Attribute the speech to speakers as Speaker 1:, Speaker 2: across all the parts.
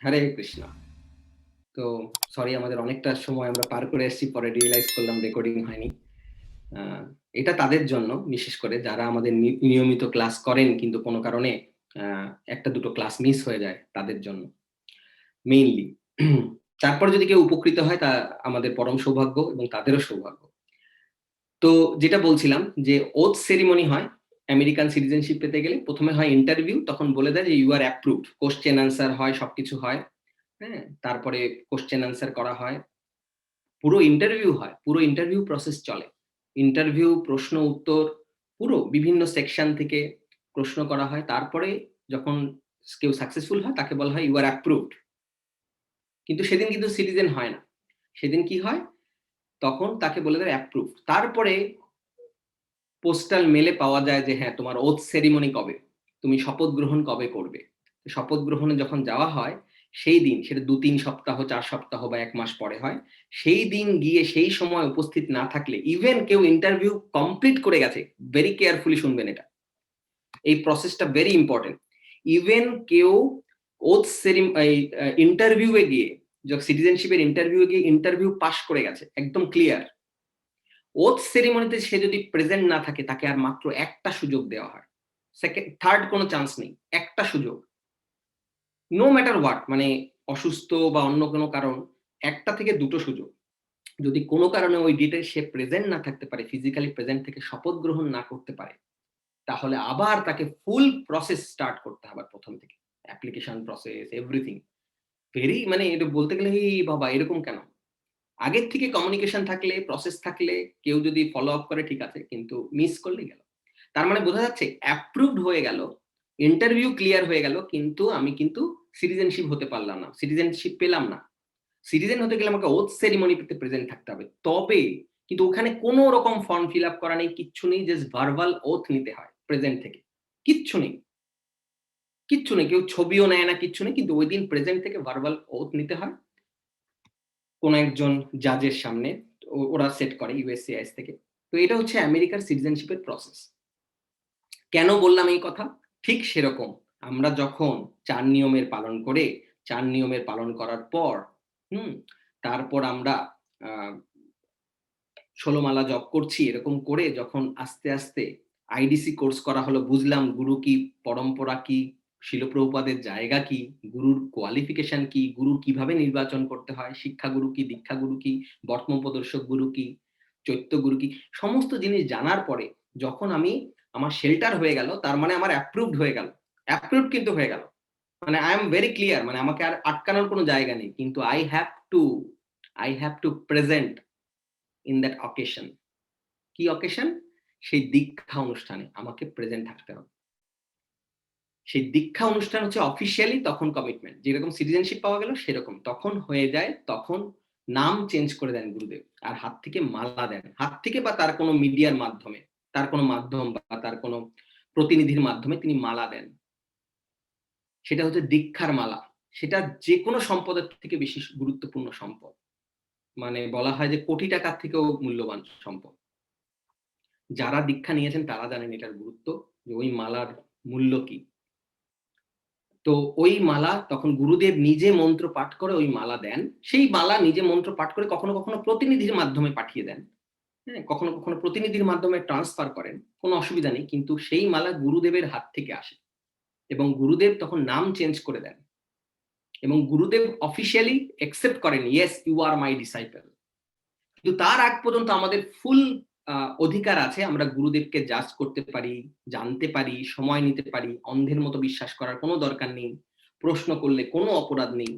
Speaker 1: হরে কৃষ্ণ। তো সরি, আমাদের অনেকটা সময় আমরা পার করে এসেছি, পরে রিয়ালাইজ করলাম রেকর্ডিং হয়নি। আ এটা তাদের জন্য, বিশেষ করে যারা আমাদের নিয়মিত ক্লাস করেন কিন্তু কোনো কারণে আ ১ টা ২ টো ক্লাস মিস হয়ে যায় তাদের জন্য মেইনলি। তারপরে যদি কেউ উপকৃত হয় তা আমাদের পরম সৌভাগ্য এবং তাদেরও সৌভাগ্য। তো যেটা বলছিলাম যে ওথ সেরিমনি হয় আমেরিকান সিটিজেনশিপ পেতে গেলে। ১ম এ হয় ইন্টারভিউ, তখন বলে দেয় যে you are approved. Question answer হয়, সবকিছু হয়। হ্যাঁ? তারপরে কোয়েশ্চেন অ্যান্সার করা হয়। পুরো ইন্টারভিউ হয়। পুরো ইন্টারভিউ প্রসেস চলে। ইন্টারভিউ, প্রশ্ন উত্তর, পুরো বিভিন্ন সেকশন থেকে প্রশ্ন করা হয়। তারপরে যখন কেউ সাকসেসফুল হয় তাকে বলা হয় ইউ আর অ্যাপ্রুভড। কিন্তু সেদিন কিন্তু সিটিজেন হয় না। সেদিন কি হয়? তখন তাকে বলে দেয় অ্যাপ্রুভড। তারপরে পোস্টাল মেইলে পাওয়া যায় যে হ্যাঁ, তোমার ওথ সেরিমনি কবে? তুমি শপথ গ্রহণ কবে করবে? শপথ গ্রহণে যখন যাওয়া হয়, সেই দিন, সেটা ২-৩ সপ্তাহ, ৪ সপ্তাহ বা ১ মাস পরে হয়। সেই দিন গিয়ে সেই সময় উপস্থিত না থাকলে, ইভেন কেউ ইন্টারভিউ কমপ্লিট করে গেছে, ভেরি কেয়ারফুলি শুনবেন এটা। এই প্রসেসটা ভেরি ইম্পোর্টেন্ট। ইভেন কেউ ওথ সেরিম এই ইন্টারভিউ এ গিয়ে, সিটিজেনশিপ এর ইন্টারভিউ এ গিয়ে ইন্টারভিউ পাস করে গেছে। একদম ক্লিয়ার। ওথ সেরিমনিতে সে যদি প্রেজেন্ট না থাকে, তাকে আর মাত্র একটা সুযোগ দেওয়া হয়। থার্ড কোনো চান্স নেই। একটা সুযোগ। নো ম্যাটার হোয়াট, মানে অসুস্থ বা অন্য কোনো কারণ, ১ টা থেকে ২ টো সুযোগ। যদি কোনো কারণে ওই ডেটে সে প্রেজেন্ট না থাকতে পারে, ফিজিক্যালি প্রেজেন্ট থেকে শপথ গ্রহণ না করতে পারে, তাহলে আবার তাকে ফুল প্রসেস স্টার্ট করতে হবে ১ম থেকে। Application process, everything. মানে এটা বলতে গেলে, বাবা এরকম কেন? আগের থেকে কমিউনিকেশন থাকলে, প্রসেস থাকলে, কেউ যদি ফলো আপ করে ঠিক আছে, কিন্তু মিস করলেই গেল। তার মানে বোঝা যাচ্ছে অ্যাপ্রুভড হয়ে গেল, ইন্টারভিউ ক্লিয়ার হয়ে গেল, কিন্তু আমি কিন্তু সিটিজেনশিপ হতে পারলাম না। সিটিজেনশিপ পেলাম না। সিটিজেন হতে গেলে আমাকে ওথ সেরিমনি তে প্রেজেন্ট থাকতে হবে। তবে কিন্তু ওখানে কোন রকম ফর্ম ফিল আপ করা নেই, কিচ্ছু নেই। জাস্ট ভার্বাল ওথ নিতে হয় প্রেজেন্ট থেকে। কিচ্ছু নেই। কিচ্ছু নেই। কেউ ছবিও নেয় না, কিচ্ছু নেই। কিন্তু ঐদিন প্রেজেন্ট থেকে ভার্বাল ওথ নিতে হয়। কোন একজন জাজের সামনে। ওরা সেট করে USCIS থেকে। তো এটা হচ্ছে আমেরিকার সিটিজেনশিপ এর প্রসেস। কেন বললাম এই কথা? ঠিক সেরকম আমরা যখন ৪ নিয়মের পালন করে, ৪ নিয়মের পালন করার পর, হুম? তারপর আমরা আ ১৬ মালা জপ করছি, এরকম করে যখন আস্তে, আস্তে আইডিসি কোর্স করা হলো, বুঝলাম গুরু কি, পরম্পরা কি, শিল প্রভুপাদের জায়গা কি, গুরুর কোয়ালিফিকেশন কি, গুরু কিভাবে নির্বাচন করতে হয়, শিক্ষা গুরু কি, দীক্ষা গুরু কি, বর্তমোপদর্শক গুরু কি, চৈত্য গুরু কি, সমস্ত জিনিস জানার পরে যখন আমি, আমার শেল্টার হয়ে গেল, তার মানে আমার অ্যাপ্রুভড হয়ে গেল। অ্যাপ্রুভড কিন্তু হয়ে গেল। মানে আই এম ভেরি ক্লিয়ার, মানে আমাকে আর আটকানোর কোনো জায়গা নেই। কিন্তু I have to present in that occasion. কি অকেশন? সেই দীক্ষা অনুষ্ঠানে আমাকে প্রেজেন্ট থাকতে হবে। সেই দীক্ষা অনুষ্ঠান হচ্ছে অফিসিয়ালি তখন কমিটমেন্ট। যেরকম সিটিজেনশিপ পাওয়া গেল সেরকম। তখন হয়ে যায়, তখন নাম চেঞ্জ করে দেন গুরুদেব। আর হাত থেকে মালা দেন। হাত থেকে বা তার কোনো মিডিয়ার মাধ্যমে, তার কোনো মাধ্যম বা তার কোনো প্রতিনিধির মাধ্যমে তিনি মালা দেন। সেটা হচ্ছে দীক্ষার মালা। সেটা যেকোনো সম্পদের থেকে বেশি গুরুত্বপূর্ণ সম্পদ। মানে বলা হয় যে কোটি টাকার থেকেও মূল্যবান সম্পদ। যারা দীক্ষা নিয়েছেন তারা জানেন এটার গুরুত্ব, যে ওই মালার মূল্য কি। তো ওই মালা তখন গুরুদেব নিজে মন্ত্র পাঠ করে ওই মালা দেন। সেই মালা নিজে মন্ত্র পাঠ করে কখনো, কখনো প্রতিনিধির মাধ্যমে পাঠিয়ে দেন। হ্যাঁ? কখনো, কখনো প্রতিনিধির মাধ্যমে ট্রান্সফার করেন। কোনো অসুবিধা নেই। কিন্তু সেই মালা গুরুদেবের হাত থেকে আসে। এবং গুরুদেব তখন নাম চেঞ্জ করে দেন। এবং গুরুদেব অফিসিয়ালি অ্যাকসেপ্ট করেন, "yes, you are my disciple." কিন্তু তার আগ পর্যন্ত আমাদের ফুল আ অধিকার আছে। আমরা গুরুদেবকে জাজ করতে পারি, জানতে পারি, সময় নিতে পারি। অন্ধের মতো বিশ্বাস করার কোনো দরকার নেই। প্রশ্ন করলে কোনো অপরাধ নেই।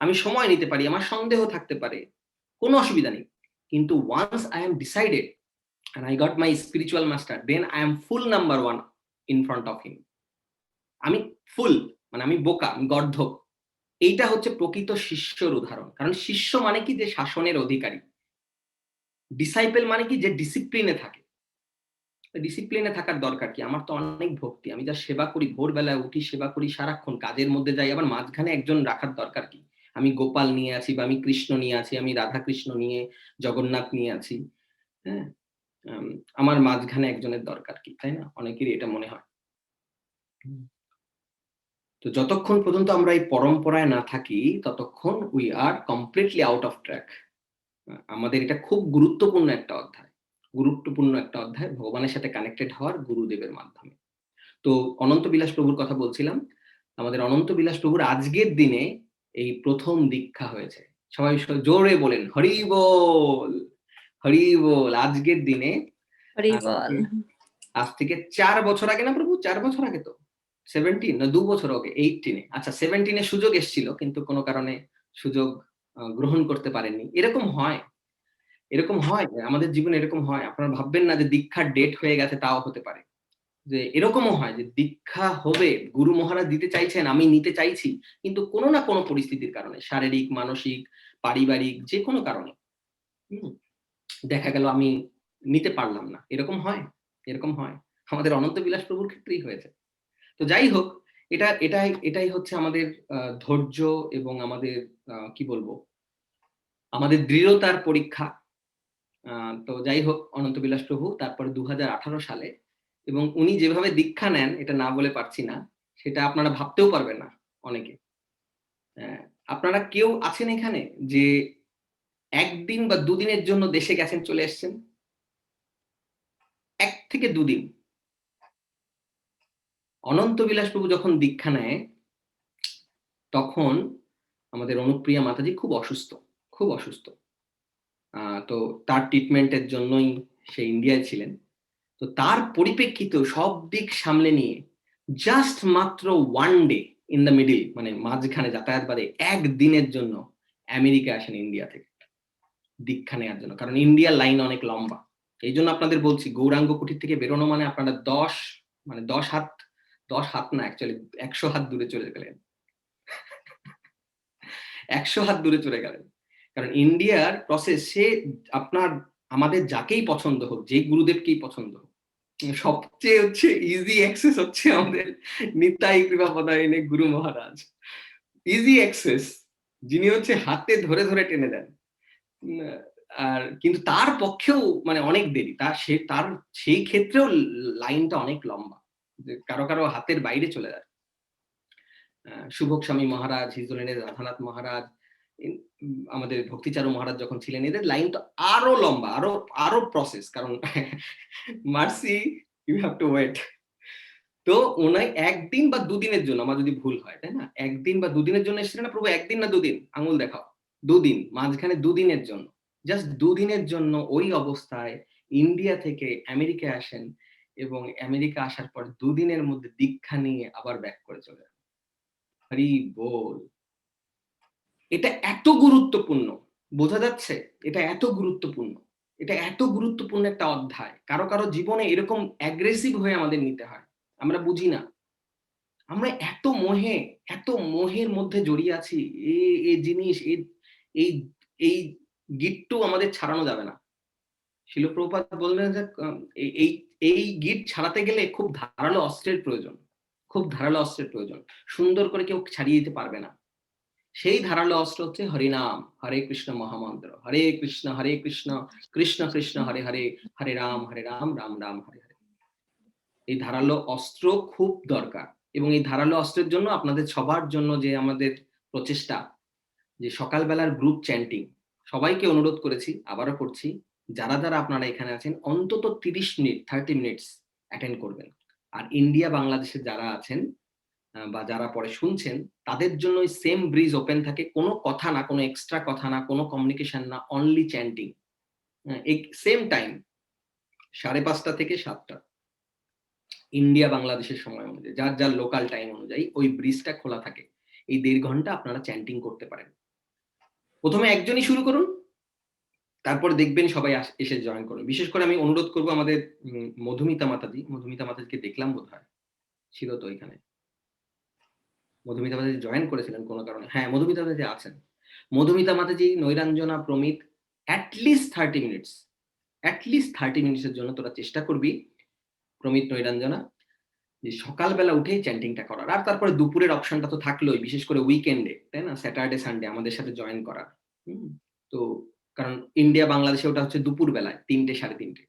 Speaker 1: আমি সময় নিতে পারি, আমার সন্দেহ থাকতে পারে। কোনো অসুবিধা নেই। কিন্তু once I am decided and I got my spiritual master, then I am full number one in front of him. আমি ফুল, মানে আমি বোকা, আমি গর্দভ। এইটা হচ্ছে প্রকৃত শিষ্যর উদাহরণ। কারণ শিষ্য মানে কি? যে শাসনের অধিকারী। ডিসাইপল মানে কি? যে ডিসিপ্লিনে থাকে। ডিসিপ্লিনে থাকার দরকার কি? আমার তো অনেক ভক্তি। আমি যা সেবা করি, ভোরবেলায় উঠি, সেবা করি, সারাক্ষণ কাজের মধ্যে যাই। আবার মাঝখানে একজন রাখার দরকার কি? আমি গোপাল নিয়ে আছি বা আমি কৃষ্ণ নিয়ে আছি, আমি রাধাকৃষ্ণ নিয়ে, জগন্নাথ নিয়ে আছি। হ্যাঁ? আম আমার মাঝখানে একজনের দরকার কি? তাই না? অনেকেরই এটা মনে হয়। হুম। তো যতক্ষণ পর্যন্ত আমরা এই পরম্পরায় না থাকি ততক্ষণ we are completely out of track. আমাদের এটা খুব গুরুত্বপূর্ণ একটা অধ্যায়। গুরুত্বপূর্ণ একটা অধ্যায় ভগবানের সাথে কানেক্টেড হওয়ার গুরুদেবের মাধ্যমে। তো অনন্ত বিলাস প্রভুর কথা বলছিলাম। আমাদের অনন্ত বিলাস প্রভুর আজকের দিনে এই ১ম দীক্ষা হয়েছে। সবাই জোরে বলেন হরি বল! হরি বল! আজকের দিনে
Speaker 2: হরি
Speaker 1: আজ
Speaker 2: বল।
Speaker 1: থেকে আজ থেকে ৪ বছর আগে না প্রভু? ৪ বছর আগে তো? 17 না ২ বছর আগে 18 এ। আচ্ছা 17 এ সুযোগ এসছিল কিন্তু কোন কারণে সুযোগ গ্রহণ করতে পারেননি। এরকম হয়। এরকম হয়। আমাদের জীবনে এরকম হয়। আপনারা ভাববেন না যে দীক্ষার ডেট হয়ে গেছে তাও হতে পারে। যে এরকমও হয় যে দীক্ষা হবে, গুরু মহারাজ দিতে চাইছেন, আমি নিতে চাইছি। কিন্তু কোন না কোন পরিস্থিতির কারণে শারীরিক, মানসিক, পারিবারিক যেকোনো কারণে হুম? দেখা গেল আমি নিতে পারলাম না। এরকম হয়? এরকম হয়। আমাদের অনন্ত বিলাস প্রভুর ক্ষেত্রেই হয়েছে। তো যাই হোক, এটাই হচ্ছে আমাদের ধৈর্য এবং আমাদের কি বলবো? আমাদের দৃঢ়তার পরীক্ষা। আ তো যাই হোক অনন্ত বিলাস প্রভু তারপরে ২০১৮ সালে এবং উনি যেভাবে দীক্ষা নেন এটা না বলে পারছি না। সেটা আপনারা ভাবতেও পারবেন না অনেকে। আপনারা কেউ আছেন এখানে যে ১ দিন বা ২ দিনের জন্য দেশে গেছেন চলে এসছেন? ১ থেকে ২ দিন। অনন্ত বিলাস প্রভু যখন দীক্ষা নেয় তখন আমাদের অনুপ্রিয়া মাতাজি খুব অসুস্থ, খুব অসুস্থ। তো তার ট্রিটমেন্টের জন্যই সে ইন্ডিয়ায় ছিলেন। তো তার পরিপ্রেক্ষিতেও সব দিক সামলে নিয়ে জাস্ট মাত্র 1 ডে ইন দ্য মিডল মানে মাঝখানে যাতায়াত বাদে ১ দিনের জন্য আমেরিকা আসেন ইন্ডিয়া থেকে দীক্ষা নেয়ার জন্য। কারণ ইন্ডিয়ার লাইন অনেক লম্বা। এইজন্য আপনাদের বলছি গৌরাঙ্গ কুটির থেকে বেরোনো মানে আপনারা ১০ হাত ১০ হাত না অ্যাকচুয়ালি ১০০ হাত দূরে চলে গেলেন। ১০০ হাত দূরে চলে গেলেন। কারণ ইন্ডিয়ার প্রসেস সে আপনার আমাদের যাকেই পছন্দ হোক, যেই গুরুদেবকেই পছন্দ হোক, সবচেয়ে হচ্ছে ইজি অ্যাক্সেস হচ্ছে আমাদের নিতাই কৃপাপদায়নে গুরু মহারাজ। ইজি অ্যাক্সেস যিনি হচ্ছে হাতে ধরে, ধরে টেনে দেন। উম আর কিন্তু তার পক্ষেও মানে অনেক দেরি। তার সেই ক্ষেত্রেও লাইনটা অনেক লম্বা। যে কারো হাতের বাইরে চলে যায়। শুভক স্বামী মহারাজ, হিজ হোলিনেস রাধানাথ মহারাজ, আমাদের ভক্তিচারু মহারাজ যখন ছিলেন এদের লাইন তো আরো লম্বা, আরো প্রসেস কারণ mercy you have to wait. তো উনি ১ দিন বা ২ দিনের জন্য আমার যদি ভুল হয়, তাই না? ১ দিন বা ২ দিনের জন্য এসেছিলেন না প্রভু ১ দিন না ২ দিন? আঙুল দেখাও। ২ দিন। মাঝখানে ২ দিনের জন্য। জাস্ট ২ দিনের জন্য ওই অবস্থায় ইন্ডিয়া থেকে আমেরিকায় আসেন এবং আমেরিকা আসার পর ২ দিনের মধ্যে দীক্ষা নিয়ে আবার ব্যাক করে চলে যান। হরি বল! এটা এত গুরুত্বপূর্ণ। বোঝা যাচ্ছে? এটা এত গুরুত্বপূর্ণ। এটা এত গুরুত্বপূর্ণ একটা অধ্যায়। কারো জীবনে এরকম অ্যাগ্রেসিভ হয়ে আমাদের নিতে হয়। আমরা বুঝি না। আমরা এত মোহের মধ্যে জড়িয়ে আছি। এ জিনিস এই এই গিট্টু আমাদের ছাড়ানো যাবে না। শিল প্রভুপাদ বললেন যে এই এই এই গিট ছাড়াতে গেলে খুব ধারালো অস্ত্রের প্রয়োজন। খুব ধারালো অস্ত্রের প্রয়োজন। সুন্দর করে কেউ ছাড়িয়ে দিতে পারবে না। সেই ধারালো অস্ত্র হচ্ছে হরিনাম, হরে কৃষ্ণ মহামন্ত্র। হরে কৃষ্ণ, কৃষ্ণ কৃষ্ণ হরে হরে, হরে রাম, রাম রাম হরে হরে। এই ধারালো অস্ত্র খুব দরকার এবং এই ধারালো অস্ত্রের জন্য আপনাদের সবার জন্য যে আমাদের প্রচেষ্টা যে সকালবেলার গ্রুপ চ্যান্টিং সবাইকে অনুরোধ করেছি, আবারও করছি, যারা আপনারা এখানে আছেন অন্তত ৩০ মিনিট 30 মিনিটস অ্যাটেন্ড করবেন। আর ইন্ডিয়া বাংলাদেশে যারা আছেন বা যারা পরে শুনছেন তাদের জন্য ওই সেম ব্রিজ ওপেন থাকে। কোনো কথা না, কোনো এক্সট্রা কথা না, কোনো কমিউনিকেশন না, অনলি চ্যান্টিং। এই সেম টাইম ৫:৩০ থেকে ৭টা ইন্ডিয়া বাংলাদেশের সময় অনুযায়ী যার লোকাল টাইম অনুযায়ী ওই ব্রিজটা খোলা থাকে। এই ১.৫ ঘন্টা আপনারা চ্যান্টিং করতে পারেন। ১ম এ একজনই শুরু করুন। তারপর দেখবেন সবাই এসে জয়েন করুন। বিশেষ করে আমি অনুরোধ করব আমাদের মধুমিতা মাতাজি। মধুমিতা মাতাজিকে দেখলাম বোধহয়। ছিল তো এখানে। মধুমিতা মাতাজি জয়েন করেছিলেন কোন কারণে। হ্যাঁ, মধুমিতা মাতাজি আছেন। Madhumita Mataji, Nairanjana, Pramit at least 30 minutes. At least 30 minutes এর জন্য তোরা চেষ্টা করবি প্রমিত, নৈরাঞ্জনা যে সকালবেলা উঠেই চ্যান্টিংটা করার। আর তারপরে দুপুরের অপশনটা তো থাকলোই, বিশেষ করে উইকেন্ডে, তাই না? স্যাটারডে, সানডে আমাদের সাথে জয়েন করার। তো কারণ ইন্ডিয়া বাংলাদেশে ওটা হচ্ছে দুপুর বেলায় ৩টে ৩:৩০।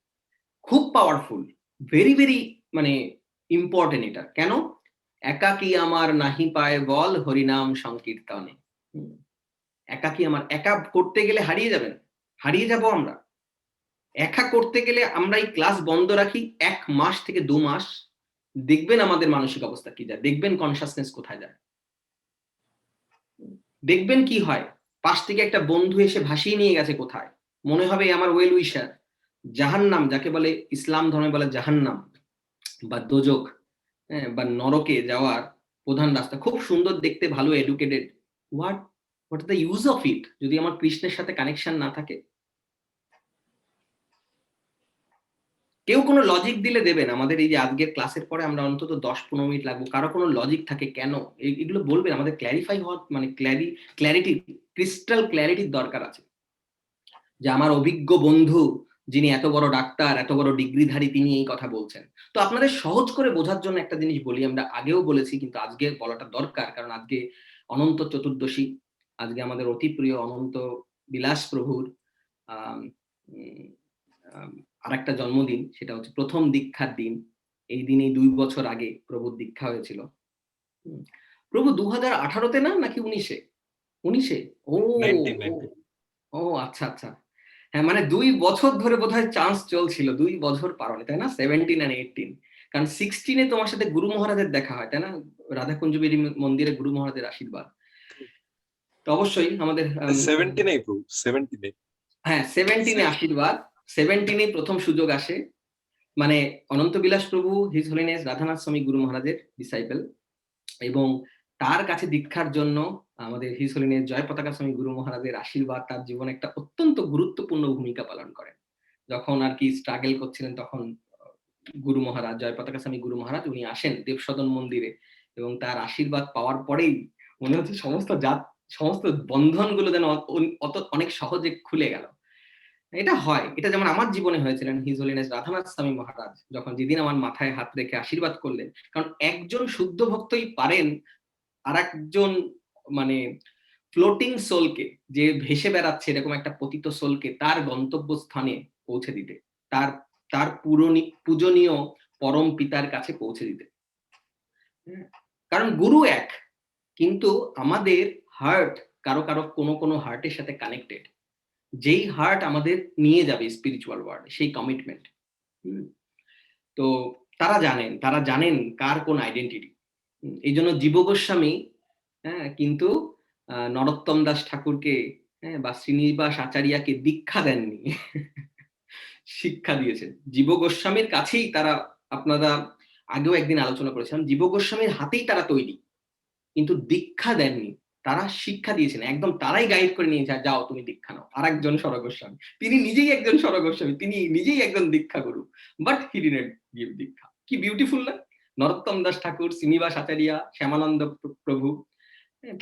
Speaker 1: খুব পাওয়ারফুল। ভেরি মানে ইম্পোর্টেন্ট এটা। কেন? একাকী আমার নাহি পায় বল হরিনাম সংকীর্তনে। একাকী আমার, একা করতে গেলে হারিয়ে যাবেন, হারিয়ে যাব আমরা। একা করতে গেলে আমরা এই ক্লাস বন্ধ রাখি 1 মাস থেকে 2 মাস, দেখবেন আমাদের মানসিক অবস্থা কি যায়, দেখবেন কনসাসনেস কোথায় যায়, দেখবেন কি হয়। পাশ থেকে একটা বন্ধু এসে ভাসিয়ে নিয়ে গেছে কোথায়, মনে হবে আমার ওয়েল উইশার। জাহান্নাম যাকে বলে, ইসলাম ধর্মে বলে জাহান্নাম বা দোজখ, বা নরকে যাওয়ার প্রধান রাস্তা, খুব সুন্দর দেখতে, ভালো educated, what what the use of it যদি আমার কৃষ্ণের সাথে কানেকশন না থাকে? কেউ কোনো লজিক দিলে দেবেন। আমাদের এই যে আজকের ক্লাসের পরে আমরা অন্তত 10-15 মিনিট লাগবো, কারো কোনো লজিক থাকে কেন, এগুলো বলবেন। আমাদের ক্ল্যারিফাই হওয়ার মানে ক্ল্যারিটি, ক্রিস্টাল ক্ল্যারিটির দরকার আছে। যে আমার অভিজ্ঞ বন্ধু যিনি এত বড় ডাক্তার, এত বড় ডিগ্রিধারী, তিনি এই কথা বলছেন। তো আপনাদের সহজ করে বোঝার জন্য একটা জিনিস বলি, আমরা আগেও বলেছি কিন্তু আজকে বলাটা দরকার, কারণ আজকে অনন্ত চতুর্দশী, আজকে আমাদের অতি প্রিয় অনন্ত বিলাস প্রভুর আরেকটা জন্মদিন, সেটা হচ্ছে প্রথম দীক্ষার দিন। এই দিনেই 2 বছর আগে প্রভুর দীক্ষা হয়েছিল। প্রভু 2018-তে না নাকি 19-এ? 19-এ? ও
Speaker 2: 1990
Speaker 1: ও আচ্ছা আচ্ছা। হ্যাঁ, মানে 2 বছর ধরে বোধহয় চান্স চলছিল, 2 বছর পারনি, তাই না? 17 আর 18। কারণ 16-এ তোমার সাথে গুরু মহারাজের দেখা হয়, তাই না? রাধাকুঞ্জবেরী মন্দিরে গুরু মহারাজের আশীর্বাদ। তো অবশ্যই আমাদের
Speaker 2: 17 প্রভু 17
Speaker 1: হ্যাঁ 17-এ আশীর্বাদ, 17-এ প্রথম সুযোগ আসে। মানে অনন্ত বিলাস প্রভু হিজ হোলিনেস রাধানাথ স্বামী গুরু মহারাজের ডিসাইপল, এবং তার কাছে দীক্ষার জন্য আমাদের হিজ হোলিনেস জয় পতাকা স্বামী গুরু মহারাজের আশীর্বাদ তার জীবনে একটা অত্যন্ত গুরুত্বপূর্ণ ভূমিকা পালন করেন। যখন আর কি স্ট্রাগল করছিলেন, তখন গুরু মহারাজ জয় পতাকা স্বামী গুরু মহারাজ উনি আসেন দেবসদন মন্দিরে, এবং তার আশীর্বাদ পাওয়ার পরেই মনে হচ্ছে সমস্ত বন্ধনগুলো যেন অনেক সহজে খুলে গেল। এটা হয়, এটা যেমন আমার জীবনে হয়েছিলেন হিজ হোলিনেস রাধানাথ স্বামী মহারাজ, যখন যেদিন আমার মাথায় হাত রেখে আশীর্বাদ করলেন। কারণ একজন শুদ্ধ ভক্তই পারেন আর একজন মানে ফ্লোটিং সোলকে, যে ভেসে বেড়াচ্ছে এরকম একটা পতিত সোলকে তার গন্তব্যস্থানে পৌঁছে দিতে, তার তার পূজনীয় পরম পিতার কাছে পৌঁছে দিতে। কারণ গুরু এক, কিন্তু আমাদের হার্ট কারো কারো কোনো হার্টের সাথে কানেক্টেড, যেই হার্ট আমাদের নিয়ে যাবে স্পিরিচুয়াল ওয়ার্ল্ড, সেই কমিটমেন্ট। তো তারা জানেন কার কোন আইডেন্টিটি। এই জন্য জীব গোস্বামী কিন্তু নরোত্তম দাস ঠাকুরকে বা শ্রীনিবাস আচার্যকে দীক্ষা দেননি, শিক্ষা দিয়েছেন। জীব গোস্বামীর কাছেই তারা, আপনারা আগেও একদিন আলোচনা করেছিলাম, জীব গোস্বামীর হাতেই তারা তৈরি, কিন্তু দীক্ষা দেননি, তারা শিক্ষা দিয়েছেন। একদম তারাই গাইড করে নিয়ে যায়, যাও তুমি দীক্ষা নাও। আর একজন স্বরগোস্বামী, তিনি নিজেই একজন স্বরগোস্বামী, তিনি নিজেই একজন দীক্ষা গুরু, বাট হি ডিডন্ট গিভ দীক্ষা। কি বিউটিফুল না? নরোত্তম দাস ঠাকুর, শ্রীনিবাস আচার্য, শ্যামানন্দ প্রভু,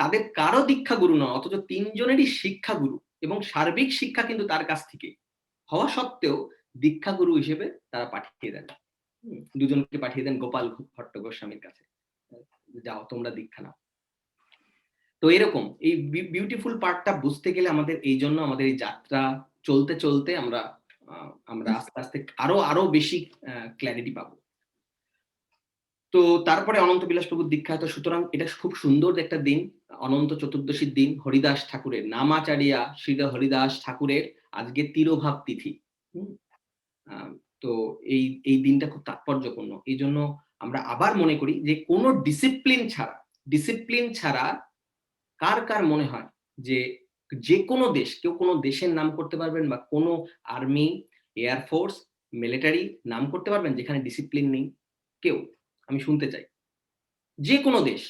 Speaker 1: তাদের কারো দীক্ষা গুরু নয়, অথচ তিনজনেরই শিক্ষা গুরু, এবং সার্বিক শিক্ষা কিন্তু তার কাছ থেকে হওয়া সত্ত্বেও দীক্ষা গুরু হিসেবে তারা পাঠিয়ে দেন। দুজনকে পাঠিয়ে দেন গোপাল ভট্ট গোস্বামীর কাছে, যাও তোমরা দীক্ষা নাও। তো এরকম এই বিউটিফুল পার্টটা বুঝতে গেলে আমাদের এই জন্য আমাদের এই যাত্রা চলতে চলতে আমরা আস্তে আস্তে আরো বেশি ক্ল্যারিটি পাবো। তো তারপরে অনন্ত বিলাস প্রভুর দীক্ষা। তো সুতরাং এটা খুব সুন্দর একটা দিন, অনন্ত চতুর্দশীর দিন, হরিদাস ঠাকুরের, নামাচারিয়া শ্রী হরিদাস ঠাকুরের আজকে তিরোভাব তিথি। তো এই দিনটা খুব তাৎপর্যপূর্ণ। এই জন্য আমরা আবার মনে করি যে কোনো ডিসিপ্লিন ছাড়া কার কার মনে হয় যে কোনো দেশ, কেউ কোনো দেশের নাম করতে পারবেন, বা কোনো আর্মি, এয়ারফোর্স, মিলিটারি নাম করতে পারবেন যেখানে ডিসিপ্লিন নেই? কেউ? আমি শুনতে চাই। যে কোনো দেশ,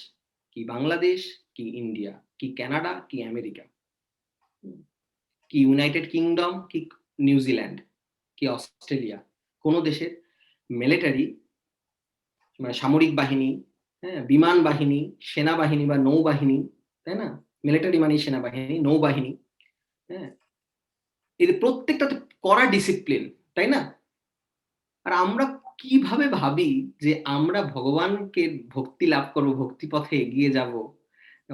Speaker 1: কি বাংলাদেশ, কি ইন্ডিয়া, কি কানাডা, কি আমেরিকা, কি ইউনাইটেড কিংডম, কি নিউজিল্যান্ড, কি অস্ট্রেলিয়া, কোন দেশের মিলিটারি মানে সামরিক বাহিনী, বিমান বাহিনী, সেনাবাহিনী বা নৌবাহিনী, তাই না? মিলিটারি মানে সেনাবাহিনী, নৌবাহিনী, এদের প্রত্যেকটাতে কড়া ডিসিপ্লিন, তাই না? আর আমরা কিভাবে ভাবি যে আমরা ভগবানকে ভক্তি লাভ করব, ভক্তি পথে এগিয়ে যাব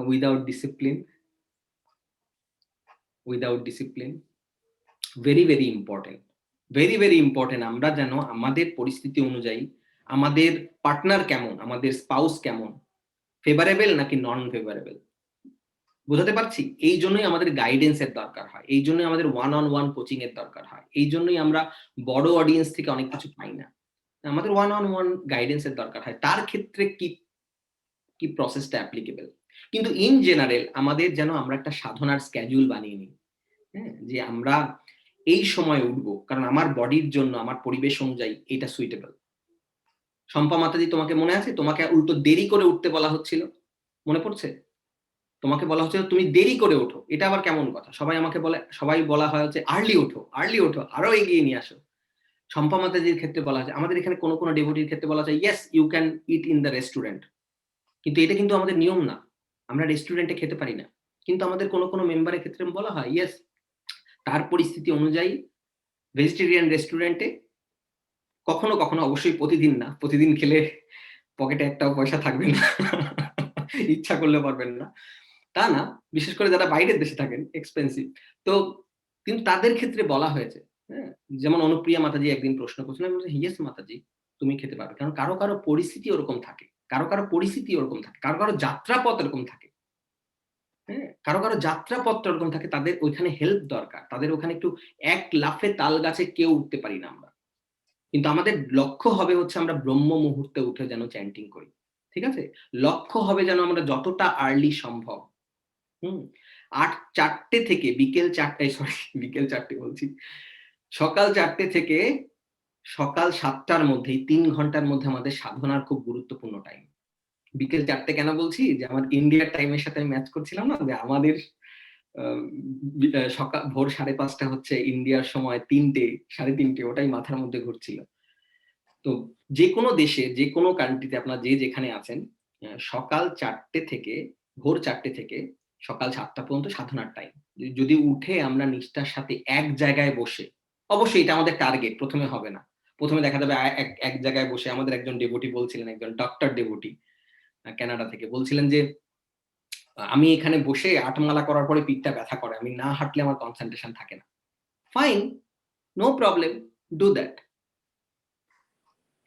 Speaker 1: without discipline. Very very important, very very important. আমরা যেন আমাদের পরিস্থিতি অনুযায়ী আমাদের পার্টনার কেমন, আমাদের স্পাউস কেমন, ফেভারেবল নাকি নন ফেভারেবল, বোঝাতে পারছি? এই জন্যই আমাদের গাইডেন্স এর দরকার হয়, এই জন্যই আমাদের ওয়ান অন ওয়ান কোচিং এর দরকার হয়, এই জন্যই আমরা বড় অডিয়েন্স থেকে অনেক কিছু পাই না, আমাদের ওয়ান অন ওয়ান গাইডেন্স এর দরকার হয়। তার ক্ষেত্রে কি কি প্রসেসটা অ্যাপ্লিকেবল, কিন্তু ইন জেনারেল আমাদের যেন আমরা একটা সাধনার স্কেডিউল বানিয়ে নিই, হ্যাঁ, যে আমরা এই সময় উঠবো, কারণ আমার বডির জন্য আমার পরিবেশ অনুযায়ী এটা সুইটেবল। শম্পা মাতাজি, তোমাকে মনে আছে তোমাকে উল্টো দেরি করে উঠতে বলা হচ্ছিল, মনে পড়ছে? তোমাকে বলা হচ্ছে তুমি দেরি করে ওঠো, এটা আবার কেমন কথা? সবাই আমাকে বলে, সবাই বলা হয় হচ্ছে আর্লি ওঠো, আর্লি ওঠো, আরো এগিয়ে নিয়ে আসো। শম্পা মাতাজির ক্ষেত্রে বলা হচ্ছে, আমাদের এখানে কোনো কোনো ডেভোটির ক্ষেত্রে বলা হচ্ছে yes you can eat in the restaurant, কিন্তু এটা কিন্তু আমাদের নিয়ম না, আমরা রেস্টুরেন্টে খেতে পারি না। কিন্তু আমাদের কোনো কোনো মেম্বারের ক্ষেত্রে বলা হয় ইয়েস, তার পরিস্থিতি অনুযায়ী ভেজিটেরিয়ান রেস্টুরেন্টে, কখনো কখনো, অবশ্যই প্রতিদিন না, প্রতিদিন খেলে পকেটে একটাও পয়সা থাকবে না, ইচ্ছা করলে পারবেন না, তা না, বিশেষ করে যারা বাইরের দেশে থাকেন এক্সপেন্সিভ। তো কিন্তু তাদের ক্ষেত্রে বলা হয়েছে, হ্যাঁ, যেমন অনুপ্রিয়া মাতাজি একদিন প্রশ্ন করছিলেন, আমি বলছি ইয়েস মাতাজি তুমি খেতে পারবে, কারণ কারো কারো পরিস্থিতি ওরকম থাকে, কারো কারো পরিস্থিতি ওরকম থাকে, কারো কারো যাত্রাপথ এরকম থাকে, হ্যাঁ, কারো কারো যাত্রাপথটা ওরকম থাকে, তাদের ওইখানে হেল্প দরকার, তাদের ওখানে একটু এক লাফে তাল গাছে কেউ উঠতে পারি না আমরা, কিন্তু আমাদের লক্ষ্য হবে হচ্ছে আমরা ব্রহ্ম মুহূর্তে উঠে যেন চ্যান্টিং করি, ঠিক আছে? লক্ষ্য হবে যেন আমরা যতটা আর্লি সম্ভব, হুম, ৪টে থেকে বিকেল ৪টায়, সরি বিকেল ৪টে বলছি, সকাল ৪টে থেকে সকাল ৭টার মধ্যে, এই ৩ ঘন্টার মধ্যে আমাদের সাধনার খুব গুরুত্বপূর্ণ টাইম। বিকেল ৪টে কেন বলছি? যে আমার ইন্ডিয়ার টাইমের সাথে আমি ম্যাচ করছিলাম না? যে আমাদের আ সকাল ভোর ৫:৩০ হচ্ছে ইন্ডিয়ার সময় ৩টে, ৩:৩০ ওটাই মাথার মধ্যে ঘুরছিল। তো যেকোনো দেশে, যেকোনো কান্ট্রিতে আপনারা যে যেখানে আছেন, সকাল ৪টে থেকে, ভোর ৪টে থেকে সকাল ৭টা পর্যন্ত সাধনার টাইম। যদি উঠে আমরা নিষ্ঠার সাথে এক জায়গায় বসে, অবশ্যই এটা আমাদের টার্গেট, ১ম এ হবে না। ১ম এ দেখা যাবে এক জায়গায় বসে, আমাদের একজন ডেভোটি বলছিলেন, একজন ডক্টর ডেভোটি কানাডা থেকে বলছিলেন যে, আমি এখানে বসে ৮ মালা করার পরে পিঠটা ব্যথা করে। আমি না হাঁটলে আমার কনসেনট্রেশন থাকে না। Fine, no problem, do that.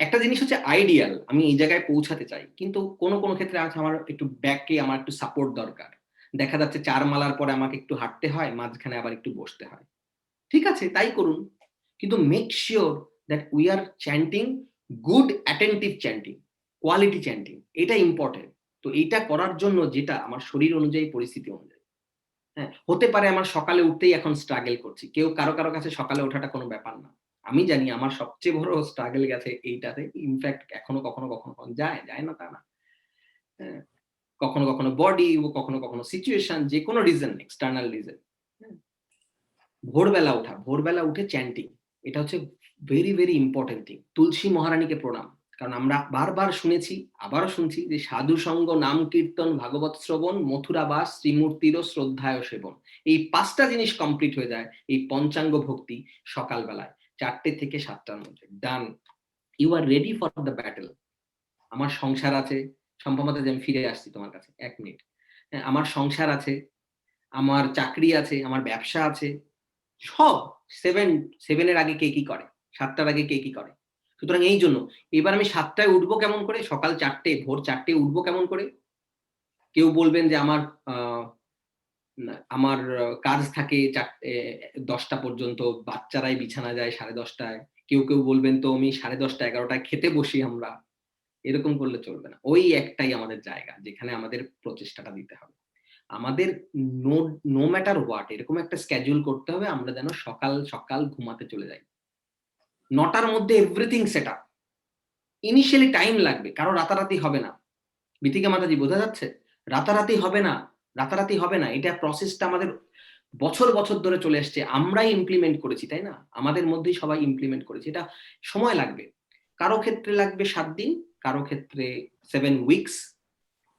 Speaker 1: একটা জিনিস হচ্ছে আইডিয়াল, আমি এই জায়গায় পৌঁছাতে চাই। কিন্তু কোনো ক্ষেত্রে আছে আমার একটু ব্যাকে আমার একটু সাপোর্ট দরকার। দেখা যাচ্ছে ৪ মালার পরে আমাকে একটু হাঁটতে হয়, মাঝখানে আবার একটু বসতে হয়। ঠিক আছে, তাই করুন। কিন্তু make sure that we are chanting good attentive chanting, quality chanting. এটা ইম্পোর্টেন্ট। তো এইটা করার জন্য যেটা আমার শরীর অনুযায়ী, পরিস্থিতি অনুযায়ী, হ্যাঁ, হতে পারে আমার সকালে উঠতেই এখন স্ট্রাগল করছি। কারো কাছে সকালে ওঠাটা কোনো ব্যাপার না। আমি জানি আমার সবচেয়ে বড় স্ট্রাগল গেছে এইটাতে। ইনফেক্ট এখনো কখনো যায় না তা না। হ্যাঁ? কখনো বডি, কখনো সিচুয়েশন, যেকোনো রিজন, এক্সটার্নাল রিজন। হ্যাঁ? ভোরবেলা উঠে চ্যান্টিং। এটা হচ্ছে ভেরি, ভেরি ইম্পোর্টেন্ট থিং। তুলসী মহারানীকে প্রণাম। কারণ আমরা বারবার শুনেছি, আবারও শুনছি যে সাধু সঙ্গ, নাম কীর্তন, ভাগবত শ্রবণ, মথুরা বাস, শ্রীমূর্তিরও শ্রদ্ধায় সেবন। এই ৫টা জিনিস কমপ্লিট হয়ে যায় এই পঞ্চাঙ্গ ভক্তি সকালবেলায় ৪টে থেকে ৭টার মধ্যে। Done. You are ready for the battle. আমার সংসার আছে, সম্ভবত যে আমি ফিরে আসছি তোমার কাছে ১ মিনিট। হ্যাঁ, আমার সংসার আছে, আমার চাকরি আছে, আমার ব্যবসা আছে। সব 7 এর আগে কে কি করে? ৭ টার আগে কে কি করে? সুতরাং এইজন্য এবার আমি ৭ টায় উঠবো কেমন করে? সকাল ৪টে, ভোর ৪টে উঠবো কেমন করে? কেউ বলবেন যে আ আমার কাজ থাকে ১০টা পর্যন্ত, বাচ্চারাই বিছানা যায় ১০:৩০ টায়। কেউ বলবেন তো আমি ১০:৩০ ১১ টায় খেতে বসি আমরা। এরকম করলে চলবে না। ওই একটাই আমাদের জায়গা যেখানে আমাদের প্রচেষ্টাটা দিতে হবে। আমাদের নো নো ম্যাটার হোয়াট এরকম একটা schedule করতে হবে আমরা যেন সকাল ঘুমাতে চলে যাই। ৯ টার মধ্যে everything set up. Initially time লাগবে। কারো রাতারাতি হবে না। বিথিকা মাতাজি বোঝা যাচ্ছে? রাতারাতি হবে না। রাতারাতি হবে না। এটা প্রসেসটা আমাদের বছর ধরে চলে আসছে। আমরাই ইমপ্লিমেন্ট করেছি, তাই না? আমাদের মধ্যেই সবাই ইমপ্লিমেন্ট করেছি। এটা সময় লাগবে। কারো ক্ষেত্রে লাগবে ৭ দিন, কারো ক্ষেত্রে 7 উইকস,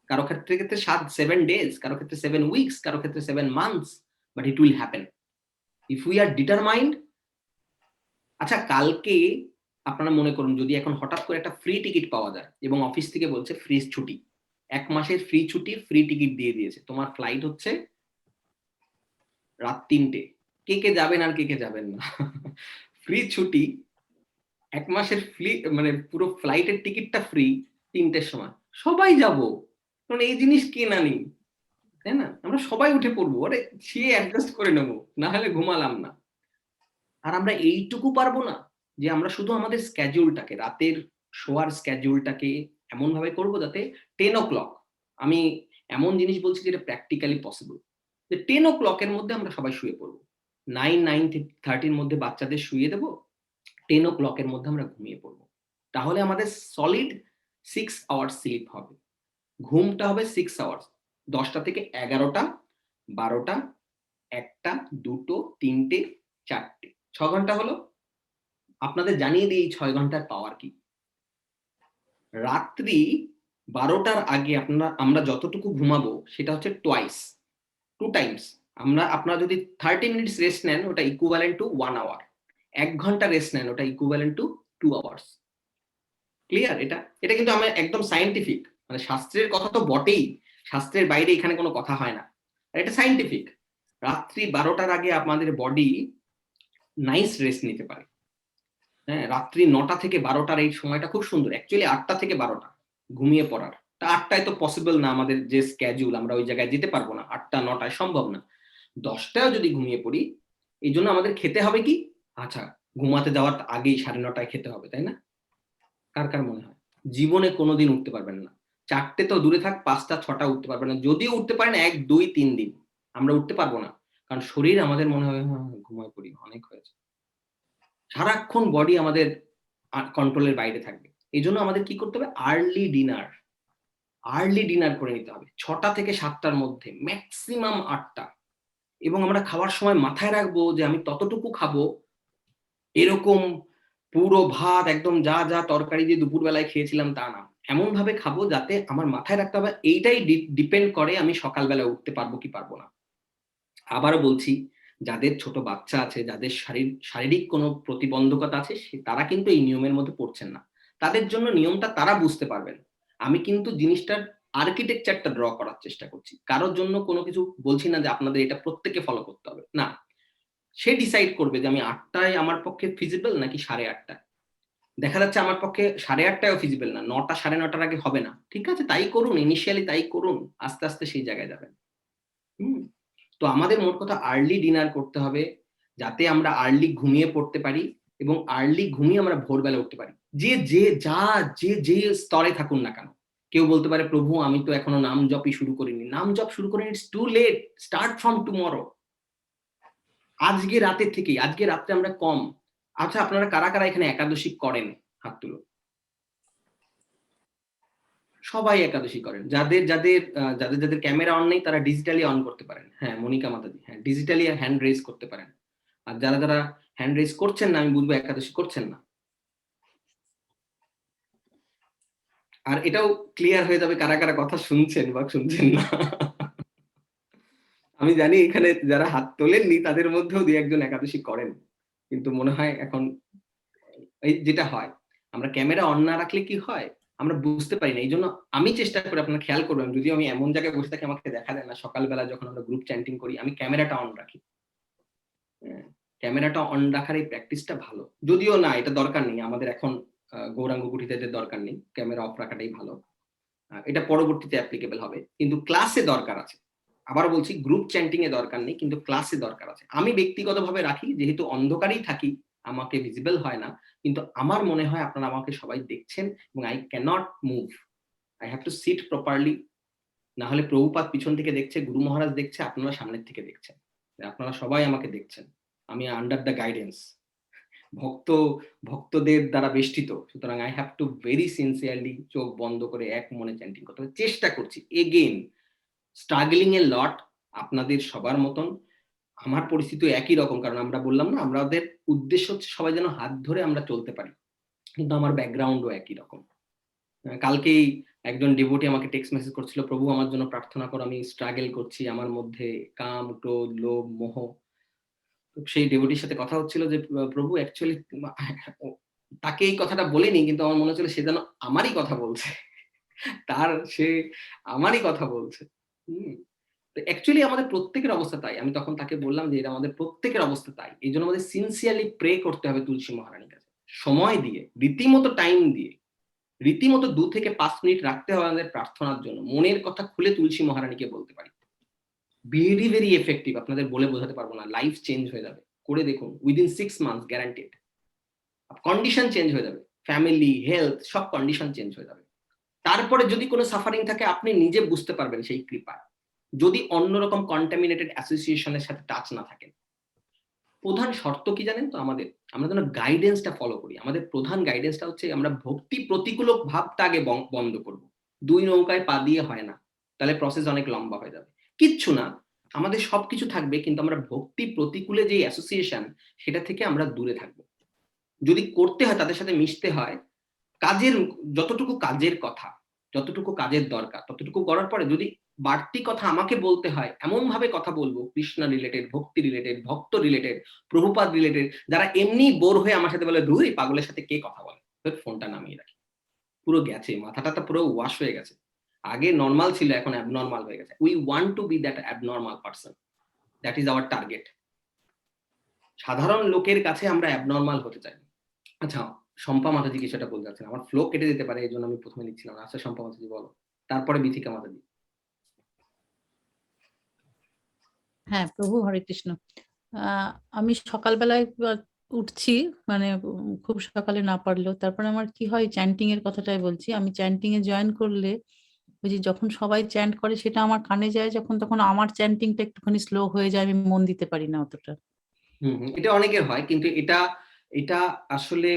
Speaker 1: কারো ক্ষেত্রে 7 ডেজ, কারো ক্ষেত্রে 7 উইকস, কারো ক্ষেত্রে 7 months, but it will happen. If we are determined. আচ্ছা, কালকে আপনারা মনে করুন যদি এখন হঠাৎ করে একটা ফ্রি টিকিট পাওয়া যায় এবং অফিস থেকে বলছে ফ্রি ছুটি। ১ মাসের ফ্রি ছুটি, ফ্রি টিকিট দিয়ে দিয়েছে। তোমার ফ্লাইট হচ্ছে রাত ৩টে। কে যাবেন আর কে যাবেন না? ফ্রি ছুটি, 1 মাসের মানে পুরো ফ্লাইটের টিকিটটা ফ্রি 3টের সময়। সবাই যাব। কারণ এই জিনিস কে না নিই? তাই না? আমরা সবাই উঠে পড়বো। আরে খেয়ে অ্যাডজাস্ট করে নেব। না হলে ঘুমালাম না। আর আমরা এইটুকু পারবো না যে আমরা শুধু আমাদের স্কেডিউলটাকে রাতের শোয়ার স্কেডিউলটাকে এমনভাবে করব যাতে 10 o'clock আমি এমন জিনিস বলছি যেটা প্র্যাকটিক্যালি পসিবল। যে 10 o'clock এর মধ্যে আমরা সবাই শুয়ে পড়ব। 9:30 এর মধ্যে বাচ্চাদের শুইয়ে দেব। 10 o'clock এর মধ্যে আমরা ঘুমিয়ে পড়ব। তাহলে আমাদের সলিড 6 আওয়ার্স স্লিপ হবে। ঘুমটা হবে 6 আওয়ার্স। 10টা থেকে 11টা, 12টা, 1টা, 2টো, 3টে, 4টে। 6 ঘন্টা হলো। আপনাদের জানিয়ে দিই এই 6 ঘন্টার পাওয়ার কি। রাত্রি 12টার আগে আমরা যতটুকু ঘুমাবো সেটা হচ্ছে টুয়াইস, 2 টাইমস। আপনারা যদি 30 মিনিটস রেস্ট নেন ওটা ইকুইভ্যালেন্ট টু 1 আওয়ার। 1 ঘন্টা রেস্ট নেন ওটা ইকুইভ্যালেন্ট টু 2 আওয়ার্স। ক্লিয়ার এটা? এটা কিন্তু আমার একদম সায়েন্টিফিক। মানে শাস্ত্রের কথা তো বটেই। শাস্ত্রের বাইরে এখানে কোনো কথা হয় না। আর এটা সায়েন্টিফিক। রাত্রি 12টার আগে আমাদের বডি নাইস রেস্ট নিতে পারে। হ্যাঁ, রাত্রি 9টা থেকে 12টার এই সময়টা খুব সুন্দর। অ্যাকচুয়ালি 8টা থেকে 12টা ঘুমিয়ে পড়ার। তা 8টায় তো পসিবল না, আমাদের যে স্কেডিউল আমরা ওই জায়গায় যেতে পারবো না। 8টা 9টায় সম্ভব না। 10টায়ও যদি ঘুমিয়ে পড়ি, এইজন্য আমাদের খেতে হবে কি? আচ্ছা, ঘুমাতে যাওয়ার আগেই 9:30টায় খেতে হবে, তাই না? কার মনে হয়? জীবনে কোনোদিন উঠতে পারবেন না। 4টে তো দূরে থাক, 5টা 6টা উঠতে পারবেন না। যদিও উঠতে পারেন 1, 2, 3 দিন। আমরা উঠতে পারবো না। কারণ শরীর আমাদের মনে হবে ঘুমায় পড়ি, অনেক হয়েছে। সারাক্ষণ বডি আমাদের কন্ট্রোলের বাইরে থাকবে। এজন্য আমাদের কি করতে হবে? আর্লি ডিনার করে নিতে হবে। 6টা থেকে 7টার মধ্যে, মেক্সিমাম 8টা। এবং আমরা খাওয়ার সময় মাথায় রাখবো যে আমি ততটুকু খাবো, এরকম পুরো ভাত একদম যা তরকারি দিয়ে দুপুরবেলায় খেয়েছিলাম তা না। এমনভাবে খাবো যাতে আমার মাথায় রাখতে হবে এইটাই ডিপেন্ড করে আমি সকালবেলা উঠতে পারবো কি পারবো না। আবারও বলছি, যাদের ছোট বাচ্চা আছে, যাদের শারীরিক কোনো প্রতিবন্ধকতা আছে তারা কিন্তু এই নিয়মের মধ্যে পড়ছেন না। তাদের জন্য নিয়মটা তারা বুঝতে পারবেন। আমি কিন্তু জিনিসটার আর্কিটেকচারটা ড্র করার চেষ্টা করছি। কারোর জন্য কোনো কিছু বলছি না যে আপনাদের এটা প্রত্যেকে ফলো করতে হবে। না, সে ডিসাইড করবে যে আমি 8টায় আমার পক্ষে ফিজিবল নাকি 8:30টায়। দেখা যাচ্ছে আমার পক্ষে 8:30টায়ও ফিজিবল না, 9টা 9:30টার আগে হবে না। ঠিক আছে, তাই করুন, ইনিশিয়ালি তাই করুন, আস্তে আস্তে সেই জায়গায় যাবেন। হুম। তো আমাদের মোট কথা আর্লি ডিনার করতে হবে যাতে আমরা আর্লি ঘুমিয়ে পড়তে পারি এবং আর্লি ঘুমিয়ে আমরা ভোরবেলা উঠতে পারি। যে স্তরে থাকুন না কেন। কেউ বলতে পারে প্রভু আমি তো এখনো নাম জপই শুরু করিনি। নাম জপ শুরু করিনি, it's too late. Start from tomorrow. আজকে রাতের থেকেই, আজকে রাত্রে আমরা কম। আচ্ছা, আপনারা কারা এখানে একাদশী করেন? হাত তুলো। সবাই একাদশী করেন। যাদের ক্যামেরা অন নেই তারা ডিজিটালি অন করতে পারেন। হ্যাঁ, মনিকা মাতাজি, হ্যাঁ, ডিজিটালি হ্যান্ড রেজ করতে পারেন। আর যারা হ্যান্ড রেজ করছেন না, আমি বুঝবো একাদশী করছেন না। আর এটাও ক্লিয়ার হয়ে যাবে কারা কথা শুনছেন বা শুনছেন না। আমি জানি এখানে যারা হাত তোলেননি তাদের মধ্যেও 2-1 জন একাদশী করেন। কিন্তু মনে হয় এখন এই যেটা হয়, আমরা ক্যামেরা অন না রাখলে কি হয়? আমরা বুঝতে পারি না। এইজন্য আমি চেষ্টা করি, আপনারা খেয়াল করবেন, যদিও আমি এমন জায়গায় বসে থাকি আমাকে দেখা যায় না, সকালবেলা যখন আমরা গ্রুপ চ্যান্টিং করি আমি ক্যামেরাটা অন রাখি। হ্যাঁ, ক্যামেরাটা অন রাখার এই প্র্যাকটিসটা ভালো। যদিও না, এটা দরকার নেই। আমাদের এখন গৌরাঙ্গ কুঠিতে দরকার নেই। ক্যামেরা অফ রাখাটাই ভালো। এটা পরবর্তীতে অ্যাপ্লিকেবল হবে। কিন্তু ক্লাসে দরকার আছে। আবারও বলছি, গ্রুপ চ্যান্টিং এ দরকার নেই, কিন্তু ক্লাসে দরকার আছে। আমি ব্যক্তিগতভাবে রাখি, যেহেতু অন্ধকারেই থাকি, আমাকে ভিজিবল হয় না। কিন্তু আমার মনে হয় আপনারা আমাকে সবাই দেখছেন এবং I cannot move. I have to sit properly. না হলে প্রভুপাদ পিছন থেকে দেখছে, গুরু মহারাজ দেখছে, আপনারা সামনের থেকে দেখছেন। আপনারা সবাই আমাকে দেখছেন। আমি আন্ডার দ্য গাইডেন্স। ভক্ত ভক্তদের দ্বারা বেষ্টিত। সুতরাং I have to very sincerely চোখ বন্ধ করে এক মনে চ্যান্টিং করতে হবে। চেষ্টা করছি। এগেইন স্ট্রাগলিং এ লট। আপনাদের সবার মতন আমার পরিস্থিতি একই রকম। কারণ আমরা বললাম না, আমাদের উদ্দেশ্য হচ্ছে সবাই যেন হাত ধরে আমরা চলতে পারি। কিন্তু আমার ব্যাকগ্রাউন্ডও একই রকম। কালকেই একজন ডিভোটি আমাকে টেক্সট মেসেজ করছিল, প্রভু আমার জন্য প্রার্থনা করো, আমি স্ট্রাগল করছি, আমার মধ্যে কাম, ক্রোধ, লোভ, মোহ। সেই ডিভোটির সাথে কথা হচ্ছিল যে প্রভু অ্যাকচুয়ালি তাকে এই কথাটা বলিনি, কিন্তু আমার মনে হচ্ছিল সে যেন আমারই কথা বলছে। সে আমারই কথা বলছে। হুম। তো অ্যাকচুয়ালি আমাদের প্রত্যেকের অবস্থা তাই। আমি তখন তাকে বললাম যে এটা আমাদের প্রত্যেকের অবস্থা তাই। এই জন্য আমাদের সিনসিয়ারলি প্রে করতে হবে তুলসী মহারানীর কাছে। সময় দিয়ে, রীতিমতো টাইম দিয়ে, রীতিমতো 2 থেকে 5 মিনিট রাখতে হবে আমাদের প্রার্থনার জন্য। মনের কথা খুলে তুলসী মহারানীকে বলতে পারি। Very, very effective. আপনাদের বলে বোঝাতে পারবো না। লাইফ চেঞ্জ হয়ে যাবে। করে দেখুন। Within 6 months guaranteed. Condition change হয়ে যাবে। ফ্যামিলি, হেলথ সব কন্ডিশন চেঞ্জ হয়ে যাবে। তারপরে যদি কোনো সাফারিং থাকে আপনি নিজে বুঝতে পারবেন সেই কৃপা। যদি অন্যরকম কন্টামিনেটেড অ্যাসোসিয়েশনের সাথে টাচ না থাকেন। প্রধান শর্ত কি জানেন তো আমাদের? আমরা যেন গাইডেন্সটা ফলো করি। আমাদের প্রধান গাইডেন্সটা হচ্ছে আমরা ভক্তি প্রতিকূল ভাবটা আগে বন্ধ করব। 2 নৌকায় পা দিয়ে হয় না। তাহলে প্রসেস অনেক লম্বা হয়ে যাবে। কিচ্ছু না। আমাদের সবকিছু থাকবে কিন্তু আমরা ভক্তি প্রতিকূলে যে অ্যাসোসিয়েশন সেটা থেকে আমরা দূরে থাকব। যদি করতে হয় তাদের সাথে মিশতে হয়, কাজের যতটুকু কাজের কথা, যতটুকু কাজের দরকার ততটুকু করার পরে যদি বাড়তি কথা আমাকে বলতে হয় এমন ভাবে কথা বলবো কৃষ্ণ রিলেটেড, ভক্তি রিলেটেড, ভক্ত রিলেটেড, প্রভুপাদ রিলেটেড, যারা এমনি বোর হয়ে আমার সাথে বলে ধুর এই পাগলের সাথে কে কথা বলে, ফোনটা নামিয়ে রাখি। পুরো গেছে, মাথাটা তো পুরো ওয়াশ হয়ে গেছে। আগে নর্মাল ছিল এখন অ্যাবনর্মাল হয়ে গেছে। We want to be that abnormal person. That is our target. সাধারণ লোকের কাছে আমরা অ্যাবনর্মাল হতে চাই। আচ্ছা, শম্পা মাতাজি কিছুটা বলতে চাচ্ছেন। আমার ফ্লো কেটে যেতে পারে, এই জন্য আমি প্রথমে লিখছিলাম না। আচ্ছা শম্পা মাতাজি বলো, তারপরে বিথিকা মাতাজি।
Speaker 3: হ্যাঁ প্রভু হরে কৃষ্ণ। আমি সকালবেলায় উঠছি, মানে খুব সকালে না পারলেও, তারপরে আমার কি হয়, চ্যান্টিং এর কথাটাই বলছি। আমি চ্যান্টিং এ জয়েন করলে ওই যে যখন সবাই চ্যান্ট করে সেটা আমার কানে যায়, যখন তখন আমার চ্যান্টিংটা একটুখানি স্লো হয়ে যায়, আমি মন দিতে পারি না অতটা।
Speaker 1: এটা অনেকের হয়, কিন্তু এটা এটা আসলে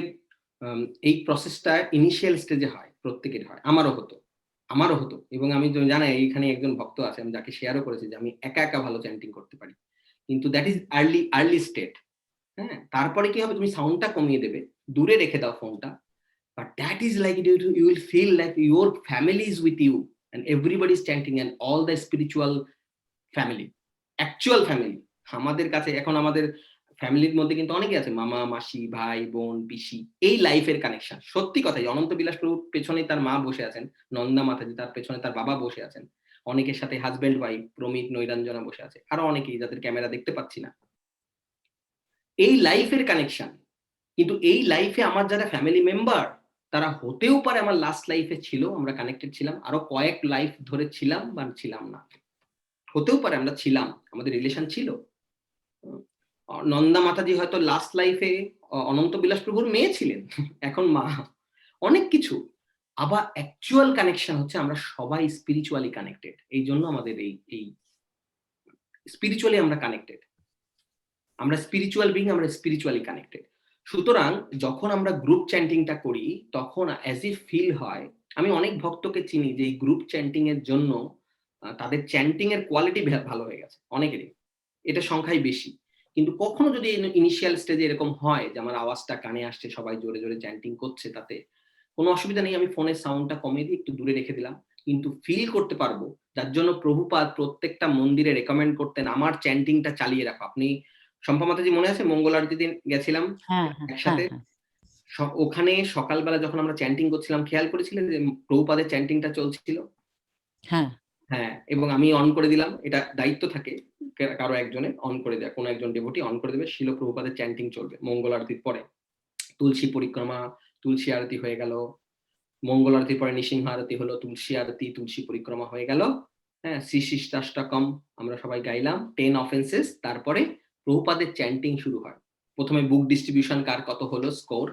Speaker 1: এই প্রসেসটা ইনিশিয়াল স্টেজে হয়, প্রত্যেকের হয়। আমারও হতো এবং আমি জানি এইখানে একজন ভক্ত আছে, আমি যাকে শেয়ারও করেছি যে আমি একা একা ভালো চ্যান্টিং করতে পারি, কিন্তু দ্যাট ইজ আর্লি স্টেট। হ্যাঁ, তারপরে কি হবে, তুমি সাউন্ডটা কমিয়ে দেবে, দূরে রেখে দাও ফোনটা, but that is like you will feel like your family is with you and everybody is chanting and all the spiritual family, actual family। আমাদের কাছে এখন আমাদের ফ্যামিলির মধ্যে কিন্তু অনেকে আছে, মামা মাসি ভাই বোন পিসি, এই লাইফের কানেকশন। সত্যি কথাই, অনন্ত বিলাস প্রভুর পেছনে তার মা বসে আছেন, নন্দা মাতাজি তার পেছনে তার বাবা বসে আছেন, অনেকের সাথে হাজবেন্ড ওয়াইফ প্রমিত নৈরাঞ্জনা বসে আছে, আরো অনেকেই যাদের ক্যামেরা দেখতে পাচ্ছি না। এই লাইফের কানেকশন। কিন্তু এই লাইফে আমার যারা ফ্যামিলি মেম্বার, তারা হতেও পারে আমার লাস্ট লাইফে ছিল, আমরা কানেক্টেড ছিলাম, আরো কয়েক লাইফ ধরে ছিলাম বা ছিলাম না, হতেও পারে আমরা ছিলাম, আমাদের রিলেশন ছিল। নন্দা মাতাজি হয়তো লাস্ট লাইফে অনন্ত বিলাস প্রভুর মেয়ে ছিলেন, এখন মা, অনেক কিছু। আবার অ্যাকচুয়াল কানেকশন হচ্ছে আমরা সবাই স্পিরিচুয়ালি কানেক্টেড। এই জন্য আমাদের এই স্পিরিচুয়ালি আমরা কানেক্টেড, আমরা স্পিরিচুয়াল বিং, আমরা স্পিরিচুয়ালি কানেক্টেড। সুতরাং যখন আমরা গ্রুপ চ্যান্টিংটা করি তখন অ্যাজ ইফ ফিল হয়, আমি অনেক ভক্তকে চিনি যে এই গ্রুপ চ্যান্টিং এর জন্য তাদের চ্যান্টিং এর কোয়ালিটি ভালো হয়ে গেছে অনেকেরই, এটা সংখ্যাই বেশি। কিন্তু কখনো যদি ইনিশিয়াল স্টেজে এরকম হয় যে আমার আওয়াজটা কানে আসছে, সবাই জোরে জোরে চ্যান্টিং করছে, তাতে কোনো অসুবিধা নেই, আমি ফোনের সাউন্ডটা কমিয়ে দিয়ে একটু দূরে রেখে দিলাম, কিন্তু ফিল করতে পারবো। যার জন্য প্রভুপাদ প্রত্যেকটা মন্দিরে রেকমেন্ড করতেন আমার চ্যান্টিংটা চালিয়ে রাখো। আপনি শম্পা মাতাজি মনে আছে মঙ্গল আরতি দিন গেছিলাম একসাথে, ওখানে সকালবেলা যখন আমরা চ্যান্টিং করছিলাম খেয়াল করেছিলেন যে প্রভুপাদের চ্যান্টিংটা চলছিল? হ্যাঁ, এবং আমি অন করে দিলাম, এটা দায়িত্ব থাকে কারো একজনের অন করে দেয়, কোনো একজন ডেভোটি অন করে দেবে, শিল প্রভুপাদের চ্যান্টিং চলবে মঙ্গল আরতির পরে। তুলসী পরিক্রমা, তুলসী আরতি হয়ে গেল, মঙ্গল আরতির পরে নৃসিংহ আরতি হলো, তুলসী আরতি, তুলসী পরিক্রমা হয়ে গেল। হ্যাঁ, শ্রী শিষ্টাষ্টকম আমরা সবাই গাইলাম, 10 অফেন্সেস, তারপরে প্রভুপাদের চ্যান্টিং শুরু হয়। প্রথমে বুক ডিস্ট্রিবিউশন কার কত হলো স্কোর,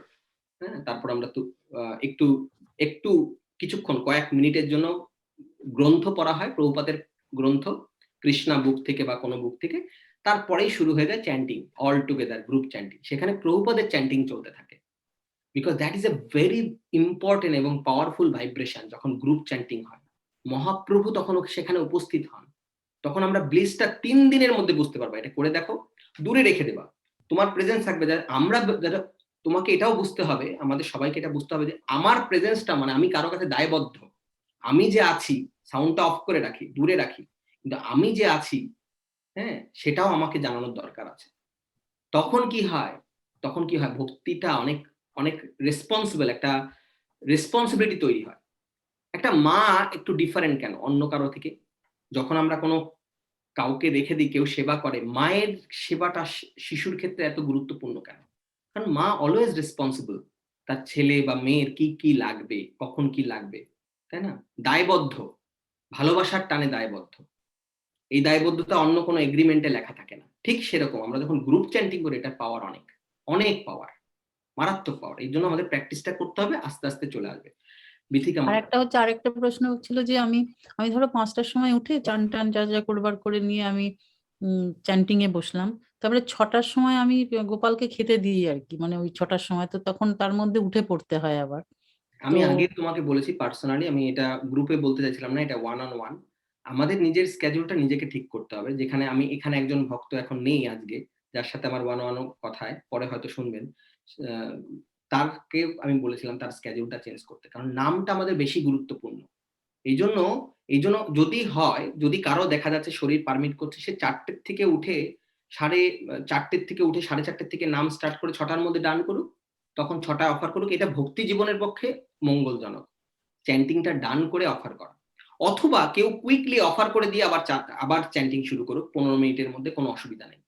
Speaker 1: হ্যাঁ, তারপর আমরা তো একটু একটু কিছুক্ষণ কয়েক মিনিটের জন্য গ্রন্থ পড়া হয়, প্রভুপাদের গ্রন্থ, কৃষ্ণা বুক থেকে বা কোনো বুক থেকে, তারপরেই শুরু হয়ে যায় chanting, all together group chanting. সেখানে প্রভুপাদের চ্যান্টিং চলতে থাকে, because that is a very important এবং পাওয়ারফুল ভাইব্রেশন। যখন গ্রুপ চ্যান্টিং হয় মহাপ্রভু তখন সেখানে উপস্থিত হন, তখন আমরা ব্লিসটা 3 দিনের মধ্যে বুঝতে পারবো। এটা করে দেখো, দূরে রেখে দেবা, তোমার প্রেজেন্স থাকবে। আমরা যারা, তোমাকে এটাও বুঝতে হবে, আমাদের সবাইকে এটা বুঝতে হবে যে আমার প্রেজেন্সটা মানে আমি কারো কাছে দায়বদ্ধ। আমি যে আছি, সাউন্ডটা অফ করে রাখি, দূরে রাখি, কিন্তু আমি যে আছি, হ্যাঁ, সেটাও আমাকে জানানোর দরকার আছে। তখন কি হয়, ভক্তিটা অনেক অনেক রেসপন্সিবল, একটা রেসপন্সিবিলিটি তৈরি হয়। একটা মা একটু ডিফারেন্ট কেন অন্য কারো থেকে? যখন আমরা কোনো কাউকে রেখে দিই, কেউ সেবা করে, মায়ের সেবাটা শিশুর ক্ষেত্রে এত গুরুত্বপূর্ণ কেন? কারণ মা অলওয়েজ রেসপন্সিবল, তার ছেলে বা মেয়ের কি কি লাগবে, কখন কি লাগবে, তাই না? দায়বদ্ধ, ভালোবাসার টানে দায়বদ্ধ। এই দায়বদ্ধতা অন্য কোনো এগ্রিমেন্টে লেখা থাকে না। ঠিক সেরকম আমরা যখন গ্রুপ চ্যান্টিং করি, এটার পাওয়ার অনেক, অনেক পাওয়ার, মারাত্মক পাওয়ার। এই জন্য আমাদের প্র্যাকটিসটা করতে হবে, আস্তে আস্তে চলে আসবে। বিথিকা
Speaker 3: আর একটা হচ্ছে, আরেকটা প্রশ্ন হচ্ছিল যে আমি আমি ধরো 5টার সময় উঠে চান টান যা যা করবার করে নিয়ে আমি চ্যান্টিং এ বসলাম, তারপরে 6টার সময় আমি গোপালকে খেতে দিই আর কি, মানে ওই 6টার সময় তো তখন তার মধ্যে উঠে পড়তে হয় আবার।
Speaker 1: আমি
Speaker 3: তো
Speaker 1: আগে তোমাকে বলেছি পার্সোনালি, আমি এটা গ্রুপে বলতে চাইছিলাম না, এটা ওয়ান অন ওয়ান। আমাদের নিজের স্কেডিউলটা নিজেকে ঠিক করতে হবে। যেখানে আমি এখানে একজন ভক্ত এখন নেই আজকে, যার সাথে আমার ওয়ান অন কথায় পরে হয়তো শুনবেন, আহ, তারকে আমি বলেছিলাম তার স্কেডিউলটা চেঞ্জ করতে, কারণ নামটা আমাদের বেশি গুরুত্বপূর্ণ। এই জন্য যদি হয়, যদি কারো দেখা যাচ্ছে শরীর পারমিট করছে, সে 4টের থেকে উঠে 4:30 থেকে নাম স্টার্ট করে 6টার মধ্যে ডান করুক, তখন 6টায় অফার করুক। এটা ভক্তি জীবনের পক্ষে মঙ্গলজনক, চ্যান্টিংটা ডান করে অফার করা। অথবা কেউ কুইকলি অফার করে দিয়ে আবার চ্যান্টিং শুরু করুক 15 মিনিটের মধ্যে, কোনো অসুবিধা নেই।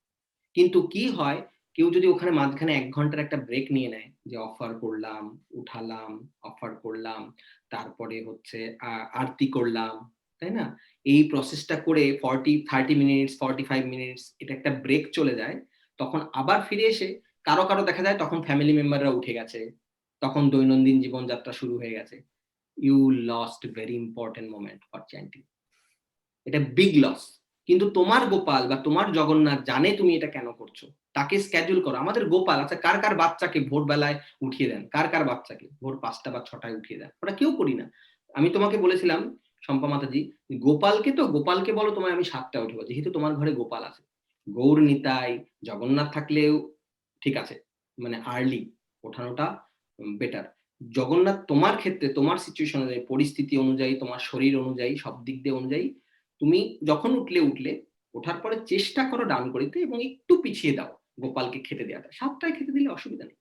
Speaker 1: কিন্তু কি হয়, কেউ যদি ওখানে মাঝখানে 1 ঘন্টার একটা ব্রেক নিয়ে নেয়, যে অফার করলাম, উঠালাম, অফার করলাম, তারপরে হচ্ছে আরতি করলাম, তাই না, এই প্রসেসটা করে 30 মিনিটস 45 মিনিটস এটা একটা ব্রেক চলে যায়, তখন আবার ফিরে এসে কারো কারো দেখা যায় তখন ফ্যামিলি মেম্বাররা উঠে গেছে, তখন দৈনন্দিন জীবনযাত্রা শুরু হয়ে গেছে। You lost very important moment for chanting, এটা বিগ লস। কিন্তু তোমার গোপাল বা তোমার জগন্নাথ জানে তুমি এটা কেন করছো, তাকে স্কেডিউল করো। আমাদের গোপাল, আচ্ছা কার কার বাচ্চাকে ভোরবেলায় উঠিয়ে দেন, কার কার বাচ্চাকে ভোর 5টা বা 6টায় উঠিয়ে দেন? ওটা কেউ করি না। আমি তোমাকে বলেছিলাম শম্পা মাতাজি, গোপালকে বলো তোমায় আমি 7টায় উঠবো, যেহেতু তোমার ঘরে গোপাল আছে। গৌর নিতাই, জগন্নাথ থাকলেও ঠিক আছে, মানে আর্লি ওঠানোটা বেটার। জগন্নাথ তোমার ক্ষেত্রে, তোমার সিচুয়েশন অনুযায়ী, পরিস্থিতি অনুযায়ী, তোমার শরীর অনুযায়ী, সব দিক দিয়ে অনুযায়ী, তুমি যখন উঠলে ওঠার পরে চেষ্টা করো ডান করিতে, এবং একটু পিছিয়ে দাও গোপালকে খেতে দেওয়াটা। 7টায় খেতে দিলে অসুবিধা নেই।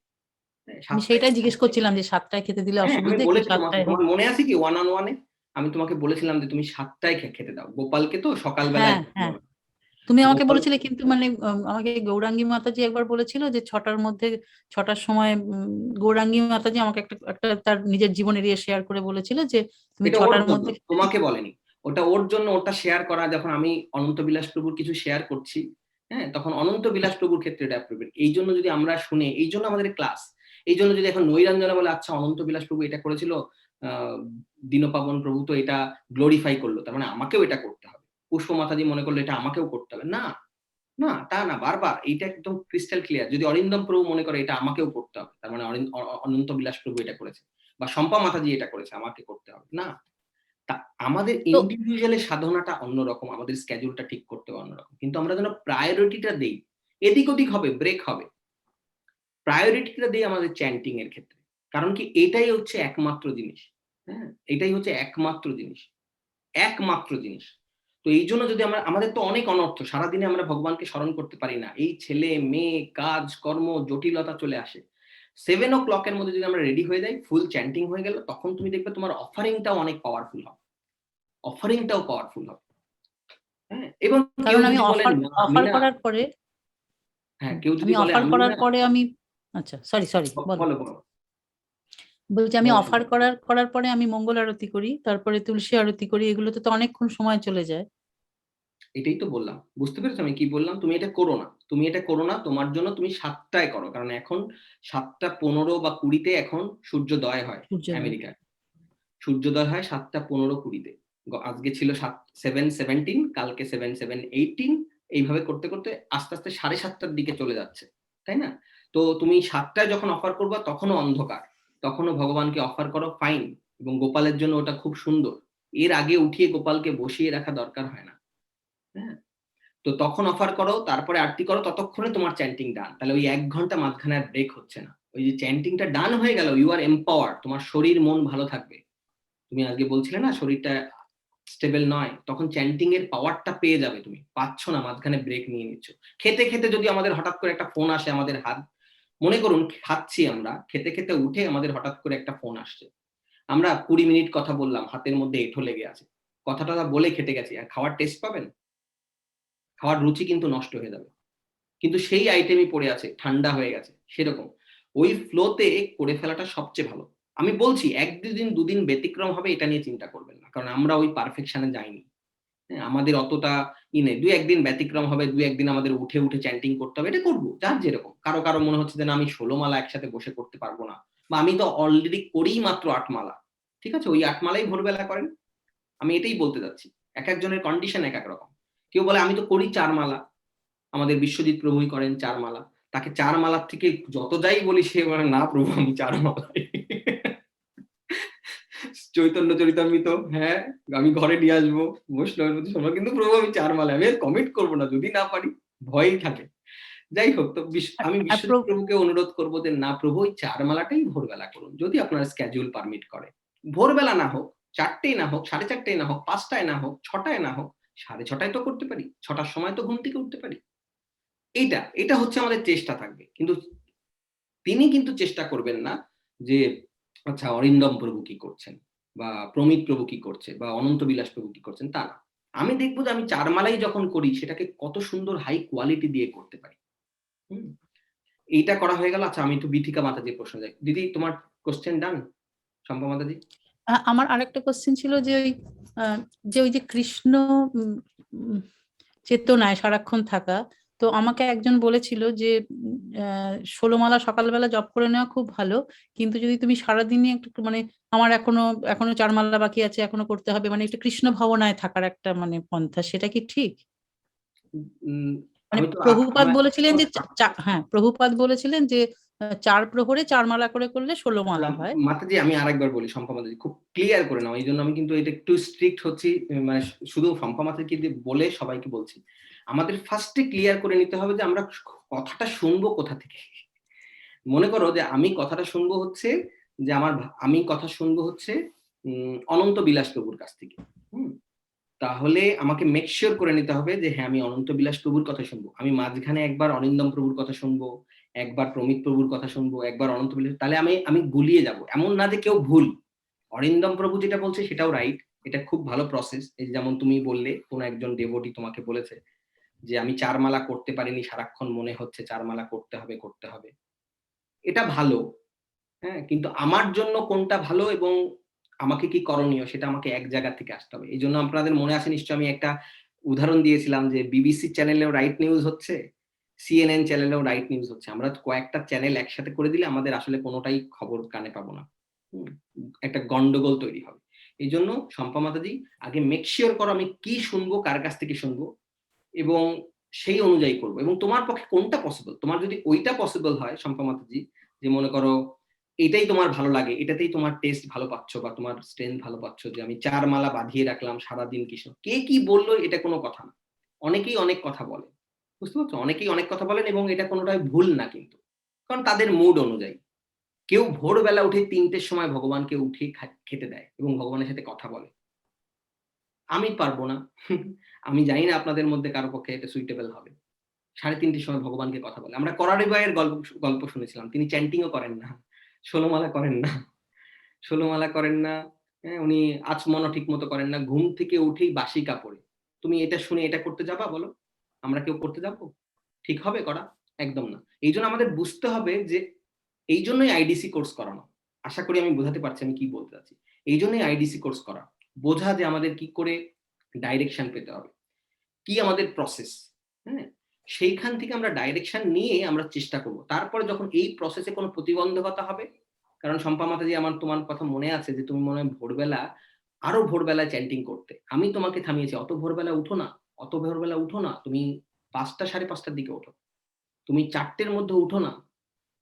Speaker 1: হ্যাঁ,
Speaker 3: আমি
Speaker 1: 7টায়।
Speaker 3: সেটাই জিজ্ঞেস করছিলাম যে 7টায় খেতে দিলে
Speaker 1: হ্যাঁ, আমি
Speaker 3: অসুবিধে কি
Speaker 1: বলেছি তোমাকে,
Speaker 3: 7টায় হোক?
Speaker 1: তোমার মনে আছে কি ওয়ান অন ওয়ানে আমি তোমাকে বলেছিলাম যে তুমি 7টায় খেতে দাও গোপালকে, তো সকালবেলায়
Speaker 3: হ্যাঁ হ্যাঁ, তুমি আমাকে
Speaker 1: গোপাল।
Speaker 3: বলেছিলে, কিন্তু মানে আমাকে গৌরাঙ্গী মাতাজি একবার বলেছিল যে 6টার মধ্যে, 6টার সময় গৌরাঙ্গী মাতাজি আমাকে একটা একটা তার নিজের জীবনের ইয়ে শেয়ার করে বলেছিল যে তুমি
Speaker 1: এটা ওর
Speaker 3: 6টার
Speaker 1: জন্য,
Speaker 3: মধ্যে
Speaker 1: তোমাকে বলেনি। ওটা ওর জন্য, ওটা শেয়ার করা যখন আমি অনন্ত বিলাস প্রভুর কিছু শেয়ার করছি, হ্যাঁ, তখন অনন্ত বিলাস প্রভুর ক্ষেত্রে এটা অ্যাপ্রোপ্রিয়েট। এই জন্য যদি আমরা শুনে, এই জন্য আমাদের ক্লাস, এই জন্য যদি এখন নৈরাঞ্জনা বলে আচ্ছা অনন্ত বিলাস প্রভু এটা করেছিল, আহ দীনপাবন প্রভু তো এটা গ্লোরিফাই করলো, তার মানে আমাকেও এটা করতে হবে। পুষ্প মাতাজি মনে করলো এটা আমাকেও করতে হবে, না না, তা না, বারবার এইটা একদম ক্রিস্টাল ক্লিয়ার। যদি অরিন্দম প্রভু মনে করে এটা আমাকেও করতে হবে, তার মানে অনন্ত বিলাস প্রভু এটা করেছে, বা শম্পা মাতাজি এটা করেছে, আমাকে করতে হবে না। তা আমাদের
Speaker 3: তো
Speaker 1: ইন্ডিভিজুয়ালের সাধনাটা অন্যরকম, আমাদের স্কেডিউলটা ঠিক করতে হবে অন্যরকম, কিন্তু আমরা যেন প্রায়োরিটিটা দেই। এদিক ওদিক হবে, ব্রেক হবে, প্রায়োরিটিটা দেই আমাদের চ্যান্টিং এর ক্ষেত্রে। কারণ কি, এটাই হচ্ছে একমাত্র জিনিস। হ্যাঁ, এটাই হচ্ছে একমাত্র জিনিস, একমাত্র জিনিস। তো এই জন্য যদি আমাদের তো অনেক অনর্থ, সারাদিনে আমরা ভগবানকে স্মরণ করতে পারি না, এই ছেলে মেয়ে কাজ কর্ম জটিলতা চলে আসে। 7 o'clock এর মধ্যে যদি আমরা রেডি হয়ে যাই, ফুল চ্যান্টিং হয়ে গেল, তখন তুমি দেখবে তোমার অফারিংটাও অনেক পাওয়ারফুল হবে, অফারিংটাও পাওয়ারফুল হবে। হ্যাঁ, এবং কেউ
Speaker 3: কারণ আমি
Speaker 1: যদি বলে
Speaker 3: অফার
Speaker 1: না আমি
Speaker 3: অফার
Speaker 1: না,
Speaker 3: করার পরে
Speaker 1: হ্যাঁ, কেউ যদি
Speaker 3: আমি
Speaker 1: বলে
Speaker 3: অফার
Speaker 1: আমি
Speaker 3: করার
Speaker 1: না,
Speaker 3: পরে আমি, আচ্ছা সরি সরি বলো।
Speaker 1: বলো বলো
Speaker 3: বলছি আমি
Speaker 1: বলো
Speaker 3: অফার করার করার পরে আমি মঙ্গল আরতি করি, তারপরে তুলসী আরতি করি, এগুলোতে তো অনেকক্ষণ সময় চলে যায়।
Speaker 1: এটাই তো বললাম, বুঝতে পেরেছো আমি কি বললাম? তুমি এটা করো না, তুমি এটা করো না, তোমার জন্য তুমি 7টায় করো, কারণ এখন 7টা 15 বা 20-তে এখন সূর্যোদয় হয়
Speaker 3: সূর্যোদয়।
Speaker 1: আমেরিকায়। সূর্যোদয় হয় 7টা 15-20-তে। আজকে ছিল 7:17, কালকে 7:18, এইভাবে করতে করতে আস্তে আস্তে 7:30টার দিকে চলে যাচ্ছে, তাই না? তো তুমি 7টায় যখন অফার করবা তখনও অন্ধকার, তখনও ভগবানকে অফার করো, ফাইন, এবং গোপালের জন্য ওটা খুব সুন্দর। এর আগে উঠিয়ে গোপালকে বসিয়ে রাখা দরকার হয় না। হ্যাঁ, তো তখন অফার করো, তারপরে আরতি করো, ততক্ষণে তোমার চ্যান্টিং ডান। তাহলে ওই 1 ঘন্টা মাঝখানে আর ব্রেক হচ্ছে না। ওই যে চ্যান্টিংটা ডান হয়ে গেল, ইউ আর এম্পাওয়ার, তোমার শরীর মন ভালো থাকবে। তুমি আজকে বলছিলে না শরীরটা স্টেবল নয়, তখন চ্যান্টিং এর পাওয়ারটা পেয়ে যাবে। তুমি পাচ্ছ না, মাঝখানে ব্রেক নিয়ে নিচ্ছ। খেতে খেতে যদি আমাদের হঠাৎ করে একটা ফোন আসে আমাদের হাত, মনে করুন খাচ্ছি আমরা, খেতে খেতে উঠে আমাদের হঠাৎ করে একটা ফোন আসছে, আমরা 20 মিনিট কথা বললাম, হাতের মধ্যে এঁঠো লেগে আছে, কথাটা বলে খেতে গেছি, আর খাওয়ার টেস্ট পাবেন? খাওয়ার রুচি কিন্তু নষ্ট হয়ে যাবে। কিন্তু সেই আইটেমই পড়ে আছে, ঠান্ডা হয়ে গেছে। সেরকম ওই ফ্লোতে করে ফেলাটা সবচেয়ে ভালো। আমি বলছি 1-2 দিন ব্যতিক্রম হবে এটা নিয়ে চিন্তা করবেন না, কারণ আমরা ওই পারফেকশনে যাইনি। হ্যাঁ, আমাদের অতটা নেই। 2-1 দিন ব্যতিক্রম হবে, 2-1 দিন আমাদের উঠে উঠে চ্যান্টিং করতে হবে, এটা করবো যার যেরকম। কারো কারো মনে হচ্ছে যে না আমি 16 মালা একসাথে বসে করতে পারবো না, বা আমি তো অলরেডি করিই মাত্র 8 মালা। ঠিক আছে, ওই 8 মালাই ভোরবেলা করেন। আমি এটাই বলতে যাচ্ছি। এক একজনের কন্ডিশন এক এক রকম। কেউ বলে আমি তো করি 4 মালা, আমাদের বিশ্বজিৎ প্রভুই করেন 4 মালা। তাকে 4 মালার থেকে যত যাই বলি সে বলে না প্রভু আমি 4 মালাই। চৈতন্য চরিতামৃত, হ্যাঁ আমি ঘরে নিয়ে আসবো, বৈষ্ণবের প্রতি সম্মান, কিন্তু প্রভু আমি 4 মালা, আমি কমিট করবো না, যদি না পারি ভয়ই থাকে। যাই হোক, তো আমি
Speaker 3: আর
Speaker 1: বিশ্বজিৎ প্রভুকে অনুরোধ করবো যে না প্রভু ওই 4 মালাটাই ভোরবেলা করুন, যদি আপনার স্কেডিউল পারমিট করে। ভোরবেলা না হোক, 4টেই না হোক, 4:30টায় না হোক, 5টায় না হোক, 6টায় না হোক, 6:30টায় তো করতে পারি, 6টার সময় তো ঘুম থেকে উঠতে পারি। এটা হচ্ছে আমাদের চেষ্টা থাকবে। কিন্তু তিনি কিন্তু চেষ্টা করবেন না যে আচ্ছা অরিন্দম প্রভু কি করছেন, বা প্রমিত প্রভু কি করছে, বা অনন্ত বিলাস প্রভু কি করছেন, তা না। আমি দেখবো যে আমি 4 মালাই যখন করি সেটাকে কত সুন্দর হাই কোয়ালিটি দিয়ে করতে পারি। হুম, এইটা করা হয়ে গেল। আচ্ছা আমি একটু বিথিকা মাতাজির প্রশ্ন যাই। দিদি তোমার কোশ্চেন ডান? শম্পা মাতাজি।
Speaker 3: আমার আরেকটা কোশ্চেন ছিল যে আহ, ওই যে কৃষ্ণ উম, উম, চেতনায় সারাক্ষণ থাকা, তো আমাকে একজন বলেছিল যে 16 মালা সকালবেলা জপ করে নেওয়া খুব ভালো, কিন্তু যদি তুমি সারাদিনই একটু মানে আমার এখনো 4 মালা বাকি আছে, এখনো করতে হবে, মানে একটু কৃষ্ণ ভাবনায় থাকার একটা মানে পন্থা, সেটা কি ঠিক?
Speaker 1: উম,
Speaker 3: মানে
Speaker 1: আমি তো
Speaker 3: প্রভুপাদ
Speaker 1: আমার
Speaker 3: বলেছিলেন যে হ্যাঁ, প্রভুপাদ বলেছিলেন যে 4 প্রহরে 4 মালা করে করলে 16 মালা হয়।
Speaker 1: মাতাজি আমি আরেকবার বলি, শম্পা মাতাজি খুব ক্লিয়ার করে নাও, এই জন্য আমি কিন্তু এটা একটু স্ট্রিক্ট হচ্ছি। মানে শুধু শম্পা মাতাজিকে দিয়ে বলে সবাইকে বলছি, আমাদের ফার্স্টে ক্লিয়ার করে নিতে হবে যে আমরা কথাটা শুনবো কোথা থেকে। মনে করো যে আমি কথাটা শুনবো হচ্ছে যে আমি কথা শুনবো হচ্ছে অনন্ত বিলাস প্রভুর কাছ থেকে। হুম, তাহলে আমাকে মেক শিওর করে নিতে হবে যে হ্যাঁ আমি অনন্ত বিলাস প্রভুর কথা শুনবো। আমি মাঝখানে একবার অরিন্দম প্রভুর কথা শুনবো, একবার প্রমিত প্রভুর কথা শুনবো, একবার অনন্ত বিলাস, তাহলে আমি আমি গুলিয়ে যাব। এমন না যে কেউ ভুল, অরিন্দম প্রভু যেটা বলছে সেটাও রাইট, এটা খুব ভালো প্রসেস। এই যেমন তুমি বললে কোন একজন দেবটি তোমাকে বলেছে যে আমি 4 মালা করতে পারিনি, সারাক্ষণ মনে হচ্ছে 4 মালা করতে হবে করতে হবে, এটা ভালো। হ্যাঁ, কিন্তু আমার জন্য কোনটা ভালো এবং আমাকে কি করণীয় সেটা আমাকে এক জায়গা থেকে আসতে হবে। এই জন্য আপনাদের মনে আছে নিশ্চয় আমি একটা উদাহরণ দিয়েছিলাম যে বিবিসি চ্যানেলেও রাইট নিউজ হচ্ছে, সিএনএন চ্যানেলেও রাইট নিউজ হচ্ছে। আমরা কয়েকটা চ্যানেল একসাথে করে দিলে আমাদের আসলে কোনোটাই খবর কানে পাবো না। একটা গন্ডগোল তৈরি হবে। এই জন্য শম্পা মাতাজি আগে মেক শিওর করো আমি কি শুনবো, কার কাছ থেকে শুনবো, এবং সেই অনুযায়ী করবো। এবং তোমার পক্ষে কোনটা পসিবল, তোমার যদি ওইটা পসিবল হয় শম্পা মাতাজি, যে মনে করো এটাই তোমার ভালো লাগে, এটাতেই তোমার টেস্ট ভালো পাচ্ছ বা তোমার স্ট্রেংথ ভালো পাচ্ছ, যে আমি 4 মালা বাঁধিয়ে রাখলাম সারাদিন কৃষ্ণ, কে কি বললো এটা কোনো কথা না। অনেকেই অনেক কথা বলে, বুঝতে পারছো, অনেকেই অনেক কথা বলেন এবং এটা কোনোটাই ভুল না কিন্তু, কারণ তাদের মুড অনুযায়ী। কেউ ভোরবেলা উঠে 3টের সময় ভগবানকে উঠে খেতে দেয় এবং ভগবানের সাথে কথা বলে, আমি পারবো না। আমি জানি না আপনাদের মধ্যে কারো পক্ষে এটা সুইটেবল হবে। 3:30 সময় ভগবানকে কথা বলে। আমরা করারি ভাইয়ের গল্প শুনেছিলাম, তিনি চ্যান্টিংও করেন না, 16 মালা করেন না, 16 মালা করেন না। হ্যাঁ, উনি আচমনও ঠিক মতো করেন না, ঘুম থেকে উঠেই বাসি কাপড়ে। তুমি এটা শুনে এটা করতে যাবা বলো? আমরা কেউ করতে যাবো? ঠিক হবে করা? একদম না। এই জন্য আমাদের বুঝতে হবে যে এই জন্যই আইডিসি কোর্স করানো। আশা করি আমি বোঝাতে পারছি আমি কি বলতে চাচ্ছি। এই জন্যই আইডিসি কোর্স করা, বোঝা যে আমাদের কি করে ডাইরেকশন পেতে হবে, কি আমাদের প্রসেস। হ্যাঁ, সেইখান থেকে আমরা ডাইরেকশন নিয়ে আমরা চেষ্টা করব। তারপরে যখন এই প্রসেসে কোনো প্রতিবন্ধকতা হবে, কারণ শম্পা মাতাজি আমার তোমার কথা মনে আছে যে তুমি মনে হয় ভোরবেলা, আরো ভোরবেলায় চ্যান্টিং করতে, আমি তোমাকে থামিয়েছি, অত ভোরবেলা উঠো না, অত ভোরবেলা উঠো না, তুমি 5টা 5:30টার দিকে ওঠো, তুমি 4টের মধ্যে উঠো না,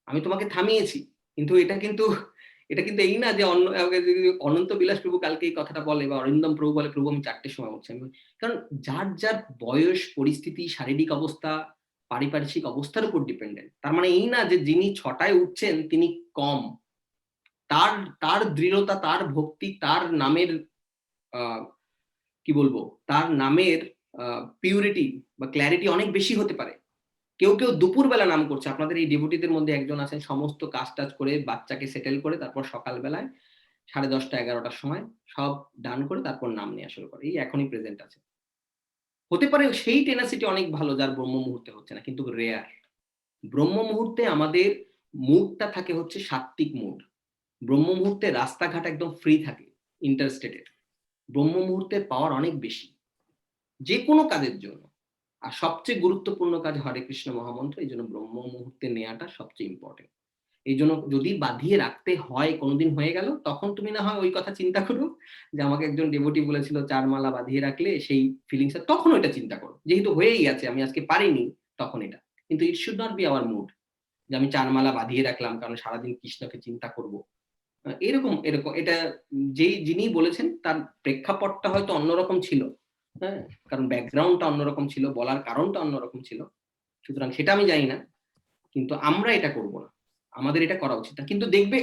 Speaker 1: আমি তোমাকে থামিয়েছি। কিন্তু এটা কিন্তু এই না যে অনন্ত বিলাস প্রভু কালকে এই কথাটা বলে বা অরিন্দম প্রভু বলে প্রভু আমি 4টের সময় উঠছি। কারণ যার যার বয়স, পরিস্থিতি, শারীরিক অবস্থা, পারিপার্শ্বিক অবস্থার উপর ডিপেন্ডেন্ট। তার মানে এই না যে যিনি 6টায় উঠছেন তিনি কম। তার তার দৃঢ়তা, তার ভক্তি, তার নামের কি বলবো, তার নামের পিউরিটি বা ক্ল্যারিটি অনেক বেশি হতে পারে। কেউ কেউ দুপুরবেলা নাম করছে, আপনাদের এই ডেভোটিদের মধ্যে একজন আছেন সমস্ত কাজ টাজ করে বাচ্চাকে সেটেল করে তারপর সকালবেলায় 10:30 11টার সময় সব ডান করে তারপর নাম নেওয়া শুরু করে, এই এখনই প্রেজেন্ট আছে। হতে পারে সেই টেনাসিটি অনেক ভালো যার ব্রহ্ম মুহূর্তে হচ্ছে না, কিন্তু রেয়ার। ব্রহ্ম মুহূর্তে আমাদের মুডটা থাকে হচ্ছে সাত্ত্বিক মুড। ব্রহ্ম মুহূর্তে রাস্তাঘাট একদম ফ্রি থাকে, ইন্টারস্টেটের। ব্রহ্ম মুহূর্তের পাওয়ার অনেক বেশি যে কোনো কাজের জন্য। আর সবচেয়ে গুরুত্বপূর্ণ কাজ হরে কৃষ্ণ মহামন্ত্র, এই জন্য ব্রহ্ম মুহূর্তে নেওয়াটা সবচেয়ে ইম্পর্টেন্ট। এই জন্য যদি বাঁধিয়ে রাখতে হয়, কোনোদিন হয়ে গেল, তখন তুমি না হয় ওই কথা চিন্তা করো যে আমাকে একজন ডেভোটি বলেছিল 4 মালা বাঁধিয়ে রাখলে সেই ফিলিংস, তখন ওইটা চিন্তা করো। যেহেতু হয়েই আছে, আমি আজকে পারিনি, তখন এটা। কিন্তু it should not be our mood যে আমি 4 মালা বাঁধিয়ে রাখলাম কারণ সারাদিন কৃষ্ণকে চিন্তা করব। এরকম এরকম এটা যিনি বলেছেন তার প্রেক্ষাপটটা হয়তো অন্যরকম ছিল, হ্যাঁ, কারণ ব্যাকগ্রাউন্ডটা অন্যরকম ছিল, বলার কারণটা অন্যরকম ছিল। সুতরাং সেটা আমি জানি না, কিন্তু আমরা এটা করব না, আমাদের এটা করা উচিত না। কিন্তু দেখবে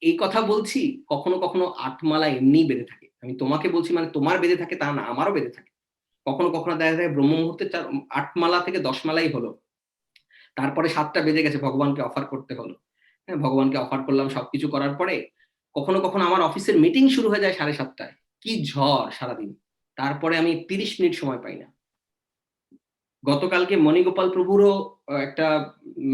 Speaker 1: এই কথা বলছি, কখনো কখনো 8 মালা এমনি বেঁধে থাকে। আমি তোমাকে বলছি মানে তোমার বেঁধে থাকে তা না, আমারও বেঁধে থাকে। কখনো কখনো দেখা যায় ব্রহ্ম মুহূর্তে 8 মালা থেকে 10 মালাই হলো, তারপরে 7টা বেজে গেছে, ভগবানকে অফার করতে হলো। হ্যাঁ, ভগবানকে অফার করলাম, সবকিছু করার পরে কখনো কখনো আমার অফিসের মিটিং শুরু হয়ে যায় 7:30টায়। কি ঝড় সারাদিন, তারপরে আমি 30 মিনিট সময় পাই না। গতকালকে মণিগোপাল প্রভুরও একটা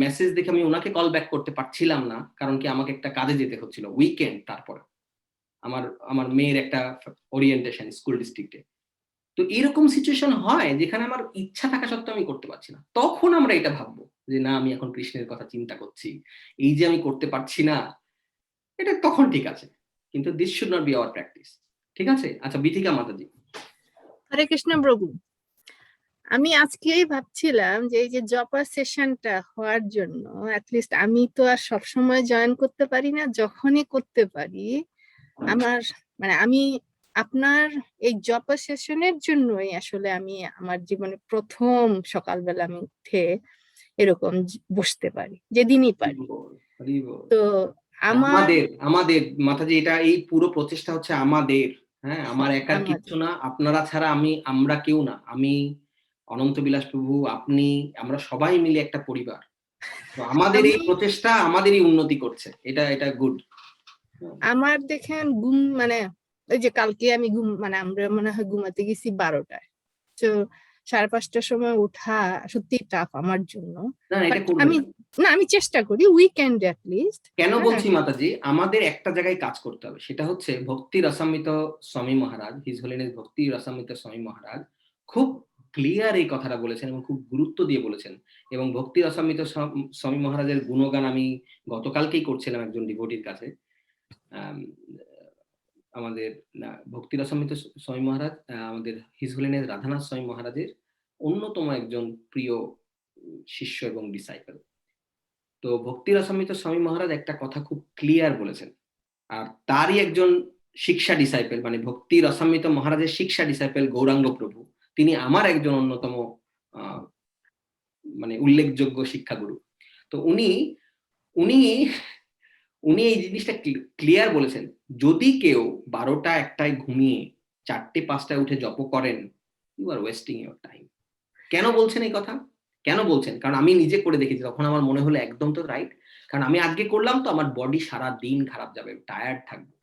Speaker 1: মেসেজ দেখে আমি ওনাকে কল ব্যাক করতে পারছিলাম না, কারণ কি আমাকে একটা কাজে যেতে হচ্ছিল উইকেন্ড, তারপরে আমার আমার মেয়ের একটা ওরিয়েন্টেশন স্কুল ডিস্ট্রিক্টে। তো এরকম সিচুয়েশন হয় যেখানে আমার ইচ্ছা থাকা সত্ত্বেও আমি করতে পারছি না। তখন আমরা এটা ভাববো যে না, আমি এখন কৃষ্ণের কথা চিন্তা করছি, এই যে আমি করতে পারছি না, এটা তখন ঠিক আছে। কিন্তু this should not be hour practice. ঠিক আছে? আচ্ছা, বিথিকা মাতাজি।
Speaker 4: হরে কৃষ্ণ প্রভু, আমি আজকেই ভাবছিলাম যে এই যে জপা সেশনটা হওয়ার জন্য অ্যাটলিস্ট আমি তো আর সবসময় জয়েন করতে পারি না, যখনই করতে পারি আমার মানে আমি আপনার এই জপা সেশনের জন্যই আসলে আমি আমার জীবনে প্রথম সকালবেলা আমি উঠে এরকম বসতে পারি, যেদিনই পারি। তো
Speaker 1: আমাদের আমাদের মাতাজি, এটা এই পুরো প্রচেষ্টা হচ্ছে আমাদের, হ্যাঁ, আমার একার কিছু না, আপনারা ছাড়া আমরা কেউ না। আমি, অনন্ত বিলাস প্রভু, আপনি, আমরা সবাই মিলে একটা পরিবার। তো আমাদের এই প্রচেষ্টা আমাদেরই উন্নতি করছে, এটা গুড।
Speaker 4: আমার দেখেন ঘুম মানে ওই যে কালকে আমি মানে আমরা মনে হয় ঘুমাতে গেছি 12টায়, তো 5:30টার সময় উঠা সত্যি টাফ আমার জন্য। আমি চেষ্টা করি উইকেন্ড অ্যাটলিস্ট।
Speaker 1: কেন বলছি মাতাজি, আমাদের একটা জায়গায় কাজ করতে হবে, সেটা হচ্ছে ভক্তি রসামৃত স্বামী মহারাজ, হিজ হোলিনেস ভক্তি রসামৃত স্বামী মহারাজ খুব ক্লিয়ার এই কথাটা বলেছেন এবং খুব গুরুত্ব দিয়ে বলেছেন। এবং ভক্তি রসামৃত স্বামী মহারাজের গুণগান আমি গতকালকেই করছিলাম একজন ডিভোটির কাছে। আমাদের ভক্তি রসামৃত স্বামী মহারাজ আমাদের হিজ হোলিনেস রাধানাথ স্বামী মহারাজের অন্যতম একজন প্রিয় শিষ্য এবং ডিসাইপল। তো ভক্তি রসামৃত স্বামী মহারাজ একটা কথা খুব ক্লিয়ার বলেছেন, আর তারই একজন শিক্ষা ডিসাইপল, মানে ভক্তি রসামৃত মহারাজের শিক্ষা ডিসাইপল গৌরাঙ্গ প্রভু, তিনি আমার একজন অন্যতম মানে উল্লেখযোগ্য শিক্ষাগুরু। তো উনি উনি উনি এই জিনিসটা ক্লিয়ার বলেছেন, যদি কেউ 12টা-1টায় ঘুমিয়ে 4টে-5টায় উঠে জপ করেন, you are wasting your time. কেন বলছেন এই কথা? কেন বলছেন? কারণ আমি নিজে করে দেখেছি, তখন আমার মনে হলো একদম তো রাইট। কারণ আমি আজকে করলাম তো আমার বডি সারা দিন খারাপ যাবে, টায়ার্ড থাকবো।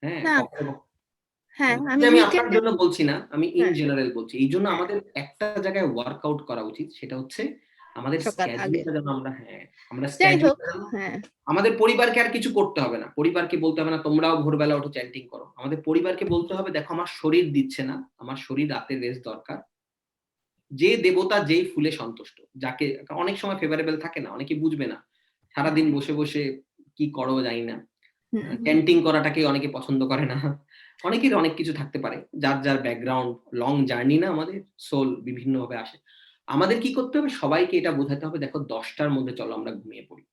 Speaker 1: হ্যাঁ, আমি আপনার জন্য বলছি না, আমি ইন জেনারেল বলছি। এই জন্য আমাদের একটা জায়গায় ওয়ার্কআউট করা উচিত, সেটা হচ্ছে আমাদের স্কেডিউলটা যেন আমরা আমাদের পরিবারকে আর কিছু করতে হবে না, পরিবারকে বলতে হবে না তোমরাও ভোরবেলা উঠে চ্যান্টিং করো। আমাদের পরিবারকে বলতে হবে দেখো আমার শরীর দিচ্ছে না, আমার শরীর রাতে রেস্ট দরকার। যে দেবতা যেই ফুলে সন্তুষ্ট, যাকে অনেক সময় ফেভারেবল থাকে না, অনেকে বুঝবে না, সারাদিন বসে বসে কি করো জানি না, ক্যান্টিং করাটাকে অনেকে পছন্দ করে না, অনেকের অনেক কিছু থাকতে পারে, যার যার ব্যাকগ্রাউন্ড, লং জার্নি না, আমাদের সোল বিভিন্ন ভাবে আসে। আমাদের কি করতে হবে, সবাইকে এটা বোঝাতে হবে দেখো 10টার মধ্যে চলো আমরা ঘুমিয়ে পড়ি।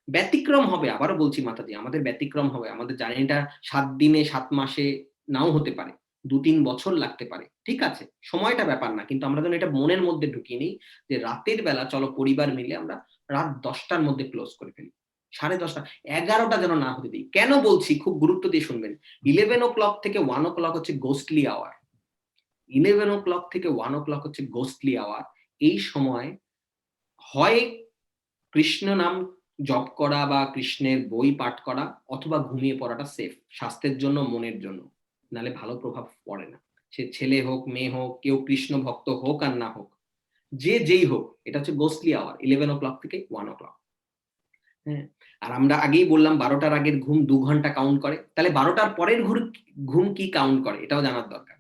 Speaker 1: ব্যতিক্রম হবে, আবারও বলছি মাতাজি, আমাদের ব্যতিক্রম হবে, আমাদের জার্নিটা 7 দিনে 7 মাসে নাও হতে পারে, 2-3 বছর লাগতে পারে, ঠিক আছে, সময়টা ব্যাপার না, কিন্তু আমরা যেন এটা মনের মধ্যে ঢুকিয়ে নিই যে রাতের বেলা চলো পরিবার মিলে আমরা রাত 10টার মধ্যে ক্লোজ করে ফেলি, 10:30, 11টা যেন না হতে দিই। কেন বলছি খুব গুরুত্ব দিয়ে শুনবেন, 11 o'clock থেকে 1 o'clock হচ্ছে গোস্টলি আওয়ার, 11 o'clock থেকে 1 o'clock হচ্ছে গোস্টলি আওয়ার। এই সময় হয় কৃষ্ণ নাম জপ করা বা কৃষ্ণের বই পাঠ করা, অথবা ঘুমিয়ে পড়াটা সেফ, স্বাস্থ্যের জন্য, মনের জন্য, নালে ভালো প্রভাব পড়ে না। সে ছেলে হোক, মেয়ে হোক, কেউ কৃষ্ণ ভক্ত হোক আর না হোক, যে যেই হোক, এটা হচ্ছে গোস্টলি আওয়ার, 11 o'clock থেকে 1 o'clock। হ্যাঁ, আর আমরা আগেই বললাম 12টার আগের ঘুম 2 ঘন্টা কাউন্ট করে, তাহলে 12টার পরের ঘুম কি কাউন্ট করে এটাও জানার দরকার।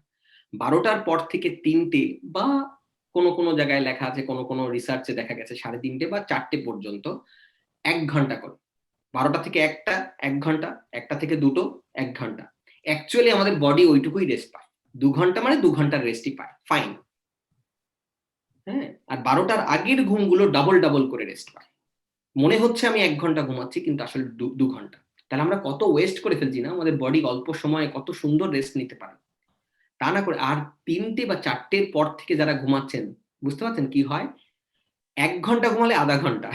Speaker 1: 12টার পর থেকে 3টে বা কোনো জায়গায় লেখা আছে, কোনো রিসার্চে দেখা গেছে 3:30 বা 4টে পর্যন্ত 1 ঘন্টা করে। 12টা থেকে 1টা 1 ঘন্টা, 1টা থেকে 2টো 1 ঘন্টা। অ্যাকচুয়ালি আমাদের বডি ওইটুকুই রেস্ট পায়। 2 ঘন্টা মানে 2 ঘন্টার রেস্টই পায়, ফাইন। হ্যাঁ, আর 12টার আগের ঘুমগুলো ডাবল করে রেস্ট পায়। মনে হচ্ছে আমি 1 ঘন্টা ঘুমাচ্ছি, কিন্তু আসলে 2 ঘন্টা। তাহলে আমরা কত ওয়েস্ট করে ফেলছি না, আমাদের বডি অল্প সময়ে কত সুন্দর রেস্ট নিতে পারে। তা না করে আর 3টে বা 4টের পর থেকে যারা ঘুমাচ্ছেন, বুঝতে পারছেন কি হয়? 1 ঘন্টা ঘুমালে আধা ঘন্টা।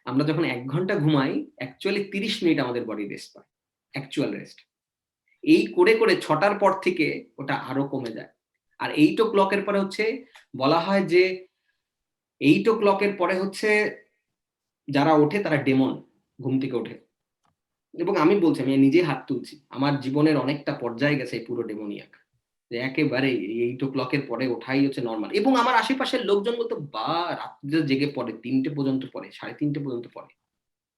Speaker 1: আমরা যখন 1 ঘন্টা ঘুমাই, অ্যাকচুয়ালি 30 মিনিট আমাদের বডি রেস্ট পায়, অ্যাকচুয়াল রেস্ট। এই করে 6টার পর থেকে ওটা আরো কমে যায়। আর 8 o'clock এর পরে হচ্ছে, বলা হয় যে 8 o'clock এর পরে হচ্ছে যারা ওঠে তারা ডেমন, ঘুম থেকে ওঠে। এবং আমি বলছি, আমি নিজে হাত তুলছি, আমার জীবনের অনেকটা পর্যায়ে গেছে এই পুরো ডেমোনিয়াক, যে একেবারে 8 o'clock এর পরে ওঠাই হচ্ছে নর্মাল। এবং আমার আশেপাশের লোকজন বলতো, বা রাত্রে জেগে পড়ে, 3টে পর্যন্ত পড়ে, 3:30 পর্যন্ত পড়ে।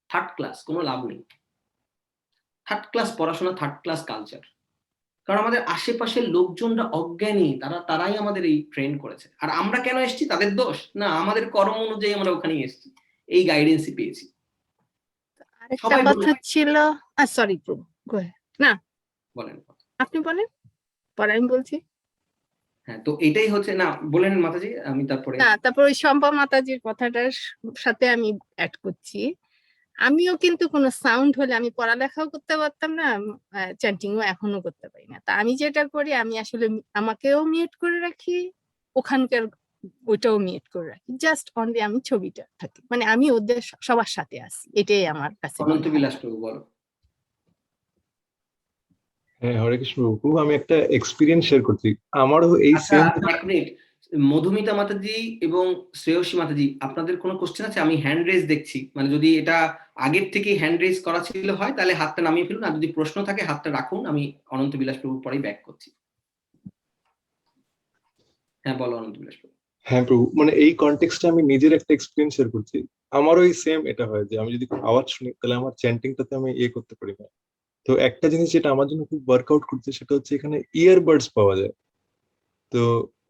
Speaker 1: থার্ড ক্লাস, কোনো লাভ নেই। থার্ড ক্লাস পড়াশোনা, থার্ড ক্লাস কালচার। কারণ আমাদের আশেপাশের লোকজনরা অজ্ঞানী, তারাই আমাদের এই ট্রেন করেছে। আর আমরা কেন এসেছি, তাদের দোষ না, আমাদের কর্ম অনুযায়ী আমরা ওখানেই এসেছি, এই গাইডেন্সই পেয়েছি।
Speaker 4: আরেকটা
Speaker 1: সবাই
Speaker 4: কথা ছিল, সরি প্রভু, go ahead. না
Speaker 1: বলেন।
Speaker 4: আপনি বলেন, পরে আমি বলছি।
Speaker 1: হ্যাঁ, তো এটাই হচ্ছে না, বলেন মাতাজি, আমি তারপরে।
Speaker 4: না, তারপর ওই শম্পা মাতাজির কথাটার সাথে আমি অ্যাড করছি। আমিও কিন্তু কোনো সাউন্ড হলে আমি পড়ালেখাও করতে পারতাম না, চ্যান্টিংও এখনো করতে পারি না। তা আমি যেটা করি, আমি আসলে আমাকেও মিউট করে রাখি, ওখানকার ওইটাও মিউট করে রাখি, জাস্ট অনলি আমি ছবিটা থাকি, মানে আমি ওদের সবার সাথে আছি, এটাই আমার কাছে
Speaker 1: অনন্ত
Speaker 4: মনে হয়।
Speaker 1: বিলাস প্রভু বলো।
Speaker 2: হ্যাঁ, হরে কৃষ্ণ প্রভু, আমি একটা এক্সপিরিয়েন্স শেয়ার করছি। আমারও এই
Speaker 1: আচ্ছা,
Speaker 2: সেম।
Speaker 1: 1 মিনিট, মধুমিতা মাতাজি এবং শ্রেয়সী মাতাজি, আপনাদের কোনো কোশ্চেন আছে? আমি হ্যান্ড রেজ দেখছি, মানে যদি এটা আগের থেকে হ্যান্ড রেজ করা ছিল হয় তাহলে হাতটা নামিয়ে ফেলুন, আর যদি প্রশ্ন থাকে হাতটা রাখুন, আমি অনন্ত বিলাস প্রভুর পরেই ব্যাক করছি। হ্যাঁ বলো অনন্ত বিলাস প্রভু।
Speaker 2: হ্যাঁ প্রভু, মানে এই কনটেক্সটে আমি নিজের একটা এক্সপিরিয়েন্স শেয়ার করছি। আমারও এই সেম এটা হয় যে আমি যদি আওয়াজ শুনি তাহলে আমার চ্যান্টিংটাতে আমি করতে পারি না। তো একটা জিনিস যেটা আমার জন্য খুব ওয়ার্কআউট করছে, সেটা হচ্ছে এখানে ইয়ারবাডস পাওয়া যায়। তো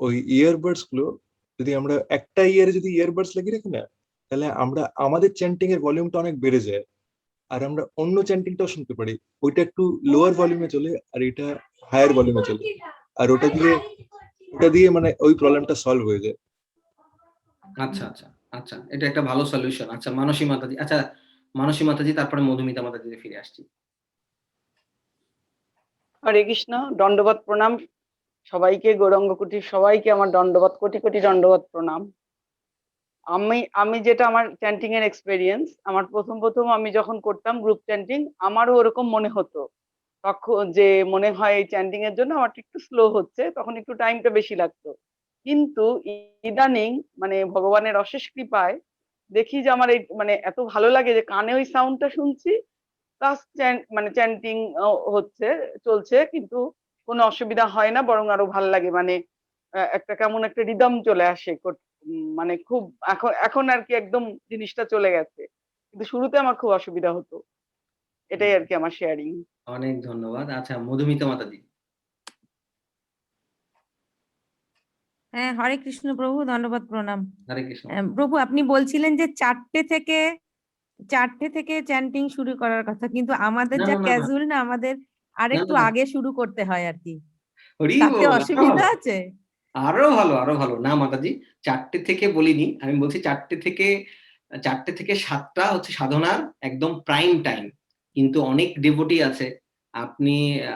Speaker 2: ওই ইয়ারবাডস গুলো যদি আমরা একটা ইয়ারে যদি ইয়ারবাডস লাগিয়ে রাখি না, তাহলে আমরা আমাদের চ্যান্টিং এর ভলিউমটা অনেক বেড়ে যায়, আর আমরা অন্য চ্যান্টিংটাও শুনতে পারি। ওইটা একটু লোয়ার ভলিউমে চলে আর এটা হায়ার ভলিউমে চলে, আর ওটা দিয়ে মানে ওই প্রবলেমটা সলভ হয়ে যায়।
Speaker 1: আচ্ছা আচ্ছা আচ্ছা, এটা একটা ভালো সলিউশন। আচ্ছা মানসী মাতাজি, আচ্ছা মানসী মাতাজি, তারপরে মধুমিতা মাতাজিতে ফিরে আসছি।
Speaker 5: হরে কৃষ্ণ, দণ্ডবত প্রণাম সবাইকে, গৌরাঙ্গ কুটির সবাইকে আমার দণ্ডবত, কোটি কোটি দণ্ডবত প্রণাম। আমি যেটা আমার চ্যান্টিং এর এক্সপেরিয়েন্স, আমার প্রথম আমি যখন করতাম গ্রুপ চ্যান্টিং, আমারও ওরকম মনে হতো তখন, যে মনে হয় এই চ্যান্টিং এর জন্য আমার একটু স্লো হচ্ছে, তখন একটু টাইমটা বেশি লাগতো। কিন্তু ইদানিং মানে ভগবানের অশেষ কৃপায় দেখি যে আমার এই মানে এত ভালো লাগে যে কানে ওই সাউন্ডটা শুনছি, প্লাস মানে চ্যান্টিং হচ্ছে, চলছে, কিন্তু কোনো অসুবিধা হয় না, বরং আরো ভালো লাগে। মানে একটা কেমন একটা রিদম চলে আসে, মানে খুব এখন আর কি একদম জিনিসটা চলে গেছে, কিন্তু শুরুতে আমার খুব অসুবিধা হতো। এটাই আর কি আমার শেয়ারিং।
Speaker 1: অনেক ধন্যবাদ। আচ্ছা মধুমিতা মাতাজি।
Speaker 6: হ্যাঁ, হরে কৃষ্ণ প্রভু, ধন্যবাদ প্রণাম।
Speaker 1: হরে কৃষ্ণ।
Speaker 6: প্রভু, আপনি বলছিলেন যে 4টে থেকে চ্যান্টিং শুরু করার কথা, কিন্তু আমাদের
Speaker 1: না
Speaker 6: যা
Speaker 1: না না না
Speaker 6: ক্যাজুয়াল না, আমাদের আরেকটু
Speaker 1: না,
Speaker 6: আগে শুরু করতে হয় আর কি।
Speaker 1: হরি
Speaker 6: তাতে
Speaker 1: বল,
Speaker 6: অসুবিধা আছে?
Speaker 1: আরো ভালো না মাতাজি, 4টে থেকে বলিনি, আমি বলছি 4টে থেকে 7টা হচ্ছে সাধনার একদম প্রাইম টাইম। কিন্তু অনেক ডেভোটি আছে, আপনি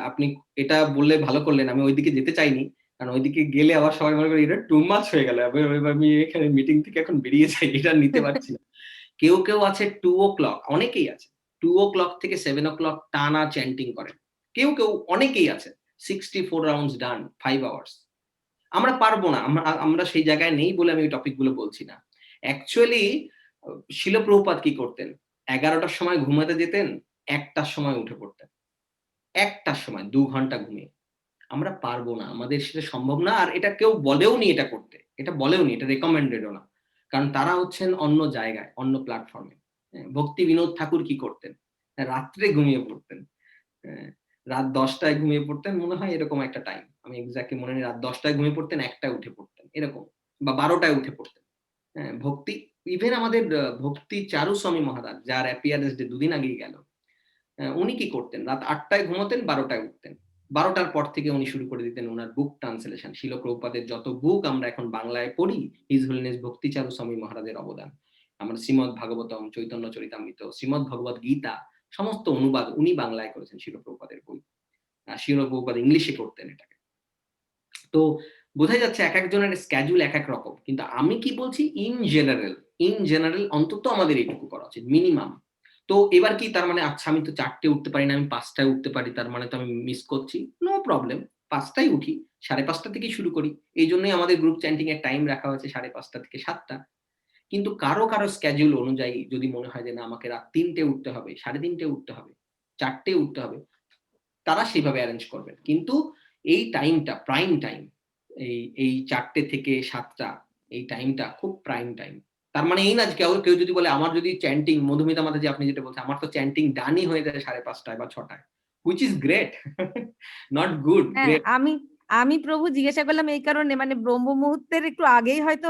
Speaker 1: আপনি এটা বললে ভালো করলেন, আমি ওইদিকে যেতে চাইনি, কারণ ওইদিকে গেলে আবার সবাই মনে করে এটা টু মাচ হয়ে গেল, আমি এখানে মিটিং থেকে এখন বেরিয়ে যাই, এটা নিতে পারছি না। কেউ আছে 2 o'clock, অনেকেই আছে 2 o'clock থেকে 7 o'clock টানা চ্যান্টিং করেন। কেউ অনেকেই আছে 64 রাউন্ডস ডান 5 hours। আমরা পারবো না, আমরা সেই জায়গায় নেই বলে আমি ওই টপিক গুলো বলছি না। অ্যাকচুয়ালি শিল প্রভুপাদ কি করতেন, 11টার সময় ঘুমাতে যেতেন, 1টার সময় উঠে পড়তেন, 1টার সময় 2 ঘন্টা ঘুমিয়ে। আমরা পারবো না, আমাদের সেটা সম্ভব না, আর এটা কেউ বলেও নি এটা করতে, এটা রেকমেন্ডেডও না, কারণ তারা হচ্ছেন অন্য জায়গায়, অন্য প্ল্যাটফর্মে। ভক্তি বিনোদ ঠাকুর কি করতেন? রাত্রে ঘুমিয়ে পড়তেন। রাত 10টায় ঘুমিয়ে পড়তেন মনে হয়, এরকম একটা টাইম, আমি এক্স্যাক্টলি মনে নেই। রাত 10টায় ঘুমিয়ে পড়তেন, 1টায় উঠে পড়তেন এরকম, বা 12টায় উঠে পড়তেন। ভক্তি, ইভেন আমাদের ভক্তি চারু স্বামী মহারাজ, যার অ্যাপিয়ারেন্স ডে 2 দিন আগেই গেল, উনি কি করতেন? রাত 8টায় ঘুমাতেন, 12টায় উঠতেন। 12টার পর থেকে উনি শুরু করে দিতেন ওনার বুক ট্রান্সলেশন। শিল প্রভুপাদের যত বুক আমরা এখন বাংলায় পড়ি, হিজ হোলিনেস ভক্তি চারু স্বামী মহারাজের অবদান। আমরা শ্রীমদ ভাগবতম, চৈতন্য চরিতামৃত, শ্রীমদ ভগবত গীতা সমস্ত অনুবাদ উনি বাংলায় করেছেন শিল প্রভুপাদের বই। শিল প্রভুপাদ ইংলিশে করতেন এটাকে। তো বোঝাই যাচ্ছে এক একজনের স্ক্যাজুল এক এক রকম, কিন্তু আমি কি বলছি, ইন জেনারেল অন্তত আমাদের এইটুকু করা উচিত মিনিমাম। তো এবার কি তার মানে, আচ্ছা আমি তো 4টে উঠতে পারি না, আমি 5টায় উঠতে পারি, তার মানে তো আমি মিস করছি? নো প্রবলেম, 5টায় উঠি, 5:30 থেকে শুরু করি। এই জন্যই আমাদের গ্রুপ চ্যান্টিং এর টাইম রাখা হয়েছে 5:30 থেকে 7টা। কিন্তু কারো স্ক্যাজুল অনুযায়ী যদি মনে হয় যে না আমাকে রাত 3টে উঠতে হবে, 3:30 উঠতে হবে, 4টে উঠতে হবে, তারা সেভাবে অ্যারেঞ্জ করবেন। কিন্তু এই টাইমটা প্রাইম টাইম, এই 4টে থেকে 7টা, এই টাইমটা খুব প্রাইম টাইম। তার মানে এই না যে কেউ যদি বলে আমার যদি চ্যান্টিং, মধুমিতা মাতা যে আপনি যেটা বলছেন, আমার তো চ্যান্টিং ডানই হয়ে যায় 5:30টায় বা 6টায়, which is great, not good,
Speaker 6: হ্যাঁ,
Speaker 1: গ্রেট।
Speaker 6: আমি প্রভু জিজ্ঞাসা করলাম এই কারণে, মানে ব্রহ্ম মুহূর্তের একটু আগেই হয়তো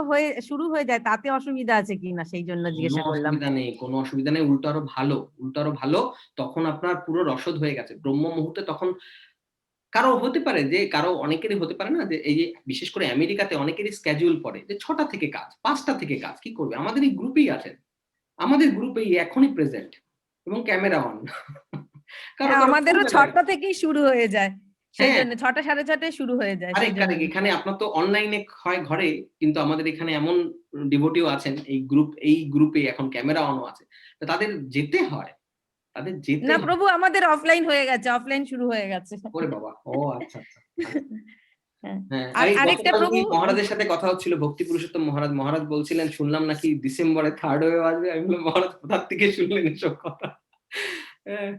Speaker 6: শুরু হয়ে যায়, তাতে অসুবিধা আছে কিনা সেই জন্য
Speaker 1: কোনো
Speaker 6: জিজ্ঞাসা করলাম।
Speaker 1: অসুবিধা নেই, কোনো অসুবিধা নেই, উল্টো আরো ভালো। তখন আপনার পুরো রসদ হয়ে গেছে ব্রহ্ম মুহূর্তে। তখন কারো হতে পারে যে, অনেকেরই হতে পারে না যে, এই যে বিশেষ করে আমেরিকাতে অনেকেরই স্ক্যাজুয়াল পড়ে যে 6টা থেকে কাজ, 5টা থেকে কাজ, কি করবে? আমাদের এই গ্রুপেই আছেন, আমাদের গ্রুপেই এখনই প্রেজেন্ট এবং ক্যামেরা অন। কারো
Speaker 6: আমাদেরও
Speaker 1: করবে না।
Speaker 6: 6টা থেকেই শুরু হয়ে যায়, সেই
Speaker 1: হ্যাঁ,
Speaker 6: জন্য 6টা 6:30টায় শুরু হয়ে যায়, সেই জন্য।
Speaker 1: এখানে আপনার তো অনলাইনে হয় ঘরে, কিন্তু আমাদের এখানে এমন ডিভোটিও আছেন এই গ্রুপে এখন ক্যামেরা অনও আছে। তো তাদের যেতে হয়,
Speaker 6: না প্রভু, আমাদের অফলাইন হয়ে গেছে, অফলাইন শুরু হয়ে গেছে।
Speaker 1: ওরে বাবা, ও আচ্ছা আচ্ছা।
Speaker 6: হ্যাঁ।
Speaker 1: হ্যাঁ,
Speaker 6: আর
Speaker 1: এই
Speaker 6: আরেকটা
Speaker 1: গতকাল
Speaker 6: প্রভু,
Speaker 1: মহারাজের সাথে কথা হচ্ছিল, ভক্তি পুরুষোত্তম মহারাজ বলছিলেন, শুনলাম নাকি ডিসেম্বরে 3rd ওয়েভ আসবে। আমি বললাম মহারাজ কোথার থেকে শুনলেন এসব কথা? হ্যাঁ,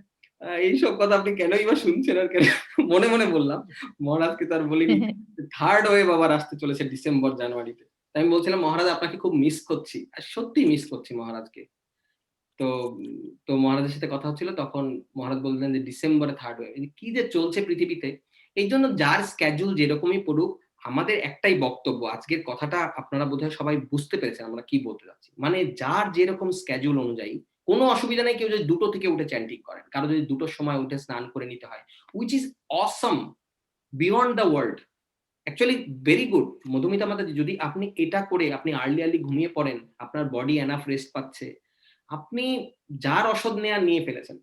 Speaker 1: এইসব কথা আপনি কেনই বা শুনছেন আর কেন? মনে মনে বললাম, মহারাজকে তো আর বলিনি 3rd ওয়েভ আবার আসতে চলেছে ডিসেম্বর জানুয়ারিতে। আমি বলছিলাম মহারাজ আপনাকে খুব মিস করছি, আর সত্যি মিস করছি মহারাজকে। তো মহারাজের সাথে কথা হচ্ছিল, তখন মহারাজ বললেন যে ডিসেম্বরে 3rd ওয়েভ। কি যে চলছে পৃথিবীতে, এই জন্য যার স্ক্যাজুল যেরকমই পড়ুক, আমাদের একটাই বক্তব্য, আজকের কথাটা আপনারা বোধহয় সবাই বুঝতে পেরেছেন আমরা কি বলতে যাচ্ছি। মানে যার যেরকম স্ক্যাজুল অনুযায়ী কোনো অসুবিধা নেই, কেউ যদি 2টো থেকে উঠে চ্যান্টিং করেন, কারো যদি 2টোর সময় উঠে স্নান করে নিতে হয়, which is awesome, beyond the world, actually very good. Madhumita Mataji, যদি আপনি এটা করে আপনি আর্লি ঘুমিয়ে পড়েন, আপনার বডি এনাফ রেস্ট পাচ্ছে, আপনি যার অসদ নেয়া নিয়ে ফেলেছেন,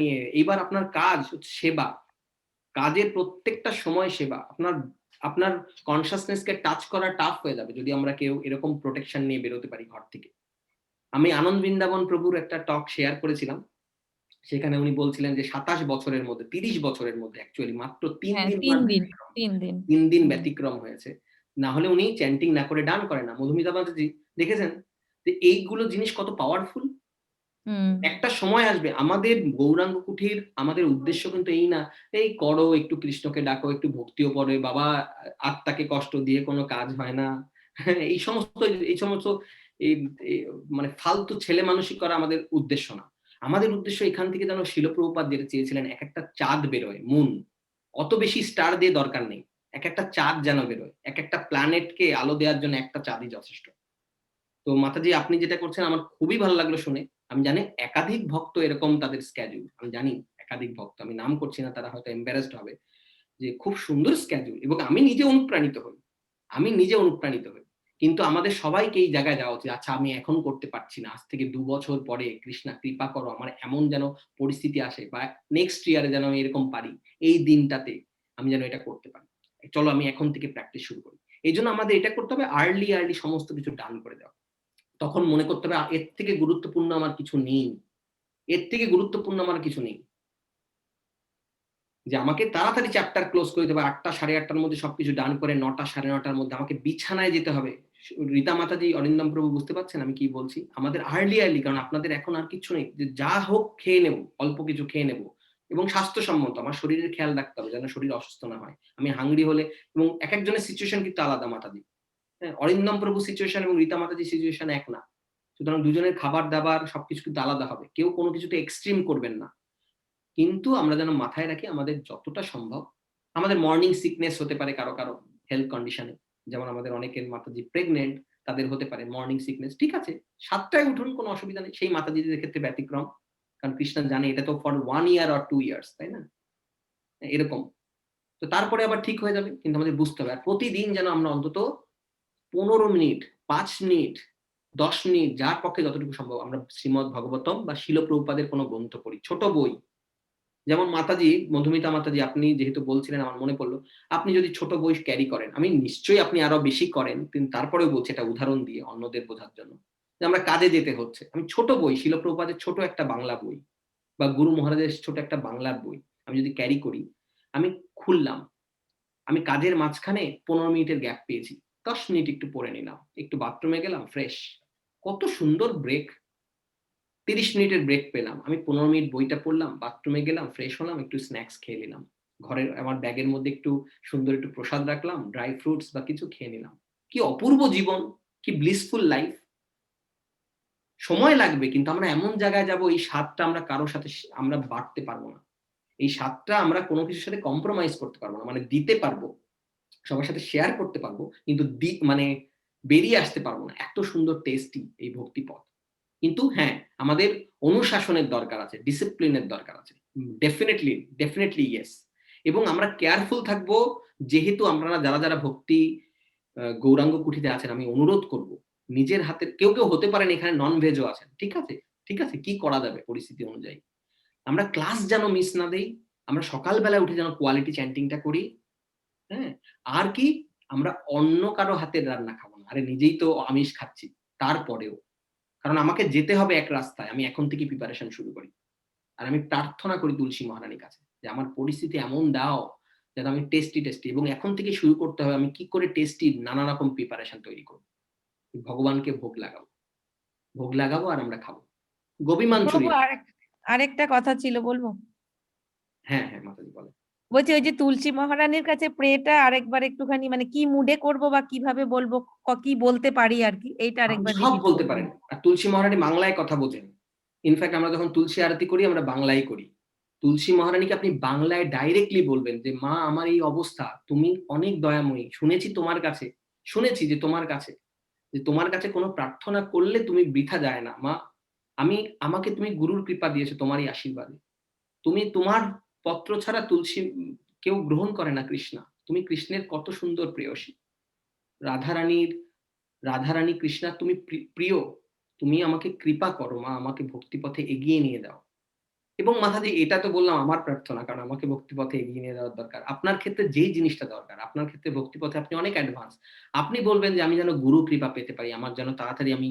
Speaker 1: নিয়ে এইবার আপনার কাজ হচ্ছে সেবা। কাজের প্রত্যেকটা সময় সেবা। আপনার কনসাসনেস কে টাচ করা টাফ হয়ে যাবে যদি আমরা কেউ এরকম প্রোটেকশন নিয়ে বেরোতে পারি ঘর থেকে। আমি আনন্দ বৃন্দাবন প্রভুর একটা টক শেয়ার করেছিলাম, সেখানে উনি বলছিলেন যে 27 বছরের মধ্যে, 30 বছরের মধ্যে অ্যাকচুয়ালি মাত্র 3
Speaker 6: হ্যাঁ,
Speaker 1: দিন
Speaker 6: 3 দিন 3 দিন
Speaker 1: 3 দিন ব্যতিক্রম হয়েছে। না হলে উনি চ্যান্টিং না করে ডান করে না। মধুমিতা মাতাজি দেখেছেন যে এইগুলো জিনিস কত পাওয়ারফুল।
Speaker 6: হুম।
Speaker 1: একটা সময় আসবে আমাদের গৌরাঙ্গ কুঠির, আমাদের উদ্দেশ্য কিন্তু এই না এই করো একটু কৃষ্ণকে ডাকো, একটু ভক্তিও পড়ে, বাবা আত্মাকে কষ্ট দিয়ে কোনো কাজ হয় না, এই সমস্ত মানে ফালতু ছেলে মানুষই করা আমাদের উদ্দেশ্য না। আমাদের উদ্দেশ্য এখান থেকে যেন শিল প্রভুপাদ যেটা চেয়েছিলেন, এক একটা চাঁদ বেরোয়, মুন, অত বেশি স্টার দিয়ে দরকার নেই, এক একটা চাঁদ যেন বেরোয়, এক একটা প্ল্যানেটকে আলো দেওয়ার জন্য একটা চাঁদই যথেষ্ট। তো মাতাজি আপনি যেটা করছেন আমার খুবই ভালো লাগলো শুনে। আমি জানি একাধিক ভক্ত এরকম তাদের স্ক্যাজুল, আমি জানি একাধিক ভক্ত, আমি নাম করছি না, তারা হয়তো এম্বারাসড হবে, যে খুব সুন্দর স্ক্যাজুল, এবং আমি নিজে অনুপ্রাণিত হই। কিন্তু আমাদের সবাইকে এই জায়গায় যাওয়া উচিত, আচ্ছা আমি এখন করতে পারছি না, আজ থেকে 2 বছর পরে কৃষ্ণা কৃপা করো আমার এমন যেন পরিস্থিতি আসে, বা নেক্সট ইয়ারে যেন আমি এরকম পারি, এই দিনটাতে আমি যেন এটা করতে পারি, চলো আমি এখন থেকে প্র্যাকটিস শুরু করি। এই জন্য আমাদের এটা করতে হবে, আর্লি সমস্ত কিছু ডান করে দেওয়া। তখন মনে করতে হবে এর থেকে গুরুত্বপূর্ণ আমার কিছু নেই, যে আমাকে তাড়াতাড়ি চ্যাপ্টার ক্লোজ করে দিতে হবে, 8টা 8:30টার মধ্যে সবকিছু ডান করে 9টা 9:30টার মধ্যে আমাকে বিছানায় যেতে হবে। রীতা মাতাজি, অরিন্দম প্রভু বুঝতে পারছেন আমি কি বলছি? আমাদের আর্লি, কারণ আপনাদের এখন আর কিছু নেই, যে যা হোক খেয়ে নেব, অল্প কিছু খেয়ে নেব, এবং স্বাস্থ্যসম্মত আমার শরীরের খেয়াল রাখতে হবে যেন শরীর অসুস্থ না হয়। আমি হাংরি হলে, এবং এক একজনের সিচুয়েশন কিন্তু আলাদা মাতাজি, হ্যাঁ, অরিন্দম প্রভু সিচুয়েশন এবং রীতা মাতাজি সিচুয়েশন এক না। সুতরাং দুজনের খাবার দাবার সবকিছু কিন্তু আলাদা হবে, কেউ কোনো কিছুতে এক্সট্রিম করবেন না। কিন্তু আমরা যেন মাথায় রাখি আমাদের যতটা সম্ভব, আমাদের মর্নিং সিকনেস হতে পারে কারো কারো হেলথ কন্ডিশনে, যেমন আমাদের অনেকের মাতাজি প্রেগনেন্ট, তাদের হতে পারে মর্নিং সিকনেস, ঠিক আছে 7টায় উঠুন, কোনো অসুবিধা নেই, সেই মাতাজিদের ক্ষেত্রে ব্যতিক্রম, কারণ কৃষ্ণ জানে এটা তো ফর 1 ইয়ার অর 2 ইয়ার্স, তাই না, এরকম। তো তারপরে আবার ঠিক হয়ে যাবে, কিন্তু আমাদের বুঝতে হবে। আর প্রতিদিন যেন আমরা অন্তত 15 মিনিট, 5 মিনিট, 10 মিনিট, যার পক্ষে যতটুকু সম্ভব আমরা শ্রীমদ ভাগবতম বা শিল প্রভুপাদের কোনো গ্রন্থ পড়ি, ছোট বই। যেমন মাতাজি, মধুমিতা মাতাজি, আপনি যেহেতু বলছিলেন আমার মনে পড়লো, আপনি যদি ছোট বই ক্যারি করেন, আমি নিশ্চয়ই আপনি আরো বেশি করেন, কিন্তু তারপরেও বলছি এটা উদাহরণ দিয়ে অন্যদের বোঝার জন্য, যে আমরা কাজে যেতে হচ্ছে, আমি ছোট বই, শিল প্রভুপাদের ছোট একটা বাংলা বই বা গুরু মহারাজের ছোট একটা বাংলার বই আমি যদি ক্যারি করি, আমি খুললাম, আমি কাজের মাঝখানে 15 মিনিটের গ্যাপ পেয়েছি, 10 মিনিট একটু পড়ে নিলাম, একটু বাথরুমে গেলাম, ফ্রেশ, কত সুন্দর ব্রেক। 30 মিনিটের ব্রেক পেলাম, আমি 15 মিনিট বইটা পড়লাম, বাথরুমে গেলাম, ফ্রেশ হলাম, একটু স্ন্যাক্স খেয়ে নিলাম, ঘরের আমার ব্যাগের মধ্যে একটু সুন্দর একটু প্রসাদ রাখলাম, ড্রাই ফ্রুটস বা কিছু খেয়ে নিলাম। কি অপূর্ব জীবন, কি ব্লিসফুল লাইফ। সময় লাগবে, কিন্তু আমরা এমন জায়গায় যাব, এই স্বাদটা আমরা কারোর সাথে আমরা বাড়তে পারবো না, এই স্বাদটা আমরা কোনো কিছুর সাথে কম্প্রোমাইজ করতে পারবো না, মানে দিতে পারবো, সবার সাথে শেয়ার করতে পারবো, কিন্তু মানে বেরিয়ে আসতে পারবো না, এত সুন্দর টেস্টি এই ভক্তি পথ। কিন্তু হ্যাঁ, আমাদের অনুশাসনের দরকার আছে, ডিসিপ্লিনের দরকার আছে, ডেফিনেটলি ইয়েস। এবং আমরা কেয়ারফুল থাকবো, যেহেতু আমরা যারা যারা ভক্তি গৌরাঙ্গ কুঠিতে আছেন, আমি অনুরোধ করব, নিজের হাতের, কেউ কেউ হতে পারেন এখানে নন ভেজও আছেন, ঠিক আছে, ঠিক আছে, কি করা যাবে পরিস্থিতি অনুযায়ী, আমরা ক্লাস যেন মিস না দেই, আমরা সকালবেলা উঠে যেন কোয়ালিটি চ্যান্টিংটা করি। হ্যাঁ, আর কি, আমরা অন্য কারো হাতের রান্না খাবো না, আরে নিজেই তো আমিষ খাচ্ছি, তারপরেও, কারণ আমাকে যেতে হবে এক রাস্তায়, আমি এখন থেকে প্রিপারেশন শুরু করি। আর আমি প্রার্থনা করি তুলসী মহারানীর কাছে যে আমার পরিস্থিতি এমন দাও যাতে আমি টেস্টি, এবং এখন থেকে শুরু করতে হবে আমি কি করে টেস্টি নানা রকম প্রিপারেশন তৈরি করবো, ভগবানকে ভোগ লাগাবো আর আমরা খাবো। গোবি
Speaker 6: প্রভু
Speaker 1: মাঞ্চুরিয়ান।
Speaker 6: আরেকটা কথা ছিল, বলবো?
Speaker 1: হ্যাঁ হ্যাঁ, মাতাজি বলে।
Speaker 6: বলছি ওই যে তুলসী মহারানীর কাছে প্রেটা আরেকবার একটুখানি, মানে কি মুডে করব বা কিভাবে বলবো, কি বলতে পারি আর কি, এইটা
Speaker 1: আপনি
Speaker 6: আরেকবার
Speaker 1: সব
Speaker 6: রিপিট
Speaker 1: বলতে
Speaker 6: করবেন।
Speaker 1: পারেন, আর তুলসী মহারানী বাংলায় কথা বোঝেন। ইনফ্যাক্ট আমরা যখন তুলসী আরতি করি আমরা বাংলায় করি, তুলসী মহারানীকে আপনি বাংলায় ডাইরেক্টলি বলবেন যে মা আমার এই অবস্থা, তুমি অনেক দয়াময়ী, শুনেছি তোমার কাছে, শুনেছি যে তোমার কাছে কোনো প্রার্থনা করলে তুমি বৃথা যায় না মা, আমাকে তুমি গুরুর কৃপা দিয়েছো তোমারই আশীর্বাদে, তুমি তোমার পত্র ছাড়া তুলসী কেউ গ্রহণ করে না কৃষ্ণা, তুমি কৃষ্ণের কত সুন্দর প্রেয়সী, রাধারানীর রাধারানী কৃষ্ণা তুমি প্রিয়, তুমি আমাকে কৃপা করো মা, আমাকে ভক্তিপথে এগিয়ে নিয়ে দাও। এবং মাতাজি এটা তো বললাম আমার প্রার্থনা, কারণ আমাকে ভক্তিপথে এগিয়ে নিয়ে যাওয়ার দরকার, আপনার ক্ষেত্রে যেই জিনিসটা দরকার, আপনার ক্ষেত্রে ভক্তিপথে আপনি অনেক অ্যাডভান্স, আপনি বলবেন যে আমি যেন গুরু কৃপা পেতে পারি, আমার যেন তাড়াতাড়ি আমি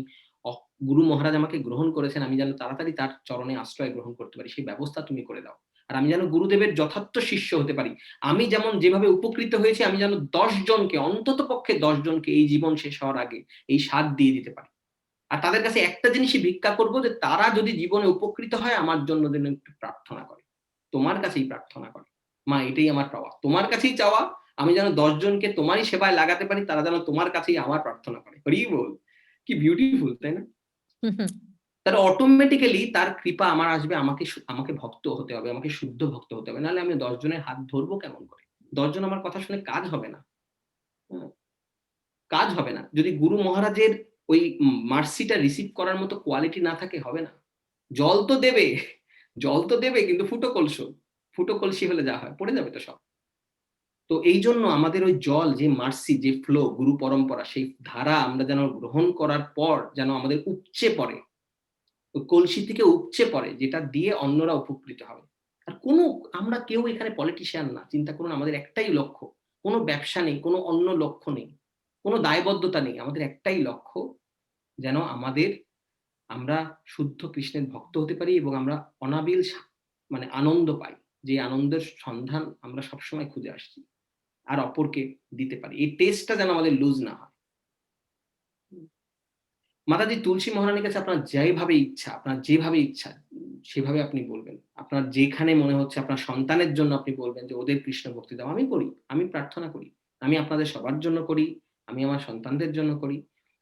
Speaker 1: গুরু মহারাজ আমাকে গ্রহণ করেছেন, আমি যেন তাড়াতাড়ি তার চরণে আশ্রয় গ্রহণ করতে পারি, সেই ব্যবস্থা তুমি করে দাও, আর আমি যেন গুরুদেবের যথার্থ শিষ্য হতে পারি, আমি যেমন যেভাবে উপকৃত হয়েছি আমি যেন 10 জনকে, অন্তত পক্ষে 10 জনকে এই জীবন শেষ হওয়ার আগে এই স্বাদ দিয়ে দিতে পারি। আর তাদের কাছে একটা জিনিসই ভিক্ষা করবো, যে তারা যদি জীবনে উপকৃত হয় আমার জন্য যেন একটু প্রার্থনা করে, তোমার কাছেই প্রার্থনা করে মা, এটাই আমার পাওয়া, তোমার কাছেই চাওয়া, আমি যেন 10 জনকে তোমারই সেবায় লাগাতে পারি, তারা যেন তোমার কাছেই আমার প্রার্থনা করে। হরি বল, কি বিউটিফুল, তাই না? তার অটোমেটিক্যালি তার কৃপা আমার আসবে, আমাকে ভক্ত হতে হবে, আমাকে শুদ্ধ ভক্ত হতে হবে, নাহলে আমি 10 জনের হাত ধরবো কেমন করে, 10 জন আমার কথা শুনে কাজ হবে না, কাজ হবে না, যদি গুরু মহারাজের ওই মার্সিটা রিসিভ করার মতো কোয়ালিটি না থাকে, হবে না। জল তো দেবে, কিন্তু ফুটো কলসি হলে যা হয় পড়ে যাবে তো সব। তো এই জন্য আমাদের ওই জল, যে মার্সি, যে ফ্লো, গুরু পরম্পরা, সেই ধারা আমরা যেন গ্রহণ করার পর যেন আমাদের উপচে পড়ে, ওই কলসি থেকে উপচে পড়ে, যেটা দিয়ে অন্যরা উপকৃত হবে। আর আমরা কেউ এখানে পলিটিশিয়ান না, চিন্তা করুন, আমাদের একটাই লক্ষ্য, কোনো ব্যবসা নেই, কোনো অন্য লক্ষ্য নেই, কোনো দায়বদ্ধতা নেই, আমাদের একটাই লক্ষ্য, যেন আমরা শুদ্ধ কৃষ্ণের ভক্ত হতে পারি এবং আমরা অনাবিল মানে আনন্দ পাই, যে আনন্দের সন্ধান আমরা সবসময় খুঁজে আসছি, আর অপরকে দিতে পারি, এই টেস্টটা যেন আমাদের লুজ না হয়। মাতাজি তুলসী মহারানীর কাছে আপনার যেভাবে ইচ্ছা সেভাবে আপনি বলবেন, আপনার যেখানে মনে হচ্ছে আপনার সন্তানের জন্য আপনি বলবেন যে ওদের কৃষ্ণ ভক্তি দাও, আমি প্রার্থনা করি, আমি আপনাদের সবার জন্য করি, আমি আমার সন্তানদের জন্য করি,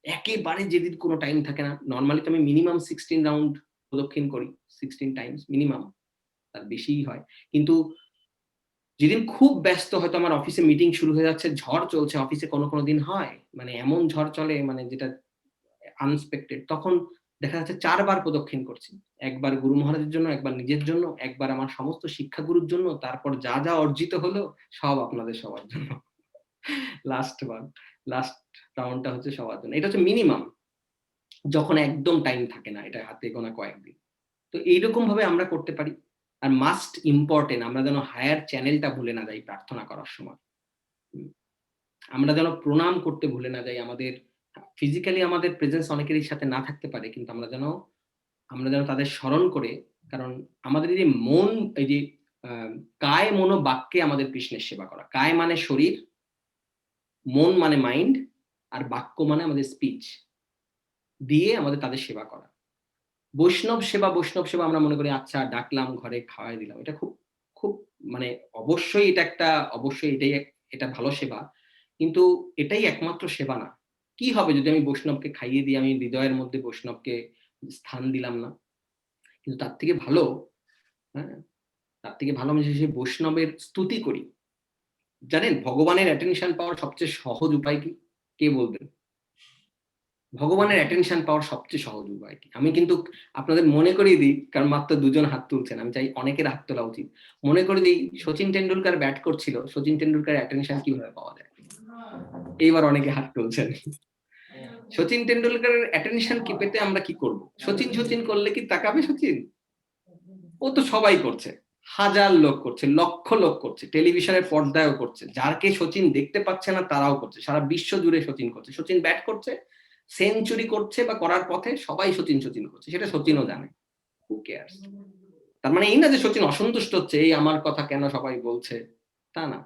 Speaker 1: একেবারে যেদিন কোনো টাইম থাকে না, নর্মালি তো আমি মিনিমাম 16 রাউন্ড প্রদক্ষিণ করি, 16 টাইমস মিনিমাম, তার বেশিই হয়। কিন্তু যেদিন খুব ব্যস্ত, হয়তো আমার অফিসে মিটিং শুরু হয়ে যাচ্ছে, ঝড় চলছে অফিসে, কোনো দিন হয় মানে এমন ঝড় চলে মানে যেটা আনএক্সপেক্টেড, তখন দেখা যাচ্ছে 4 বার প্রদক্ষিণ করছি। একবার গুরু মহারাজের জন্য, একবার নিজের জন্য, একবার আমার সমস্ত শিক্ষাগুরুর জন্য, তারপর যা যা অর্জিত হলো সব আপনাদের সবার জন্য। লাস্ট রাউন্ডটা হচ্ছে সবার জন্য। এটা হচ্ছে মিনিমাম, যখন একদম টাইম থাকে না, এটা হাতে গোনা কয়েকদিন। তো এইরকম ভাবে আমরা করতে পারি। আর মাস্ট ইম্পর্টেন্ট, আমরা যেন হায়ার চ্যানেলটা ভুলে না যাই প্রার্থনা করার সময়। আমরা যেন প্রণাম করতে ভুলে না যাই। আমাদের ফিজিক্যালি আমাদের প্রেজেন্স অনেকেরই সাথে না থাকতে পারে, কিন্তু আমরা যেন তাদের স্মরণ করে, কারণ আমাদের এই যে মন, এই যে কায় মনো বাক্যে আমাদের কৃষ্ণের সেবা করা। কায় মানে শরীর, মন মানে মাইন্ড, আর বাক্য মানে আমাদের স্পিচ দিয়ে আমাদের তাদের সেবা করা। বৈষ্ণব সেবা আমরা মনে করি আচ্ছা ডাকলাম, ঘরে খাওয়াই দিলাম, এটা খুব খুব মানে অবশ্যই এটা ভালো সেবা, কিন্তু এটাই একমাত্র সেবা না। কি হবে যদি আমি বৈষ্ণবকে খাইয়ে দিই, আমি হৃদয়ের মধ্যে বৈষ্ণবকে স্থান দিলাম না? কিন্তু তার থেকে ভালো, হ্যাঁ, তার থেকে ভালো আমি সেই বৈষ্ণবের স্তুতি করি। জানেন ভগবানের অ্যাটেনশন পাওয়ার সবচেয়ে সহজ উপায় কি? কে বলবেন? ভগবানের অ্যাটেনশন পাওয়ার সবচেয়ে সহজ উপায় কি? আমি কিন্তু আপনাদের মনে করিয়ে দিই, কারণ মাত্র 2 জন হাত তুলছেন, আমি চাই অনেকের হাত তোলা উচিত। মনে করে দিই, সচিন টেন্ডুলকার ব্যাট করছিল, সচিন টেন্ডুলকার অ্যাটেনশন কিভাবে পাওয়া যায়? এইবার অনেকে হাত তুলছেন। সচিন টেন্ডুলকারের অ্যাটেনশন কি পেতে আমরা কি করব? সচিন করলে কি তাকাবে সচিন? ও তো সবাই করছে, হাজার লোক করছে, লক্ষ লোক করছে, টেলিভিশনের পর্দায়ও করছে, যারকে সচিন দেখতে পাচ্ছে না তারাও করছে, সারা বিশ্ব জুড়ে সচিন করছে। সচিন ব্যাট করছে, সেঞ্চুরি করছে বা করার পথে, সবাই সচিন করছে, সেটা সচিনও জানে। হু কেয়ারস? তার মানে এই না যে সচিন অসন্তুষ্ট হচ্ছে, এই আমার কথা কেন সবাই বলছে, তা না।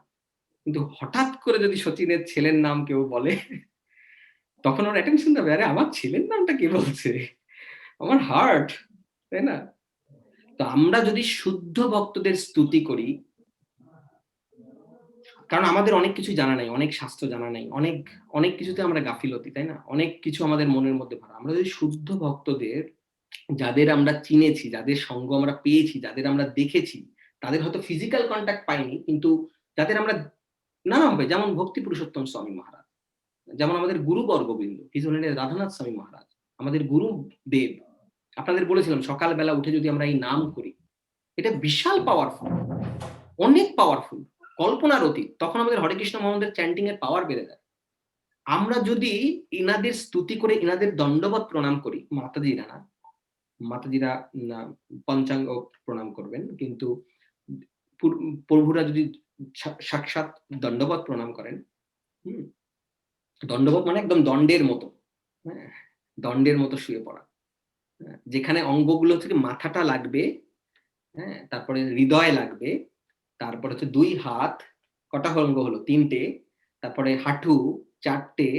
Speaker 1: কিন্তু হঠাৎ করে যদি সচিনের ছেলের নাম কেউ বলে, তখন ওর অ্যাটেনশন যাবে, আরে আমার ছেলের নামটা কে বলছে, আমার হার্ট, তাই না? তো আমরা যদি শুদ্ধ ভক্তদের স্তুতি করি, কারণ আমাদের অনেক কিছু জানা নাই, অনেক শাস্ত্র জানা নাই, অনেক কিছুতে আমরা গাফিলতি, তাই না? অনেক কিছু আমাদের মনের মধ্যে ভরা। আমরা যদি শুদ্ধ ভক্তদের, যাদের আমরা চিনেছি, যাদের সঙ্গ আমরা পেয়েছি, যাদের আমরা দেখেছি, তাদের হয়তো ফিজিক্যাল কন্ট্যাক্ট পাইনি, কিন্তু যাদের আমরা নানাভাবে, যেমন ভক্তি পুরুষোত্তম স্বামী মহারাজ, যেমন আমাদের গুরু বর্গবৃন্দ, হিজ হোলিনেস রাধানাথ স্বামী মহারাজ, আমাদের গুরু দেব। আপনাদের বলেছিলাম সকালবেলা উঠে যদি আমরা এই নাম করি, এটা বিশাল পাওয়ারফুল, অনেক পাওয়ারফুল, কল্পনার অতীত। তখন আমাদের হরে কৃষ্ণ মহামন্ত্রের চ্যান্টিং এর পাওয়ার বেড়ে যায়। আমরা যদি ইনাদের স্তুতি করে, ইনাদের দণ্ডবত প্রণাম করি, মাতাজিরা পঞ্চাঙ্গ প্রণাম করবেন, কিন্তু প্রভুরা যদি সাক্ষাৎ দণ্ডবত প্রণাম করেন, দণ্ডবত মানে একদম দণ্ডের মতো, হ্যাঁ, দণ্ডের মতো শুয়ে পড়া, যেখানে অঙ্গগুলো থেকে মাথাটা লাগবে, হ্যাঁ, তারপরে হৃদয় লাগবে, তারপরে হচ্ছে 2 হাত, কটা অঙ্গ হলো? 3টে, তারপরে হাঁটু 4টে,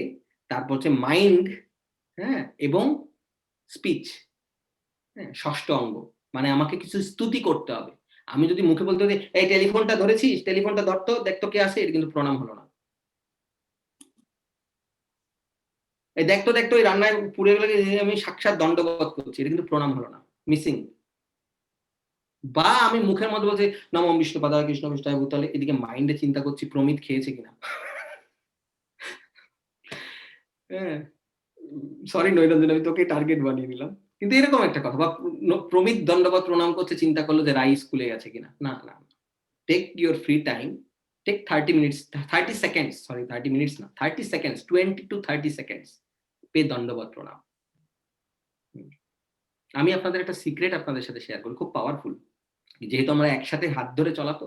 Speaker 1: তারপর হচ্ছে মাইন্ড, হ্যাঁ, এবং স্পিচ, হ্যাঁ, 6ষ্ঠ অঙ্গ। মানে আমাকে কিছু স্তুতি করতে হবে। আমি যদি মুখে বলতে হবে এই টেলিফোনটা ধরেছিস, টেলিফোনটা ধরতো, দেখতো কে আসে, এটা কিন্তু প্রণাম হলো না। এই দেখতো ওই রান্নায় পুড়ে গেলে আমি সাক্ষাৎ দণ্ডবোধ করছি, এটা কিন্তু প্রণাম হলো না, মিসিং। বা আমি মুখের মধ্যে বলছি নমঃ বিষ্ণুপাদায় কৃষ্ণ বিষ্ণায় ভূতলে, এদিকে মাইন্ডে চিন্তা করছি প্রমিত খেয়েছে কিনা। হ্যাঁ, সরি নৈরঞ্জন, আমি তোকে টার্গেট বানিয়ে নিলাম, কিন্তু এরকম একটা কথা। বা প্রমিত দণ্ডবত প্রণাম করছে, চিন্তা করলো যে রাই স্কুলে গেছে কিনা। না, take your free time, take 30 minutes, 30 seconds, sorry 30 minutes না, 30 সেকেন্ডস, 20 to 30 সেকেন্ডস পে দণ্ডবত প্রণাম। আমি আপনাদের একটা সিক্রেট আপনাদের সাথে শেয়ার করি, খুব পাওয়ারফুল। যেহেতু আমরা একসাথে হাত ধরে চলাতো,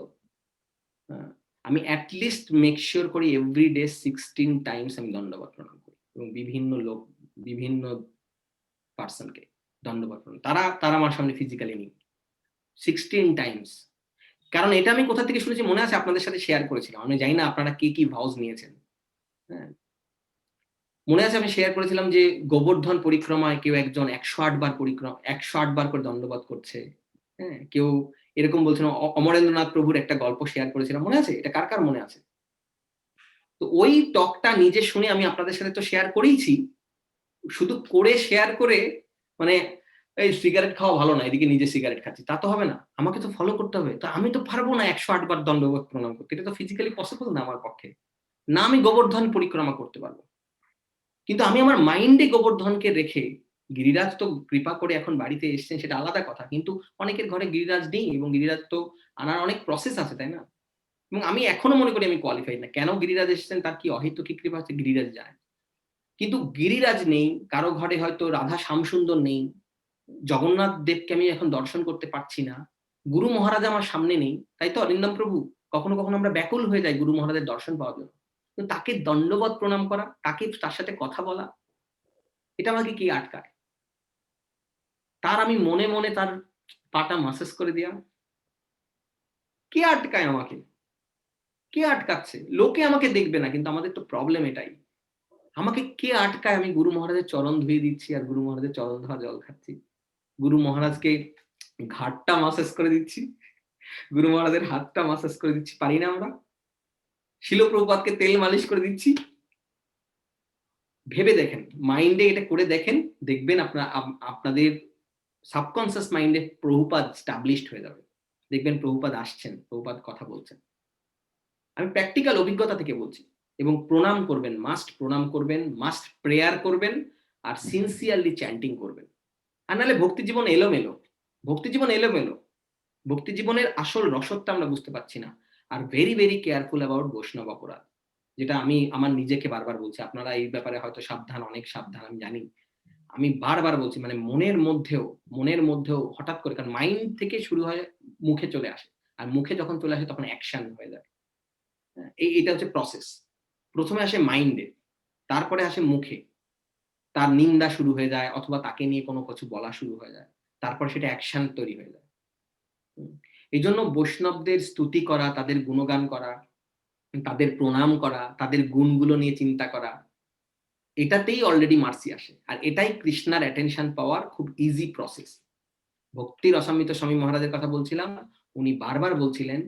Speaker 1: আমি অ্যাটলিস্ট মেক শিওর করি এভরিডে 16 টাইমস আমি দণ্ডবত প্রণাম করি, এবং বিভিন্ন পার্সনকে দণ্ডবত প্রণাম। তারা আমার সামনে ফিজিক্যালি নেই, 16 টাইমস। কারণ এটা আমি কোথা থেকে শুনেছি মনে আছে, আপনাদের সাথে শেয়ার করেছিলাম। আমি জানি না আপনারা কি ভাউজ নিয়েছেন, হ্যাঁ, মনে আছে আমি শেয়ার করেছিলাম যে গোবর্ধন পরিক্রমায় কেউ একজন 108 বার করে দণ্ডবত করছে, হ্যাঁ, কেউ এরকম বলছিল। অমরেন্দ্রনাথ প্রভুর একটা গল্প শেয়ার করেছিলাম, মনে আছে? এটা কার মনে আছে? তো ওই টকটা নিজে শুনে আমি আপনাদের সাথে তো শেয়ার করেইছি, শুধু করে শেয়ার করে মানে এই সিগারেট খাওয়া ভালো না, এদিকে নিজে সিগারেট খাচ্ছি, তা তো হবে না। আমাকে তো ফলো করতে হবে। তো আমি তো পারবো না 108 বার দণ্ডবোধ প্রণাম করতে, এটা তো ফিজিক্যালি পসিবল না আমার পক্ষে। না আমি গোবর্ধন পরিক্রমা করতে পারবো, কিন্তু আমি আমার মাইন্ডে গোবর্ধনকে রেখে, গিরিরাজ তো কৃপা করে এখন বাড়িতে এসেছেন সেটা আলাদা কথা, কিন্তু অনেকের ঘরে গিরিরাজ নেই এবং গিরিরাজ তো আনার অনেক প্রসেস আছে, তাই না? এবং আমি এখনো মনে করি আমি কোয়ালিফাইড না। কেন গিরিরাজ এসেছেন, তার কি অহেতুকি কৃপা আছে, গিরিরাজ যায়। কিন্তু গিরিরাজ নেই, কারো ঘরে হয়তো রাধা শ্যামসুন্দর নেই, জগন্নাথ দেবকে আমি এখন দর্শন করতে পারছি না, গুরু মহারাজ আমার সামনে নেই, তাই তো অরিন্দম প্রভু? কখনো কখনো আমরা ব্যাকুল হয়ে যাই গুরু মহারাজের দর্শন পাওয়ার জন্য। কিন্তু তাকে দণ্ডবত প্রণাম করা, তাকে তার সাথে কথা বলা, এটা আমাকে কি আটকায়? তার আমি মনে মনে তার পাটা মাসাজ করে দেওয়া, কে আটকায় আমাকে? কে আটকাচ্ছে? লোকে আমাকে দেখবে না, কিন্তু আমাদের তো প্রবলেম এটাই। আমাকে কে আটকায়? আমি গুরু মহারাজের চরণ ধুয়ে দিচ্ছি আর গুরু মহারাজের চরণ ধোয়া জল খাচ্ছি, গুরু মহারাজকে ঘাটটা মাসাজ করে দিচ্ছি, গুরু মহারাজের হাতটা মাসাজ করে দিচ্ছি, পারি না আমরা? শিল প্রভুপাদকে তেল মালিশ করে দিচ্ছি। ভেবে দেখেন, মাইন্ডে এটা করে দেখেন, দেখবেন আপনাদের সাবকনসিয়াস মাইন্ডে প্রভুপাদ স্টাবলিশড হয়ে যাবে। দেখবেন প্রভুপাদ আসছেন, প্রভুপাদ কথা বলছেন। আমি প্র্যাকটিক্যাল অভিজ্ঞতা থেকে বলছি। এবং প্রণাম করবেন, মাস্ট প্রণাম করবেন, মাস্ট প্রেয়ার করবেন, আর সিনসিয়ারলি চ্যান্টিং করবেন। আর নাহলে ভক্তি জীবন এলোমেলো, ভক্তি জীবন এলোমেলো, ভক্তি জীবনের আসল রসদটা আমরা বুঝতে পারছি না। Are very very careful about বৈষ্ণব অপরাধ, যেটা আমি আমার নিজেকে বারবার বলছি। আপনারা এই ব্যাপারে হয়তো সাবধান, অনেক সাবধান, আমি জানি। আমি বারবার বলছি, মানে মনের মধ্যেও হঠাৎ করে, কারণ মাইন্ড থেকে শুরু হয়, মুখে চলে আসে, আর মুখে যখন চলে আসে তখন অ্যাকশন হয়ে যায়। এটা হচ্ছে প্রসেস। প্রথমে আসে মাইন্ডে, তারপরে আসে মুখে, তার নিন্দা শুরু হয়ে যায় অথবা তাকে নিয়ে কোনো কিছু বলা শুরু হয়ে যায়, তারপর সেটা অ্যাকশন তৈরি হয়ে যায়। এই জন্য বৈষ্ণবদের স্তুতি করা, তাদের গুণগান করা, তাদের প্রণাম করা, তাদের গুণগুলো নিয়ে চিন্তা করা, এটাতেই অলরেডি মার্সি আসে। আর এটাই কৃষ্ণার অ্যাটেনশন পাওয়ার খুব ইজি প্রসেস। ভক্তি রসামৃত স্বামী মহারাজের কথা বলছিলাম, উনি বারবার বলছিলেন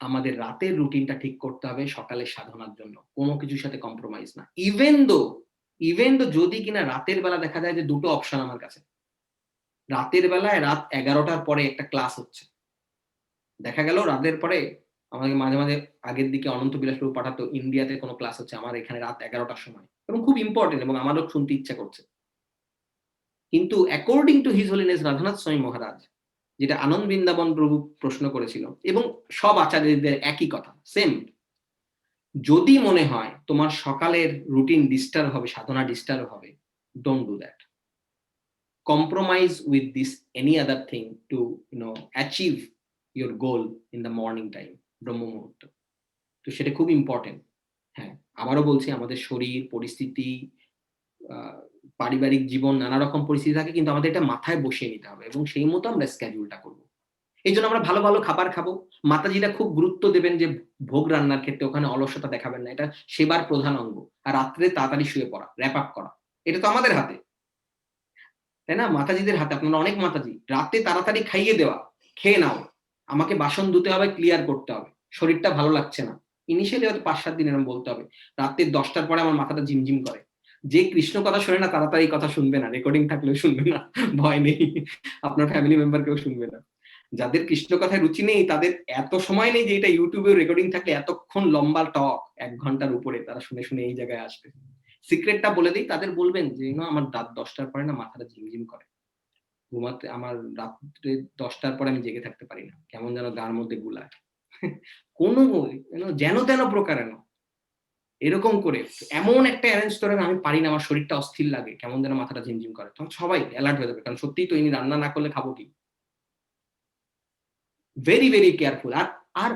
Speaker 1: আমাদের রাতের রুটিনটা ঠিক করতে হবে সকালের সাধনার জন্য, কোনো কিছুর সাথে কম্প্রোমাইজ না। ইভেন দো যদি কিনা রাতের বেলা দেখা যায় যে দুটো অপশন আমার কাছে, রাতের বেলায় রাত 11টার পরে একটা ক্লাস হচ্ছে, দেখা গেল রাতের পরে আমাকে মাঝে মাঝে আগের দিকে অনন্ত বিলাস প্রভু পাঠাতো, ইন্ডিয়াতে কোনো ক্লাস হচ্ছে, আমার এখানে রাত 11টার সময়, এবং খুব ইম্পর্টেন্ট এবং আমারও শুনতে ইচ্ছা করছে। কিন্তু according to his holiness Radhanath স্বামী মহারাজ, যেটা আনন্দ বৃন্দাবন প্রভু প্রশ্ন করেছিল, এবং সব আচার্যদের একই কথা, সেম, যদি মনে হয় তোমার সকালের রুটিন ডিস্টার্ব হবে, সাধনা ডিস্টার্ব হবে, don't do that. Compromise with this any other thing to achieve your goal in the morning time, ব্রহ্ম মুহূর্ত। তো সেটা খুব ইম্পর্টেন্ট। হ্যাঁ, আবারও বলছি, আমাদের শরীর পরিস্থিতি, পারিবারিক জীবন, নানা রকম পরিস্থিতি থাকে, কিন্তু আমাদের এটা মাথায় বসিয়ে নিতে হবে এবং সেই মতো আমরা স্কেডিউলটা করব। এই জন্য আমরা ভালো ভালো খাবার খাবো। মাতাজিরা খুব গুরুত্ব দেবেন যে ভোগ রান্নার ক্ষেত্রে ওখানে অলসতা দেখাবেন না, এটা সেবার প্রধান অঙ্গ। আর রাত্রে তাড়াতাড়ি শুয়ে পড়া, র্যাপ আপ করা, এটা তো আমাদের হাতে, তাই না? মাতাজিদের হাতে। আপনারা অনেক মাতাজি, রাতে তাড়াতাড়ি খাইয়ে দেওয়া, খেয়ে নাও, আমাকে বাসন ধুতে হবে, ক্লিয়ার করতে হবে, শরীরটা ভালো লাগছে না। ইনিশিয়ালি হয়তো 5-7 দিন এরকম বলতে হবে, রাত্রে 10টার পরে আমার মাথাটা ঝিমঝিম করে। যে কৃষ্ণ কথা শোনে না তাড়াতাড়ি কথা শুনবে না, রেকর্ডিং থাকলেও শুনবে না, ভয় নেই, আপনার ফ্যামিলি মেম্বার কেউ শুনবে না। যাদের কৃষ্ণ কথায় রুচি নেই, তাদের এত সময় নেই যে এটা ইউটিউবে রেকর্ডিং থাকলে এতক্ষণ লম্বা টক 1 ঘন্টার উপরে তারা শুনে শুনে এই জায়গায় আসবে। সিক্রেটটা বলে দিই, তাদের বলবেন যে আমার রাত 10টার পরে না মাথাটা ঝিমঝিম করে, ঘুমাতে আমার রাত্রে 10টার পরে আমি জেগে থাকতে পারি না, কেমন যেন গার মধ্যে গুলায়, কোনো যেন তেন প্রকারেণ এরকম করে এমন একটা অ্যারেঞ্জ করেন, আমি পারি না, আমার শরীরটা অস্থির লাগে, কেমন যেন মাথাটা ঝিমঝিম করে, তখন সবাই অ্যালার্ট হয়ে যাবে, কারণ সত্যিই তো ইনি রান্না না করলে খাবো কি। Very very careful. আর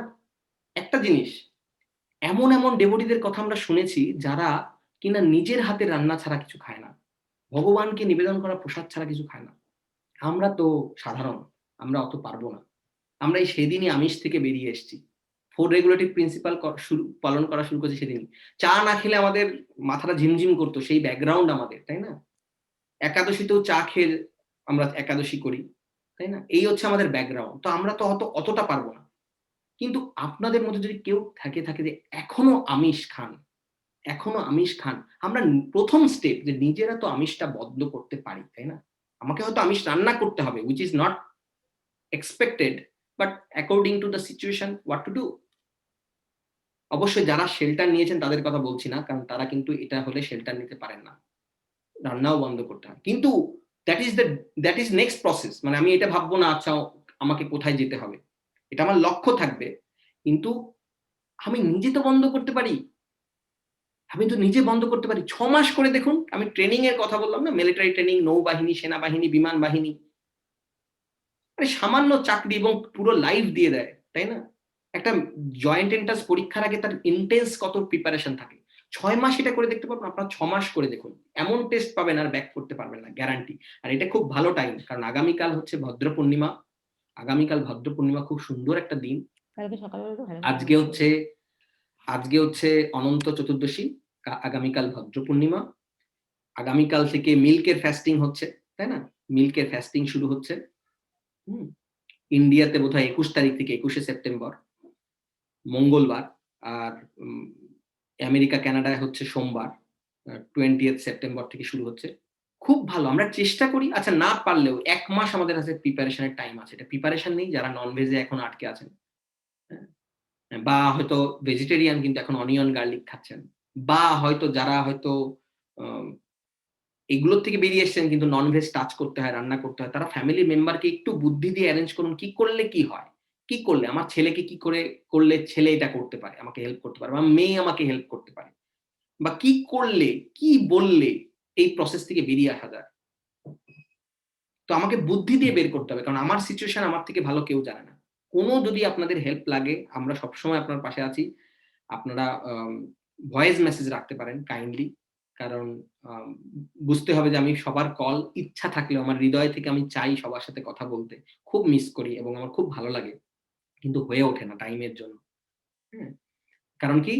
Speaker 1: একটা জিনিস, এমন এমন ডেভোটিদের কথা আমরা শুনেছি যারা কিনা নিজের হাতে রান্না ছাড়া কিছু খায় না, ভগবানকে নিবেদন করা প্রসাদ ছাড়া কিছু খায় না। আমরা তো সাধারণ, আমরা অত পারবো না। আমরা এই সেদিনই আমিষ থেকে বেরিয়ে এসেছি, 4 রেগুলেটিভ প্রিন্সিপাল পালন করা শুরু করেছি সেদিন। চা না খেলে আমাদের মাথাটা ঝিমঝিম করতো, সেই ব্যাকগ্রাউন্ড আমাদের, তাই না? একাদশীতেও চা খেয়ে আমরা একাদশী করি, তাই না? এই হচ্ছে আমাদের ব্যাকগ্রাউন্ড। তো আমরা তো অতটা পারবো না। কিন্তু আপনাদের মধ্যে যদি কেউ থাকে যে এখনো আমিষ খান, এখনো আমিষ খান, আমরা প্রথম স্টেপ যে নিজেরা তো আমিষটা বন্ধ করতে পারি, তাই না? আমাকে হয়তো আমিষ রান্না করতে হবে, which is not expected, but according to the situation what to do. অবশ্যই যারা শেল্টার নিয়েছেন তাদের কথা বলছি না, কারণ তারা কিন্তু এটা হলে শেল্টার নিতে পারেন না, রান্নাও বন্ধ করতে হয়। কিন্তু দ্যাট ইজ নেক্সট প্রসেস। মানে আমি এটা ভাববো না আচ্ছা আমাকে কোথায় যেতে হবে, এটা আমার লক্ষ্য থাকবে, কিন্তু আমি নিজে তো বন্ধ করতে পারি, আমি তো নিজে বন্ধ করতে পারি। 6 মাস করে দেখুন, আমি ট্রেনিং এর কথা বললাম না, মিলিটারি ট্রেনিং, নৌবাহিনী, সেনাবাহিনী, বিমান বাহিনী, মানে সামান্য চাকরি এবং পুরো লাইফ দিয়ে দেয়, তাই না? একটা জয়েন্ট এন্ট্রান্স পরীক্ষার আগে তার ইন্টেন্স কত প্রিপারেশন থাকে। 6 মাস এটা করে দেখতে পারবেন, আপনারা 6 মাস করে দেখুন, এমন টেস্ট পাবেন আর ব্যাক করতে পারবেন না, গ্যারান্টি। আর এটা খুব ভালো টাইম, কারণ আগামীকাল হচ্ছে ভদ্র পূর্ণিমা, আগামীকাল ভদ্র পূর্ণিমা, খুব সুন্দর একটা দিন।
Speaker 6: কালকে সকালবেলা তো ভালো
Speaker 1: আজকে হচ্ছে অনন্ত চতুর্দশী, আগামীকাল ভদ্র পূর্ণিমা, আগামীকাল থেকে মিল্কের ফাস্টিং হচ্ছে, তাই না? মিল্কের ফাস্টিং শুরু হচ্ছে। ইন্ডিয়াতে বোধহয় 21 তারিখ থেকে 21শে সেপ্টেম্বর মঙ্গলবার, আর আমেরিকা কানাডায় হচ্ছে সোমবার 20th সেপ্টেম্বর থেকে শুরু হচ্ছে। খুব ভালো, আমরা চেষ্টা করি, আচ্ছা না পারলেও 1 মাস আমাদের কাছে প্রিপারেশনের টাইম আছে। এটা প্রিপারেশন নেই যারা নন ভেজে এখন আটকে আছেন, বা হয়তো ভেজিটেরিয়ান কিন্তু এখন অনিয়ন গার্লিক খাচ্ছেন, বা হয়তো যারা হয়তো এগুলোর থেকে বেরিয়ে এসেছেন কিন্তু নন ভেজ টাচ করতে হয়, রান্না করতে হয়, তারা ফ্যামিলি মেম্বারকে একটু বুদ্ধি দিয়ে অ্যারেঞ্জ করুন, কি করলে কি হয়, কি করলে আমার ছেলেকে কি করে করলে ছেলে এটা করতে পারে, আমাকে হেল্প করতে পারে, বা মেয়ে আমাকে হেল্প করতে পারে, বা কি করলে কি বললে এই প্রসেস থেকে বেরিয়ে আসা যায়। তো আমাকে বুদ্ধি দিয়ে বের করতে হবে, কারণ আমার সিচুয়েশন আমার থেকে ভালো কেউ জানে না। কোনো যদি আপনাদের হেল্প লাগে, আমরা সবসময় আপনার পাশে আছি। আপনারা ভয়েস মেসেজ রাখতে পারেন কাইন্ডলি, কারণ বুঝতে হবে যে আমি সবার কল, ইচ্ছা থাকলেও আমার হৃদয় থেকে আমি চাই সবার সাথে কথা বলতে, খুব মিস করি এবং আমার খুব ভালো লাগে, কিন্তু হয়ে ওঠে না টাইমের জন্য। কারণ কি?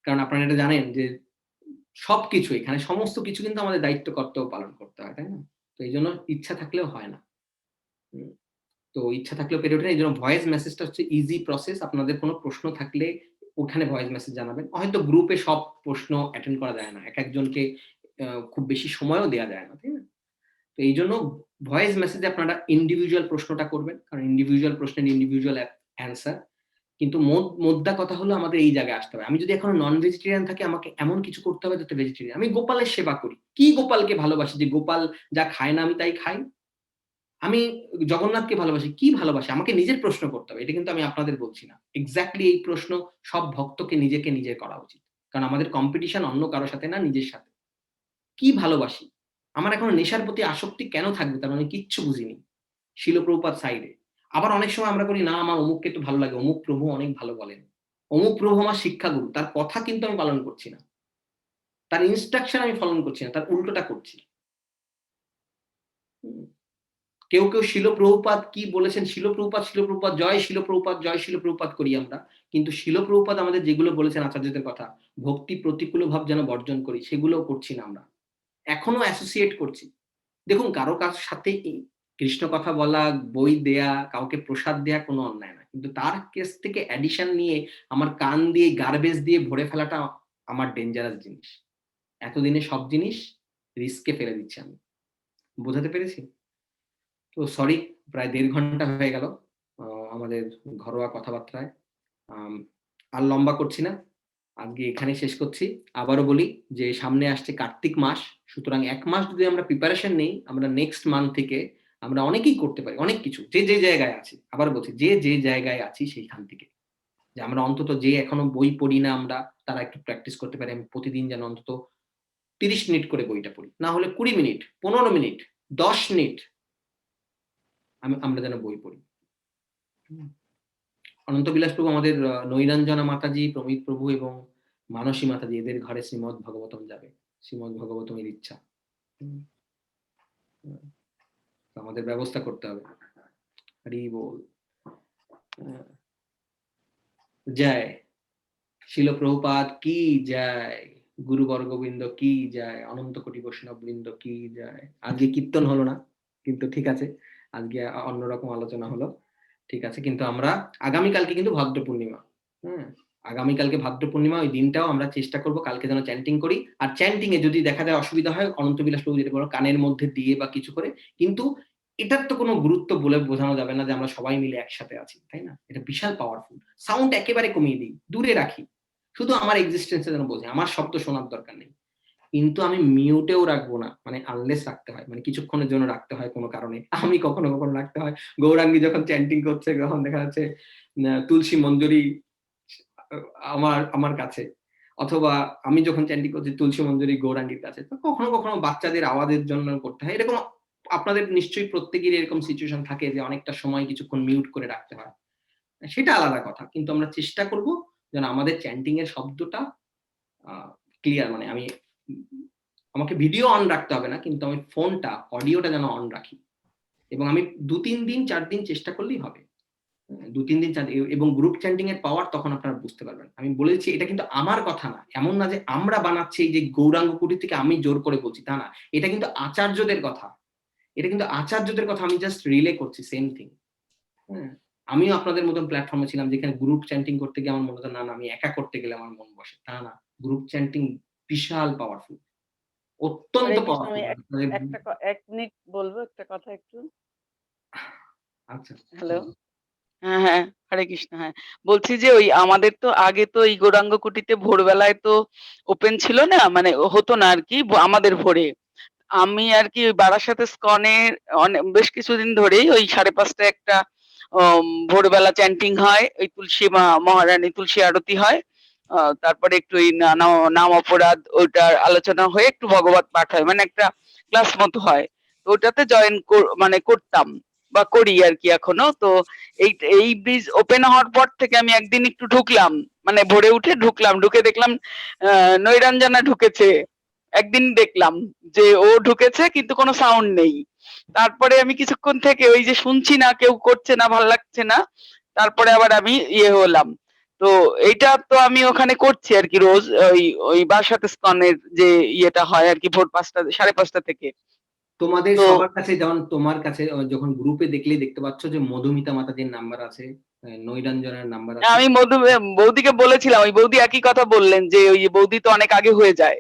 Speaker 1: কারণ আপনারা এটা জানেন যে সবকিছু এখানে সমস্ত কিছু কিন্তু আমাদের দায়িত্ব কর্তব্য পালন করতে হয়, তাই না? তো এই জন্য ইচ্ছা থাকলেও হয় না। তো ইচ্ছা থাকলেও পেরে ওঠে না। এই জন্য ভয়েস মেসেজটা হচ্ছে ইজি প্রসেস। আপনাদের কোনো প্রশ্ন থাকলে ওখানে ভয়েস মেসেজ জানাবেন। হয়তো গ্রুপে সব প্রশ্ন অ্যাটেন্ড করা যায় না, এক একজনকে খুব বেশি সময়ও দেওয়া যায় না, তাই না? তো এই জন্য ভয়েস মেসেজে আপনারা ইন্ডিভিজুয়াল প্রশ্নটা করবেন, কারণ ইন্ডিভিজুয়াল প্রশ্নের ইন্ডিভিজুয়াল অ্যান্সার। কিন্তু মোদ্দা কথা হলো আমাদের এই জায়গায় আসতে হবে। আমি যদি এখনো নন ভেজিটেরিয়ান থাকি, আমাকে এমন কিছু করতে হবে যাতে ভেজিটেরিয়ান। আমি গোপালের সেবা করি, কি গোপালকে ভালোবাসি যে গোপাল যা খায় না আমি তাই খাই। আমি জগন্নাথকে ভালোবাসি, কি ভালোবাসি, আমাকে নিজের প্রশ্ন করতে হবে। এটা কিন্তু আমি আপনাদের বলছি না। এক্স্যাক্টলি এই প্রশ্ন সব ভক্তকে নিজে করা উচিত, কারণ আমাদের কম্পিটিশন অন্য কারোর সাথে না, নিজের সাথে। কি ভালোবাসি, আমার এখন নেশার প্রতি আসক্তি কেন থাকবে, তার আমি কিচ্ছু বুঝিনি। শিল প্রভুপাদ সাইডে। আবার অনেক সময় আমরা করি না, আমার অমুককে একটু ভালো লাগে, অমুক প্রভু অনেক ভালো বলেন, অমুক প্রভু আমার শিক্ষাগুরু, তার কথা কিন্তু আমি পালন করছি না, তার ইনস্ট্রাকশন আমি পালন করছি না, তার উল্টোটা করছি। কেউ শিল প্রভুপাদ কি বলেছেন, শিল প্রভুপাদ জয়, শিল প্রভুপাদ করি আমরা, কিন্তু শিল প্রভুপাদ আমাদের যেগুলো বলেছেন আচার্যদের কথা, ভক্তি প্রতিকূল ভাব যেন বর্জন করি, সেগুলো করছি না আমরা, এখনো অ্যাসোসিয়েট করছি। দেখুন, কারো সাথে কৃষ্ণ কথা বলা, বই দেয়া, কাউকে প্রসাদ দেয়া কোনো অন্যায় না, কিন্তু তার কেস থেকে অ্যাডিশন নিয়ে আমার কান দিয়ে গার্বেজ দিয়ে ভরে ফেলাটা আমার ডেঞ্জারাস জিনিস। এতদিনে সব জিনিস রিস্কে ফেলে দিচ্ছি আমি। বোঝাতে পেরেছি? তো সরি, প্রায় 1.5 ঘন্টা হয়ে গেল আমাদের ঘরোয়া কথাবার্তায়। আর লম্বা করছি না, আজকে এখানে শেষ করছি। আবারও বলি যে সামনে আসছে কার্তিক মাস, সুতরাং 1 মাস যদি আমরা প্রিপারেশন নেই, আমরা নেক্সট মান্থ থেকে আমরা অনেকেই করতে পারি, অনেক কিছু, যে জায়গায় আছি। আবার বলছি, যে জায়গায় আছি সেইখান থেকে, যে আমরা অন্তত যে এখনো বই পড়ি না আমরা, তারা একটু প্র্যাকটিস করতে পারি। আমি প্রতিদিন যেন অন্তত 30 মিনিট করে বইটা পড়ি, না হলে 20 মিনিট, 15 মিনিট, 10 মিনিট আমরা যেন বই পড়ি। অনন্ত বিলাস প্রভু, আমাদের নৈরঞ্জনা মাতাজি, প্রমিত প্রভু এবং মানসী মাতাজি, এদের ঘরে শ্রীমদ ভাগবতম যাবে, শ্রীমদ ভাগবতমের ইচ্ছা। আমাদের ব্যবস্থা করতে হবে। হরি বল। জয় শিল প্রভুপাদ কি জয়, গুরু বর্গবৃন্দ কি জয়, অনন্ত কোটি বৈষ্ণব বৃন্দ কি জয়। আজকে কীর্তন হলো না, কিন্তু ঠিক আছে, আজকে অন্যরকম আলোচনা হলো, ঠিক আছে। কিন্তু আমরা আগামীকালকে কিন্তু ভদ্র পূর্ণিমা, আগামীকালকে ভাদ্র পূর্ণিমা, ওই দিনটাও আমরা চেষ্টা করব কালকে যেন চ্যান্টিং করি। আর চ্যান্টিং এ যদি দেখা যায় অসুবিধা হয়, অনন্ত বিলাস প্রভু যেটা বলো কানের মধ্যে দিয়ে বা কিছু করে, কিন্তু এটার তো কোনো গুরুত্ব বলে বোঝানো যাবে না যে আমরা সবাই মিলে একসাথে আছি, তাই না? এটা বিশাল পাওয়ারফুল। সাউন্ড একেবারে কমিয়ে দিই, দূরে রাখি, শুধু আমার এক্সিস্টেন্সে যেন বোঝে, আমার শব্দ শোনার দরকার নেই। কিন্তু আমি মিউটেও রাখবো না, মানে আনলেস রাখতে হয়, মানে কিছুক্ষণের জন্য রাখতে হয় কোনো কারণে। আমি কখনো কখনো রাখতে হয়, গৌরাঙ্গী যখন চ্যান্টিং করছে তখন দেখা যাচ্ছে তুলসী মঞ্জুরি আমার আমার কাছে, অথবা আমি যখন চ্যান্টিং করছি তুলসী মঞ্জুরি গৌরাঙ্গীর কাছে। তো কখনো কখনো বাচ্চাদের আওয়াজের জন্য করতে হয়। এরকম আপনাদের নিশ্চয়ই প্রত্যেকেরই এরকম সিচুয়েশন থাকে যে অনেকটা সময় কিছুক্ষণ মিউট করে রাখতে হয়, সেটা আলাদা কথা। কিন্তু আমরা চেষ্টা করব যেন আমাদের চ্যান্টিং এর শব্দটা ক্লিয়ার, মানে আমি আমাকে ভিডিও অন রাখতে হবে না, কিন্তু আমি ফোনটা অডিওটা যেন অন রাখি, এবং আমি 2-3 দিন 4 দিন চেষ্টা করলেই হবে। 2-3 দিন এবং গ্রুপ চ্যান্টিং এর পাওয়ার তখন আপনারা বুঝতে পারবেন। আমি বলেছি এটা কিন্তু আমার কথা না, এমন না যে আমরা বানাচ্ছি এই যে গৌরাঙ্গ কুটির থেকে আমি জোর করে বলছি, তা না। এটা কিন্তু আচার্যদের কথা, এটা কিন্তু আচার্যদের কথা, আমি জাস্ট রিলে করছি সেম থিং। হ্যাঁ, আমিও আপনাদের মতন প্ল্যাটফর্মে ছিলাম যেখানে গ্রুপ চ্যান্টিং করতে গিয়ে আমার মনে হতো না না আমি একা করতে গেলে আমার মন বসে, তা না। গ্রুপ চ্যান্টিং বিশাল পাওয়ারফুল, অত্যন্ত
Speaker 5: হরে কৃষ্ণ,
Speaker 1: পাওয়ারফুল।
Speaker 5: আমি একটা 1 মিনিট বলবো একটা কথা একটু।
Speaker 1: আচ্ছা,
Speaker 5: হ্যালো, হ্যাঁ হ্যাঁ, হরে কৃষ্ণ। হ্যাঁ, বলছি যে ওই আমাদের তো আগে তো এই গৌরাঙ্গ কুটিতে ভোরবেলায় তো ওপেন ছিল না, মানে হতো না আর কি, আমাদের ভোরে। আমি আর কি ওই বারাসাতে স্কনের বেশ কিছুদিন ধরেই ওই 5:30টায় একটা ভোরবেলা চ্যান্টিং হয়, ওই তুলসী মহারানী তুলসী আরতি হয়, তারপরে একটু ওই নাম অপরাধ ওইটার আলোচনা হয়ে একটু ভগবত পাঠ হয়, মানে একটা ক্লাস মতো হয়। তো ওটাতে জয়েন মানে করতাম বা করি আর কি এখনো। তো এই এই ব্রিজ ওপেন হওয়ার পর থেকে আমি একদিন একটু ঢুকলাম, মানে ভোরে উঠে ঢুকলাম, ঢুকে দেখলাম নৈরঞ্জনা ঢুকেছে। একদিন দেখলাম যে ও ঢুকেছে কিন্তু কোনো সাউন্ড নেই। তারপরে আমি কিছুক্ষণ থেকে ওই যে শুনছি না, কেউ করছে না, ভাল লাগছে না, তারপরে আবার আমি হলাম। তো এইটা তো আমি ওখানে করছি আর কি রোজ, ওই ওই বাসাতে স্কনের যে ইয়েটা হয় আর কি ভোর 5টা 5:30 থেকে।
Speaker 1: তোমাদের
Speaker 5: তো
Speaker 1: সবার কাছে, যেমন তোমার কাছে যখন গ্রুপে দেখলেই দেখতে পাচ্ছ যে মধুমিতা মাতাজির নাম্বার আছে, নৈরঞ্জনের নাম্বার আছে।
Speaker 5: আমি বৌদিকে বলেছিলাম, ওই বৌদি একই কথা বললেন যে ওই বৌদি তো অনেক আগে হয়ে যায়,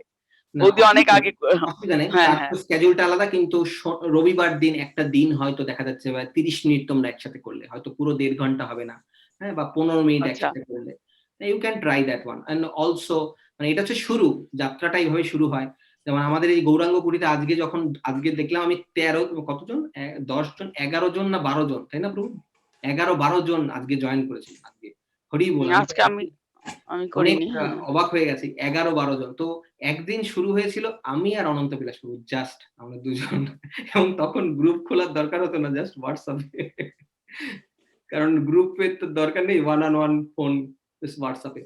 Speaker 1: না,
Speaker 5: বৌদি অনেক আগে।
Speaker 1: অসুবিধা নেই,
Speaker 5: হ্যাঁ
Speaker 1: তার
Speaker 5: হ্যাঁ,
Speaker 1: তো স্কেডিউলটা আলাদা। কিন্তু রবিবার দিন একটা দিন হয়তো দেখা যাচ্ছে 30 মিনিট তোমরা একসাথে করলে, হয়তো পুরো 1.5 ঘন্টা হবে না, হ্যাঁ, বা 15 মিনিট
Speaker 5: আচ্ছা
Speaker 1: একসাথে করলে, you can try that one. And also মানে এটা হচ্ছে শুরু, যাত্রাটা এইভাবে শুরু হয়। যেমন আমাদের এই গৌরাঙ্গ পুরীতে আজকে দেখলাম আমি 13 কতজন, 10 জন 11 জন না 12 জন, তাই না প্রভু? 11-12 জন আজকে জয়েন করেছে আজকে। হরি বল, আমি তো
Speaker 5: আজকে আমি আমি
Speaker 1: অনেক
Speaker 5: করিনি। হ্যাঁ
Speaker 1: অবাক হয়ে গেছি, 11-12 জন। তো একদিন শুরু হয়েছিল আমি আর অনন্ত বিলাস প্রভু, জাস্ট আমরা দুজন, এবং তখন গ্রুপ খোলার দরকার হতো না, জাস্ট হোয়াটসঅ্যাপে, কারণ গ্রুপের তো দরকার নেই, ওয়ান অন ওয়ান ফোন, হোয়াটসঅ্যাপে।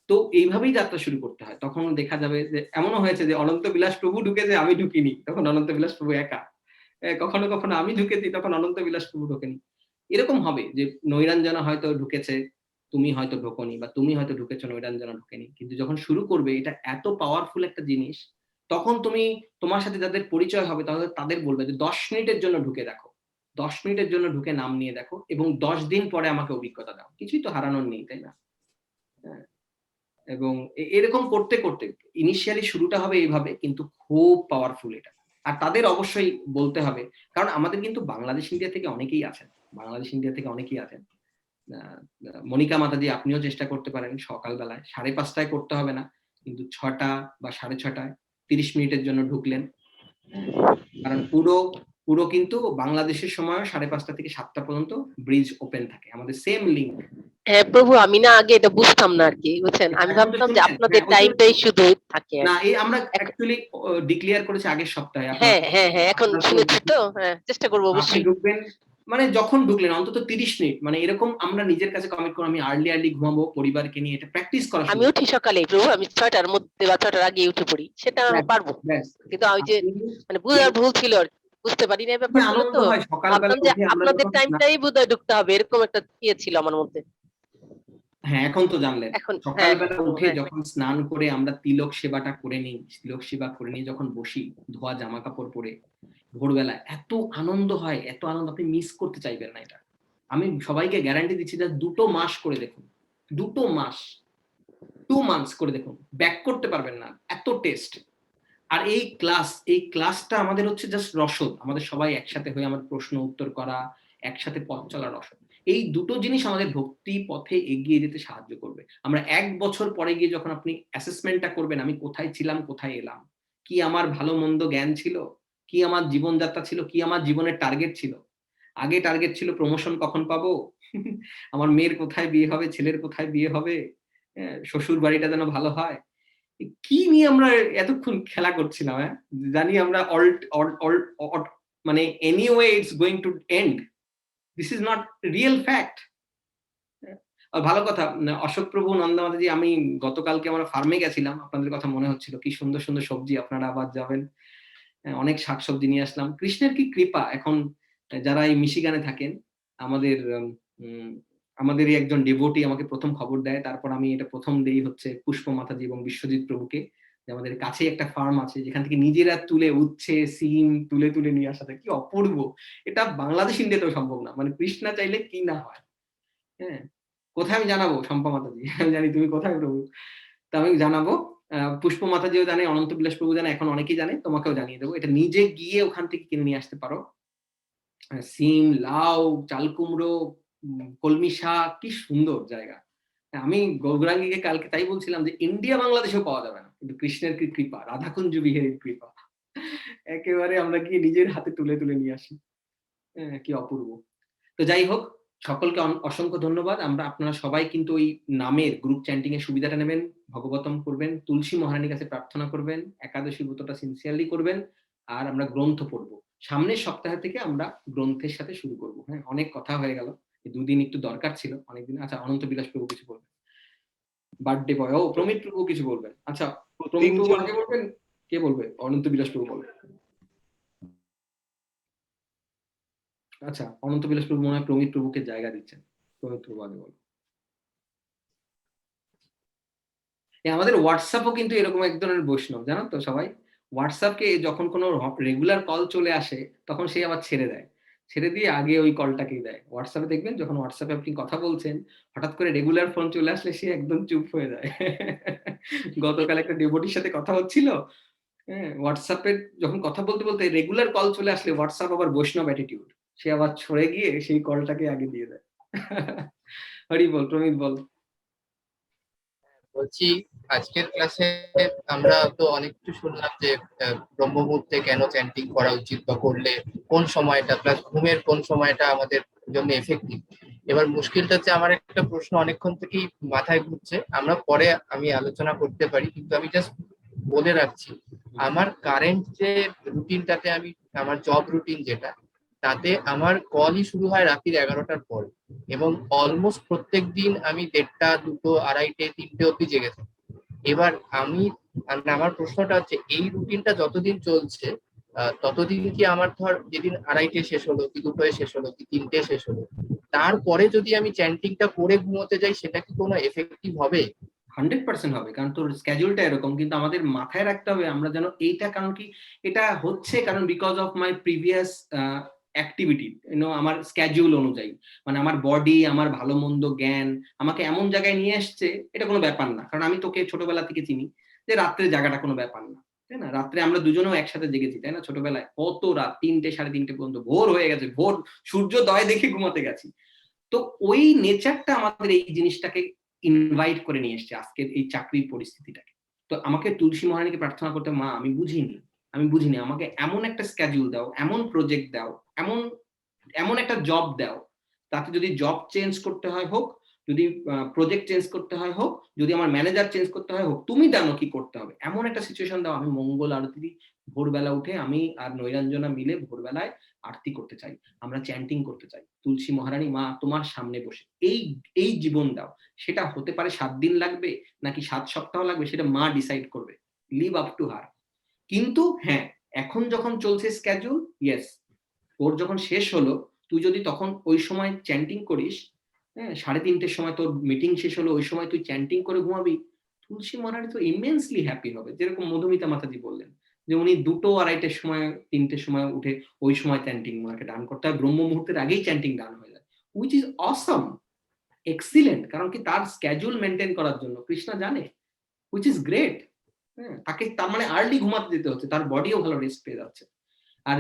Speaker 1: তো এইভাবেই যাত্রা শুরু করতে হয়। তখন দেখা যাবে যে এমনও হয়েছে যে অনন্ত বিলাস প্রভু ঢুকেছে, আমি ঢুকিনি, তখন অনন্ত বিলাস প্রভু একা। কখনো কখনো আমি ঢুকেছি, তখন অনন্ত বিলাস প্রভু ঢোকেনি। এরকম হবে যে নৈরঞ্জনা হয়তো ঢুকেছে, তুমি হয়তো ঢোকনি, বা তুমি হয়তো ঢুকেছো, নৈরঞ্জনা ঢোকেনি। কিন্তু যখন শুরু করবে, এটা এত পাওয়ারফুল একটা জিনিস, তখন তুমি তোমার সাথে যাদের পরিচয় হবে তাদের বলবে যে 10 মিনিটের জন্য ঢুকে দেখো, 10 মিনিটের জন্য ঢুকে নাম নিয়ে দেখো, এবং 10 দিন পরে আমাকে অভিজ্ঞতা দাও। কিছুই তো হারানোর নেই, তাই না? হ্যাঁ, এবং এরকম করতে করতে ইনিশিয়ালি শুরুটা হবে এইভাবে, কিন্তু খুব পাওয়ারফুল এটা। আর তাদের অবশ্যই বলতে হবে, কারণ আমাদের কিন্তু বাংলাদেশ ইন্ডিয়া থেকে অনেকেই আছেন, বাংলাদেশ ইন্ডিয়া থেকে অনেকেই আছেন। মনিকা মাতাজি, আপনিও চেষ্টা করতে পারেন সকালবেলায় 5:30টায় করতে হবে না, কিন্তু 6টা বা 6:30টায় 30 মিনিটের জন্য ঢুকলেন। কারণ পুরো কিন্তু বাংলাদেশের সময় 5:30টা থেকে 7টা পর্যন্ত ব্রিজ ওপেন থাকে, আমাদের সেম লিঙ্ক।
Speaker 7: হ্যাঁ প্রভু, আমি না আগে এটা বুঝতাম না আর কি, বুঝছেন, আমি
Speaker 1: এখন তো
Speaker 7: ভাবতাম যে
Speaker 1: শুনছেন,
Speaker 7: আপনাদের
Speaker 1: হ্যাঁ,
Speaker 7: টাইমটাই শুধু থাকে আর
Speaker 1: না,
Speaker 7: কি।
Speaker 1: এই আমরা অ্যাকচুয়ালি ডিক্লেয়ার করেছি আগের সপ্তাহে।
Speaker 7: হ্যাঁ হ্যাঁ হ্যাঁ, এখন
Speaker 1: আপনার
Speaker 7: শুনেছি তো, হ্যাঁ চেষ্টা করবো
Speaker 1: আপনি
Speaker 7: অবশ্যই।
Speaker 1: ঢুকবেন, মানে যখন ঢুকলেন অন্তত 30 মিনিট, মানে এরকম আমরা নিজের কাছে কমিট করব, আমি আর্লি ঘুমাবো পরিবারকে নিয়ে, এটা প্র্যাকটিস করা
Speaker 7: আমি
Speaker 1: শুরু।
Speaker 7: উঠি সকালে প্রভু, আমি 6টার মধ্যে বা 6টার আগে উঠে পড়ি, সেটা আমি
Speaker 1: ব্যাস,
Speaker 7: পারবো,
Speaker 1: ব্যাস।
Speaker 7: কিন্তু ওই যে
Speaker 1: আপনি
Speaker 7: মানে বুঝার
Speaker 1: এই
Speaker 7: ভুল ছিল আর কি, বুঝতে পারি না এই
Speaker 1: যে
Speaker 7: ব্যাপারগুলো।
Speaker 1: আনন্দ
Speaker 7: তো
Speaker 1: হয় সকালবেলা
Speaker 7: ভাবতাম যে
Speaker 1: উঠে আমরা
Speaker 7: আপনাদের
Speaker 1: যখন
Speaker 7: টাইমটাই বোধহয় ঢুকতে হবে, এরকম একটা ইয়ে ছিল আমার মধ্যে।
Speaker 1: হ্যাঁ, এখন তো জানলেন।
Speaker 7: এখন হ্যাঁ হ্যাঁ
Speaker 1: সকালবেলা
Speaker 7: প্রভু,
Speaker 1: উঠে
Speaker 7: হ্যাঁ
Speaker 1: যখন স্নান করে আমরা তিলক সেবাটা করে নিই, তিলক সেবা করে নিয়ে যখন বসি, ধোয়া জামা কাপড় পরে ভোরবেলা, এত আনন্দ হয়, এত আনন্দ, আপনি মিস করতে চাইবেন না এটা। আমি সবাইকে গ্যারান্টি দিচ্ছি যে 2 মাস করে দেখুন, 2 মাস 2 মান্থস করে দেখুন, ব্যাক করতে পারবেন না, এত টেস্ট। আর এই ক্লাসটা আমাদের হচ্ছে জাস্ট রসদ, আমাদের সবাই একসাথে হয়ে আমাদের প্রশ্ন উত্তর করা, একসাথে পথ চলার রসদ। এই দুটো জিনিস আমাদের ভক্তি পথে এগিয়ে যেতে সাহায্য করবে। আমরা 1 বছর পরে গিয়ে যখন আপনি অ্যাসেসমেন্টটা করবেন, আমি কোথায় ছিলাম, কোথায় এলাম, কি আমার ভালো মন্দ জ্ঞান ছিল, কি আমার জীবনযাত্রা ছিল, কি আমার জীবনের টার্গেট ছিল। আগে টার্গেট ছিল প্রমোশন কখন পাবো, আমার মেয়ের কোথায় বিয়ে হবে, ছেলের কোথায় বিয়ে হবে, শ্বশুর বাড়িটা যেন ভালো হয়। কি নিয়ে আমরা এতক্ষণ খেলা করছিলাম? জানি আমরা মানে anyway it's going to end, this is not real fact. ভালো কথা, অশোক প্রভু, নন্দমাতাজি, আমি গতকালকে আমরা ফার্মে গেছিলাম, আপনাদের কথা মনে হচ্ছিল কি সুন্দর সুন্দর সবজি, আপনারা আবার যাবেন, অনেক শাকসবজি নিয়ে আসলাম। কৃষ্ণের কি কৃপা, এখন যারা এই মিশিগানে থাকেন, আমাদেরই একজন ডেভোটি আমাকে প্রথম খবর দেয়, তারপর আমি এটা প্রথম দেই হচ্ছে পুষ্প মাতাজি এবং বিশ্বজিৎ প্রভুকে, যে আমাদের কাছে একটা ফার্ম আছে যেখান থেকে নিজেরা তুলে উচ্ছে সিম তুলে তুলে নিয়ে আসাটা কি অপূর্ব। এটা বাংলাদেশ ইন্ডিয়াতেও সম্ভব না, মানে কৃষ্ণা চাইলে কি না হয়। হ্যাঁ, কোথায় আমি জানাবো শম্পা মাতাজি, আমি জানি তুমি কোথায় প্রভু, তা আমি জানাবো। পুষ্প মাতাজিও জানে, অনন্ত বিলাস প্রভু জানে, এখন অনেকেই জানে, তোমাকেও জানিয়ে দেবো। এটা নিজে গিয়ে ওখান থেকে কিনে নিয়ে আসতে পারো। সিম, লাউ, চাল কুমড়ো, কলমি শাক, কি সুন্দর জায়গা। আমি গৌরাঙ্গীকে কালকে তাই বলছিলাম যে ইন্ডিয়া বাংলাদেশেও পাওয়া যাবে না, কিন্তু কৃষ্ণের কি কৃপা, রাধাকুঞ্জ বিহারীর কৃপা, একেবারে আমরা গিয়ে নিজের হাতে তুলে তুলে নিয়ে আসি। কি অপূর্ব। তো যাই হোক, সকলকে অসংখ্য ধন্যবাদ। আপনারা সবাই কিন্তু ওই নামের গ্রুপ চ্যান্টিং এর সুবিধাটা নেবেন, ভগবতম করবেন, তুলসী মহারানীর কাছে প্রার্থনা করবেন, একাদশী ব্রতটা সিনসিয়ারলি করবেন, আর আমরা গ্রন্থ পড়বো। সামনের সপ্তাহ থেকে আমরা গ্রন্থের সাথে শুরু করবো। হ্যাঁ, অনেক কথা হয়ে গেল, 2 দিন একটু দরকার ছিল, অনেকদিন। আচ্ছা, অনন্ত বিলাস প্রভু কিছু বলবেন, বার্থডে বয়, ও প্রমিত প্রভু কিছু বলবেন। আচ্ছা, প্রমিত প্রভু আগে বলবেন, কে বলবে? অনন্ত বিলাস প্রভু বলবেন। আচ্ছা, অনন্ত বিলাস প্রভু মনে হয় প্রমিত প্রভুকে জায়গা দিচ্ছেন, প্রমিত প্রভু আগে বলবেন। আমাদের হোয়াটসঅ্যাপও কিন্তু এরকম এক ধরনের বৈষ্ণব, জানো তো সবাই। হোয়াটসঅ্যাপকে যখন কোনো রেগুলার কল চলে আসে, তখন সে আবার ছেড়ে দেয়, ছেড়ে দিয়ে আগে ওই কলটাকেই দেয়। হোয়াটসঅ্যাপে দেখবেন, যখন হোয়াটসঅ্যাপে আপনি কথা বলছেন, হঠাৎ করে রেগুলার ফোন চলে আসলে সে একদম চুপ হয়ে যায়। গতকাল একটা ডেভোটির সাথে কথা হচ্ছিল, হোয়াটসঅ্যাপে যখন কথা বলতে বলতে রেগুলার কল চলে আসলে হোয়াটসঅ্যাপ আবার বৈষ্ণব অ্যাটিটিউড, সে আবার ছড়ে গিয়ে সেই কলটাকে আগে দিয়ে দেয়। হরি বল, প্রমিত বল।
Speaker 8: বলছি, আজকের ক্লাসে আমরা তো অনেক কিছু শুনলাম যে ব্রহ্ম মুহূর্তে কেন চ্যান্টিং করা উচিত, বা করলে কোন সময়টা, প্লাস ঘুমের কোন সময়টা আমাদের জন্য এফেক্টিভ। এবার মুশকিলটা হচ্ছে, আমার একটা প্রশ্ন অনেকক্ষণ থেকেই মাথায় ঘুরছে, আমরা পরে আমি আলোচনা করতে পারি, কিন্তু আমি জাস্ট বলে রাখছি, আমার কারেন্ট যে রুটিনটাতে, আমি আমার জব রুটিন যেটা, তাতে আমার কলই শুরু হয় রাত্রির 11টার পর, এবং অলমোস্ট প্রত্যেক দিন আমি 1:30, 2টো, 2:30, 3টে অব্দি জেগে থাকি। এবার আমার প্রশ্নটা হচ্ছে, এই রুটিনটা যতদিন চলছে, ততদিন কি আমার, ধর যেদিন 2:30 শেষ হলো, কি 2টোয় শেষ হলো, কি 3টে শেষ হলো, তারপরে যদি আমি চ্যান্টিংটা করে ঘুমোতে যাই, সেটা কি কোনো এফেক্টিভ হবে?
Speaker 1: 100% হবে, কারণ তোর স্কেডিউলটা এরকম। কিন্তু আমাদের মাথায় রাখতে হবে আমরা যেন এইটা, কারণ কি এটা হচ্ছে, কারণ because of my previous activity, আমার স্কেডিউল অনুযায়ী, মানে আমার বডি, আমার ভালো মন্দ জ্ঞান আমাকে এমন জায়গায় নিয়ে আসছে, এটা কোনো ব্যাপার না। কারণ আমি তোকে ছোটবেলা থেকে চিনি যে রাত্রে জায়গাটা কোনো ব্যাপার না, তাই না? রাত্রে আমরা দুজনেও একসাথে জেগেছি, তাই না? ছোটবেলায় কত রাত, 3টে, 3:30 পর্যন্ত, ভোর হয়ে গেছে, ভোর সূর্যোদয় দেখে ঘুমাতে গেছি। তো ওই নেচারটা আমাদের এই জিনিসটাকে ইনভাইট করে নিয়ে এসছে আজকের এই চাকরির পরিস্থিতিটাকে। তো আমাকে তুলসী মহারানীকে প্রার্থনা করতে, মা আমি বুঝিনি, আমাকে এমন একটা স্কেডিউল দাও, এমন প্রজেক্ট দাও, এমন একটা জব দাও, তাতে যদি জব চেঞ্জ করতে হয় হোক, যদি প্রজেক্ট চেঞ্জ করতে হয় হোক, যদি আমার ম্যানেজার চেঞ্জ করতে হয় হোক, তুমি জানো কি করতে হবে, এমন একটা সিচুয়েশন দাও। আমি মঙ্গল আরতি ভোরবেলা উঠে, আমি আর নৈরাঞ্জনা মিলে ভোরবেলায় আরতি করতে চাই, আমরা চ্যান্টিং করতে চাই, তুলসী মহারানী মা তোমার সামনে বসে এই জীবন দাও। সেটা হতে পারে 7 দিন লাগবে নাকি 7 সপ্তাহ লাগবে, সেটা মা ডিসাইড করবে, লিভ আপ টু হার। কিন্তু হ্যাঁ, এখন যখন চলছে স্কেডিউল, ইয়েস, তোর যখন শেষ হলো, তুই যদি তখন ওই সময় চ্যান্টিং করিস, 3:30-র সময় তোর মিটিং শেষ হলো, ওই সময় তুই চ্যান্টিং করে ঘুমাবি, তুলসী মহারানী তো ইমেন্সলি হ্যাপি হবে। যেরকম মধুমিতা মাতাজি বললেন যে উনি 2টো, 2:30-র সময়, 3টের সময় উঠে ওই সময় চ্যান্টিং ওনাকে ডান করতে হয়, ব্রহ্ম মুহূর্তের আগেই চ্যান্টিং ডান হয়ে যায়, হুইচ ইজ অসম। এক্সিলেন্ট, কারণ কি তার স্ক্যাজুল মেনটেন করার জন্য কৃষ্ণা জানে, হুইচ ইজ গ্রেট। হ্যাঁ, তাকে তার মানে আর্লি ঘুমাতে যেতে হচ্ছে, তার বডিও ভালো রেস্ট পেয়ে যাচ্ছে। আর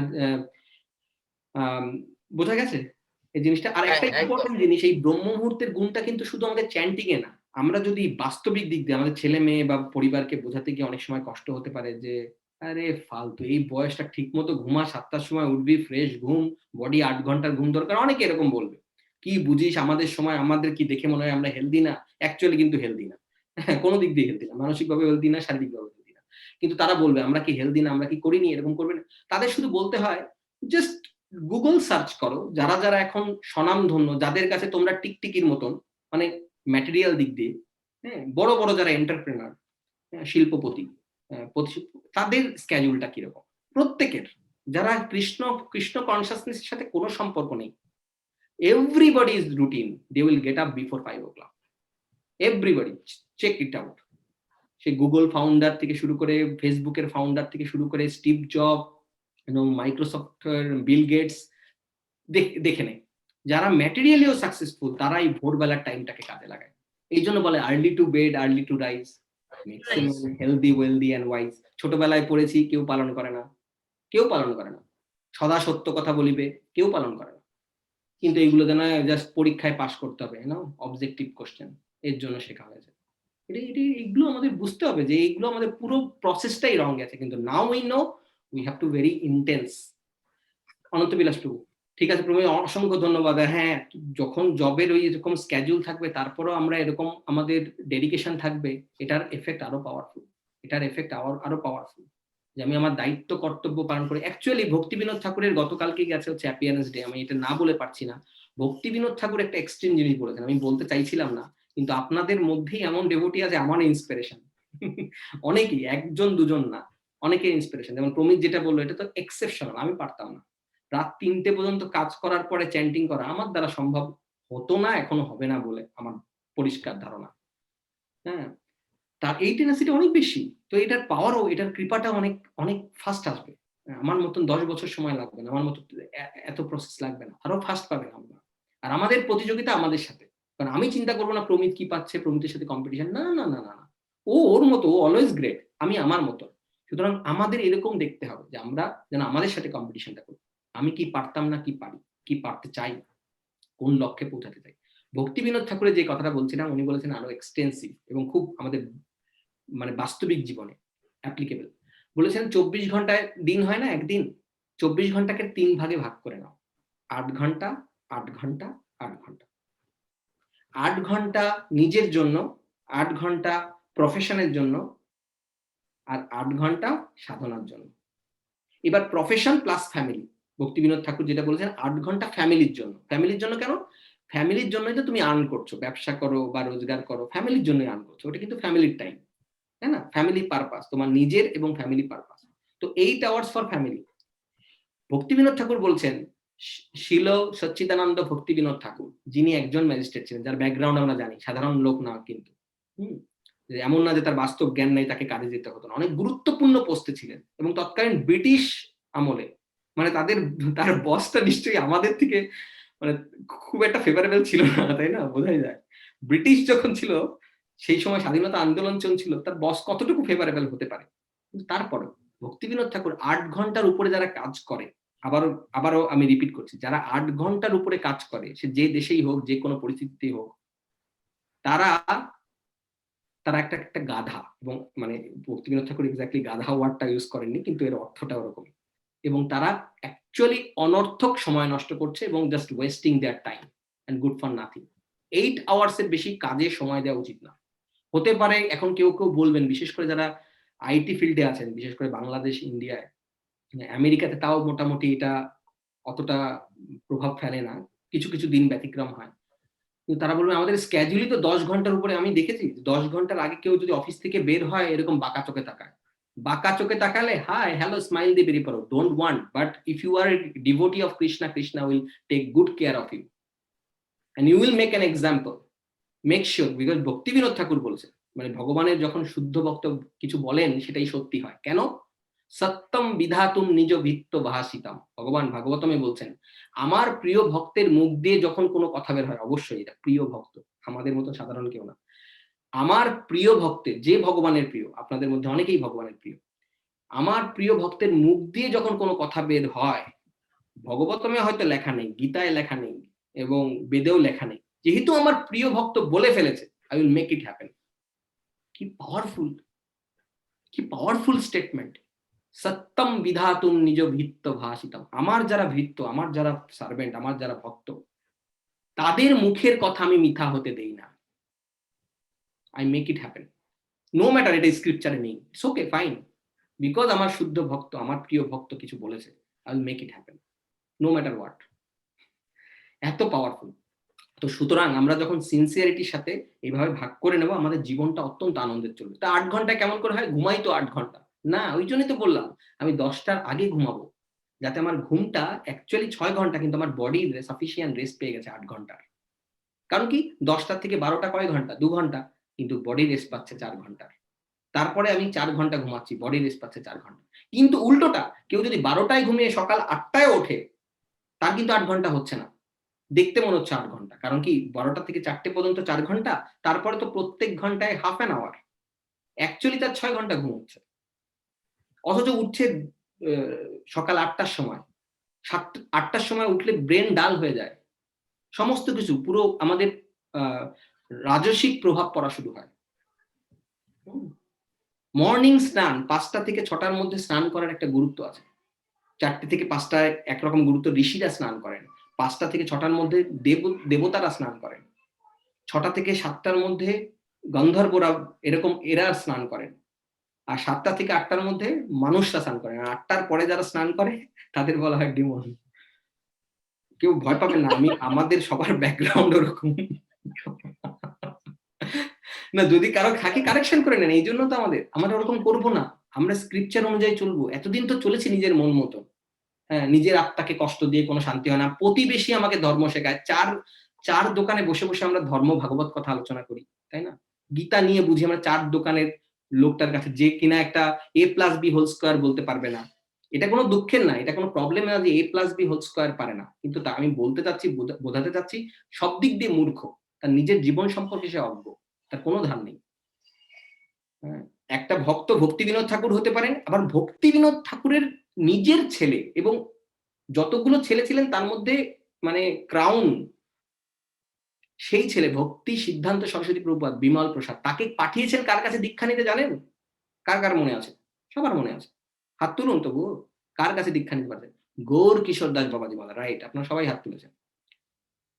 Speaker 1: বোঝা গেছে এই জিনিসটা। আর একটা
Speaker 8: একদম।
Speaker 1: ইম্পর্টেন্ট জিনিস, এই ব্রহ্ম মুহূর্তের গুণটা কিন্তু শুধু আমাদের চ্যান্টিং এ না, আমরা যদি বাস্তবিক দিক দিয়ে আমাদের ছেলে মেয়ে বা পরিবারকে বোঝাতে গিয়ে অনেক সময় কষ্ট হতে পারে যে আরে ফালতু, এই বয়সটা ঠিক মতো ঘুমা, 7টার সময় উঠবি, ফ্রেশ ঘুম, বডি 8 ঘন্টার ঘুম দরকার, অনেকে এরকম বলবে। কি বুঝিস আমাদের সময়, আমাদের কি দেখে মনে হয় আমরা হেলদি না? অ্যাকচুয়ালি কিন্তু হেলদি না, কোনো দিক দিয়ে হেলদি না, মানসিকভাবে হেলদি না, শারীরিকভাবে হেলদি না। কিন্তু তারা বলবে আমরা কি হেলদি না, আমরা কি করিনি, এরকম করবে না। তাদের শুধু বলতে হয় জাস্ট গুগল সার্চ করো, যারা যারা এখন স্বনামধন্য, যাদের কাছে তোমরা টিকটিকির মতন, মানে ম্যাটেরিয়াল দিক দিয়ে, হ্যাঁ, বড় বড় যারা এন্টারপ্রেনার, শিল্পপতি, তাদের স্ক্যাজুলটা কিরকম প্রত্যেকের, যারা কৃষ্ণ কৃষ্ণ কনসিয়াসনেসের সাথে কোনো সম্পর্ক নেই, everybody is routine, they will get up before 5 o'clock, everybody, check it out. সে গুগল ফাউন্ডার থেকে শুরু করে, ফেসবুকের ফাউন্ডার থেকে শুরু করে, স্টিভ জব এবং মাইক্রোসফটের বিল গেটস, দেখে নেই যারা ম্যাটেরিয়ালিও সাকসেসফুল, তারা এই ভোরবেলার টাইমটাকে কাজে লাগায়। এই জন্য বলে early to bed, early to rise, maximum healthy, wealthy and wise. ছোটবেলায় পড়েছি, কেউ পালন করে না, কেউ পালন করে না। সদা সত্য কথা বলিবে, কেউ পালন করে না। কিন্তু এইগুলো যেন জাস্ট পরীক্ষায় পাশ করতে হবে, অবজেক্টিভ কোশ্চেন, এর জন্য শেখা হয়েছে। এগুলো আমাদের বুঝতে হবে যে এইগুলো আমাদের পুরো প্রসেসটাই রং গেছে। কিন্তু now we know we have to very intense. Ananta Bilas প্রভু, ঠিক আছে প্রভু, অসংখ্য ধন্যবাদ। হ্যাঁ, যখন জবের ওই এরকম স্ক্যাজুল থাকবে, তারপরেও আমরা এরকম আমাদের ডেডিকেশন থাকবে, এটার এফেক্ট আরো পাওয়ারফুল, এটার এফেক্ট আরো পাওয়ারফুল। যে আমি আমার দায়িত্ব কর্তব্য পালন করি। অ্যাকচুয়ালি ভক্তি বিনোদ ঠাকুরের গতকালকে গেছে হচ্ছে অ্যাপিয়ারেন্স ডে, আমি এটা না বলে পারছি না। ভক্তি বিনোদ ঠাকুর একটা এক্সট্রিম জিনিস বলেছেন, আমি বলতে চাইছিলাম না, কিন্তু আপনাদের মধ্যেই এমন ডেভোটি আছে, আমার ইন্সপিরেশন। অনেকেই, একজন দুজন না, অনেকের ইন্সপিরেশন। যেমন প্রমিত যেটা বললো, এটা তো এক্সেপশনাল, আমি পারতাম না। রাত 3টে পর্যন্ত কাজ করার পরে চ্যান্টিং করা আমার দ্বারা সম্ভব হতো না, এখনো হবে না বলে আমার পরিষ্কার ধারণা। হ্যাঁ, তার এই টেনাসিটি অনেক বেশি। তো এটার পাওয়ারও, এটার কৃপাটা অনেক অনেক ফাস্ট আসবে। আমার মতন 10 বছর সময় লাগবে না, আমার মতো এত প্রসেস লাগবে না, আরো ফাস্ট পাবেন আমরা। আর আমাদের প্রতিযোগিতা আমাদের সাথে, কারণ আমি চিন্তা করবো না প্রমিত কি পাচ্ছে, প্রমিতের সাথে কম্পিটিশন, না না না না না, ও ওর মতো, ও অলওয়েজ গ্রেট, আমি আমার মতো। সুতরাং আমাদের এরকম দেখতে হবে যে আমরা যেন আমাদের সাথে কম্পিটিশনটা করি, আমি কি পারতাম না, কি পারি, কি পারতে চাই, কোন লক্ষ্যে পৌঁছাতে চাই। ভক্তি বিনোদ ঠাকুরের যে কথাটা বলছিলাম, উনি বলেছেন আরো এক্সটেন্সিভ এবং খুব আমাদের মানে বাস্তবিক জীবনে অ্যাপ্লিকেবল। বলেছেন 24 ঘন্টায় দিন হয় না, একদিন 24 ঘন্টাকে 3 ভাগে ভাগ করে নাও, 8 ঘন্টা 8 ঘন্টা 8 ঘন্টা। 8 ঘন্টা নিজের জন্য, 8 ঘন্টা প্রফেশনের জন্য, আর 8 ঘন্টা সাধনার জন্য। এবার প্রফেশন প্লাস ফ্যামিলি, ভক্তি বিনোদ ঠাকুর যেটা বলেছেন 8 ঘন্টা ফ্যামিলির জন্য। ফ্যামিলির জন্য কেন? ফ্যামিলির জন্যই তো তুমি আর্ন করছো, ব্যবসা করো বা রোজগার করো, ফ্যামিলির জন্যই আর্ন করছো, ওটা কিন্তু ফ্যামিলির টাইম, তাই না? ফ্যামিলি পারপাস, তোমার নিজের এবং ফ্যামিলি পারপাস। তো 8 আওয়ার্স ফর ফ্যামিলি। ভক্তি বিনোদ ঠাকুর বলছেন, শিল সচ্চিদানন্দ ভক্তি বিনোদ ঠাকুর, যিনি একজন ম্যাজিস্ট্রেট ছিলেন, যার ব্যাকগ্রাউন্ড আমরা জানি, সাধারণ লোক না কিন্তু, এমন না যে তার বাস্তব জ্ঞান নাই, তাকে কাজে যেতে হতো না, অনেক গুরুত্বপূর্ণ পোস্টে ছিলেন। এবং তৎকালীন ব্রিটিশ আমলে, মানে তার বসটা নিশ্চয়ই আমাদের থেকে মানে খুব একটা ফেভারেবল ছিল না, তাই না? বোঝাই যায় ব্রিটিশ যখন ছিল, সেই সময় স্বাধীনতা আন্দোলন চলছিল, তার বস কতটুকু ফেভারেবল হতে পারে। কিন্তু তারপরে ভক্তি বিনোদ ঠাকুর 8 ঘন্টার উপরে যারা কাজ করে, আবারও আমি রিপিট করছি, যারা 8 ঘন্টার উপরে কাজ করে, সে যে দেশেই হোক, যে কোনো পরিস্থিতিতেই হোক, তারা একটা একটা গাধা। এবং মানে ভক্তি বিনোদ ঠাকুর এক্স্যাক্টলি গাধা ওয়ার্ডটা ইউজ করেননি, কিন্তু এর অর্থটা ওরকম। এবং তারা অ্যাকচুয়ালি অনর্থক সময় নষ্ট করছে এবং just wasting their time and good for nothing. 8 hours এর বেশি কাজে সময় দেওয়া উচিত না। হতে পারে এখন কেউ কেউ বলবেন, বিশেষ করে যারা আইটি ফিল্ডে আছেন, বিশেষ করে বাংলাদেশ, ইন্ডিয়ায়, আমেরিকাতে তাও মোটামুটি এটা অতটা প্রভাব ফেলে না, কিছু কিছু দিন ব্যতিক্রম হয়। কিন্তু তারা বলবে আমাদের স্ক্যাজুয়ালি তো 10 ঘন্টার উপরে। আমি দেখেছি 10 ঘন্টার আগে কেউ যদি অফিস থেকে বের হয়, এরকম বাঁকা চোখে তাকায়। বাঁকা চোখে তাকালে হাই হ্যালো স্মাইল দিয়ে বেরিয়ে পড়ো, don't want. But if you are devotee of Krishna, Krishna will take good care of you and you will make an example. Make sure, because Bhakti Vinod ঠাকুর বলেছেন, মানে ভগবানের যখন শুদ্ধ ভক্ত কিছু বলেন, সেটাই সত্যি হয়। কেন? সত্যম বিধাতুম নিজ ভিত্ত ভাসিতাম। ভগবান ভাগবতমে বলছেন, আমার প্রিয় ভক্তের মুখ দিয়ে যখন কোনো কথা বের হয়, অবশ্যই এটা প্রিয় ভক্ত, আমাদের মতো সাধারণ কেউ না, আমার প্রিয় ভক্তের, যে ভগবানের প্রিয়, আপনাদের মধ্যে অনেকেই ভগবানের প্রিয়, আমার প্রিয় ভক্তের মুখ দিয়ে যখন কোনো কথা বের হয়, ভগবতমে হয়তো লেখা নেই, গীতায় লেখা নেই, এবং বেদেও লেখা নেই, যেহেতু আমার প্রিয় ভক্ত বলে ফেলেছে, I will make it happen. কি পাওয়ারফুল, কি পাওয়ারফুল স্টেটমেন্ট। সত্যম বিধাতুম নিজ ভিত্ত ভাসিতম। আমার যারা ভিত্ত, আমার যারা সার্ভেন্ট, আমার যারা ভক্ত, তাদের মুখের কথা আমি মিথ্যা হতে দেই না। I make it happen, no matter এটা স্ক্রিপচারে নেই, ইটস ওকে, ফাইন, বিকজ আমার শুদ্ধ ভক্ত, আমার প্রিয় ভক্ত কিছু বলেছে, I will make it happen, no matter what. এত পাওয়ারফুল। তো সুতরাং আমরা যখন সিনসিয়ারিটির সাথে এইভাবে ভাগ করে নেব, আমাদের জীবনটা অত্যন্ত আনন্দের চলবে। তা 8 ঘন্টা কেমন করে হয়? ঘুমাই তো 8 ঘন্টা না, ওই জন্যই তো বললাম আমি 10টার আগে ঘুমাবো, যাতে আমার ঘুমটা অ্যাকচুয়ালি 6 ঘন্টা, কিন্তু আমার বডি সাফিসিয়েন্ট রেস্ট পেয়ে গেছে 8 ঘন্টার। কারণ কি 10টা থেকে 12টা কয় ঘন্টা? 2 ঘন্টা, কিন্তু বডি রেস্ট পাচ্ছে 4 ঘন্টার। তারপরে আমি 4 ঘন্টা ঘুমাচ্ছি, বডি রেস্ট পাচ্ছে 4 ঘন্টা। কিন্তু উল্টোটা, কেউ যদি 12টায় ঘুমিয়ে সকাল 8টায় ওঠে, তার কিন্তু 8 ঘন্টা হচ্ছে না, দেখতে মনে হচ্ছে 8 ঘন্টা। কারণ কি 12টা থেকে 4টে পর্যন্ত 4 ঘন্টা, তারপরে তো প্রত্যেক ঘন্টায় হাফ অ্যান আওয়ার, অ্যাকচুয়ালি তার 6 ঘন্টা ঘুম হচ্ছে। অথচ উঠছে সকাল 8টার সময়। 8টার সময় উঠলে ব্রেন ডাল হয়ে যায়, সমস্ত কিছু পুরো আমাদের রাজসিক প্রভাব পড়া শুরু হয়। মর্নিং স্নান 5টা থেকে 6টার মধ্যে স্নান করার একটা গুরুত্ব আছে। 4টে থেকে 5টায় একরকম গুরুত্ব ঋষিরা স্নান করেন, 5টা থেকে 6টার মধ্যে দেবতারা স্নান করেন, 6টা থেকে 7টার মধ্যে গন্ধর্বরা এরকম এরা স্নান করেন, আর 7টা থেকে 8টার মধ্যে মানুষরা স্নান করেন। আর 8টার পরে যারা স্নান করে তাদের বলা হয় ডিমন। কেউ ভয় পাবেন না, আমাদের সবার ব্যাকগ্রাউন্ড ওরকম না, যদি কারো থাকে কারেকশন করে নেন, এই জন্য তো আমরা ওরকম করবো না, আমরা স্ক্রিপচার অনুযায়ী চলবো। এতদিন তো চলেছি নিজের মন মতো, হ্যাঁ, নিজের আত্মাকে কষ্ট দিয়ে কোনো শান্তি হয় না। প্রতিবেশী আমাকে ধর্ম শেখায়, চার দোকানে বসে বসে আমরা ধর্ম ভাগবত কথা আলোচনা করি, তাই না? গীতা নিয়ে বুঝি আমরা 4 দোকানের লোকটার কাছে, যে কিনা একটা a+b² বলতে পারবে না। এটা কোনো দুঃখের না, এটা কোনো প্রবলেম না যে a+b² পারে না, কিন্তু তা আমি বলতে চাচ্ছি, বোঝাতে চাচ্ছি, সব দিক দিয়ে মূর্খ, তার নিজের জীবন সম্পর্কে সে অজ্ঞ, তার কোনো ধার নেই। একটা ভক্ত ভক্তি বিনোদ ঠাকুর হতে পারেন, আবার ভক্তি বিনোদ ঠাকুরের নিজের ছেলে, এবং যতগুলো ছেলে ছিলেন তার মধ্যে মানে ক্রাউন সেই ছেলে ভক্তি সিদ্ধান্ত সরস্বতী প্রভুপাদ বিমল প্রসাদ, তাকে পাঠিয়েছেন কার কাছে দীক্ষা নিতে জানেন? কার কার মনে আছে? সবার মনে আছে, হাত তুলুন তবু, কার কাছে দীক্ষা নিতে পারতেন? গৌর কিশোর দাস বাবাজি বলা, রাইট, আপনারা সবাই হাত তুলেছেন।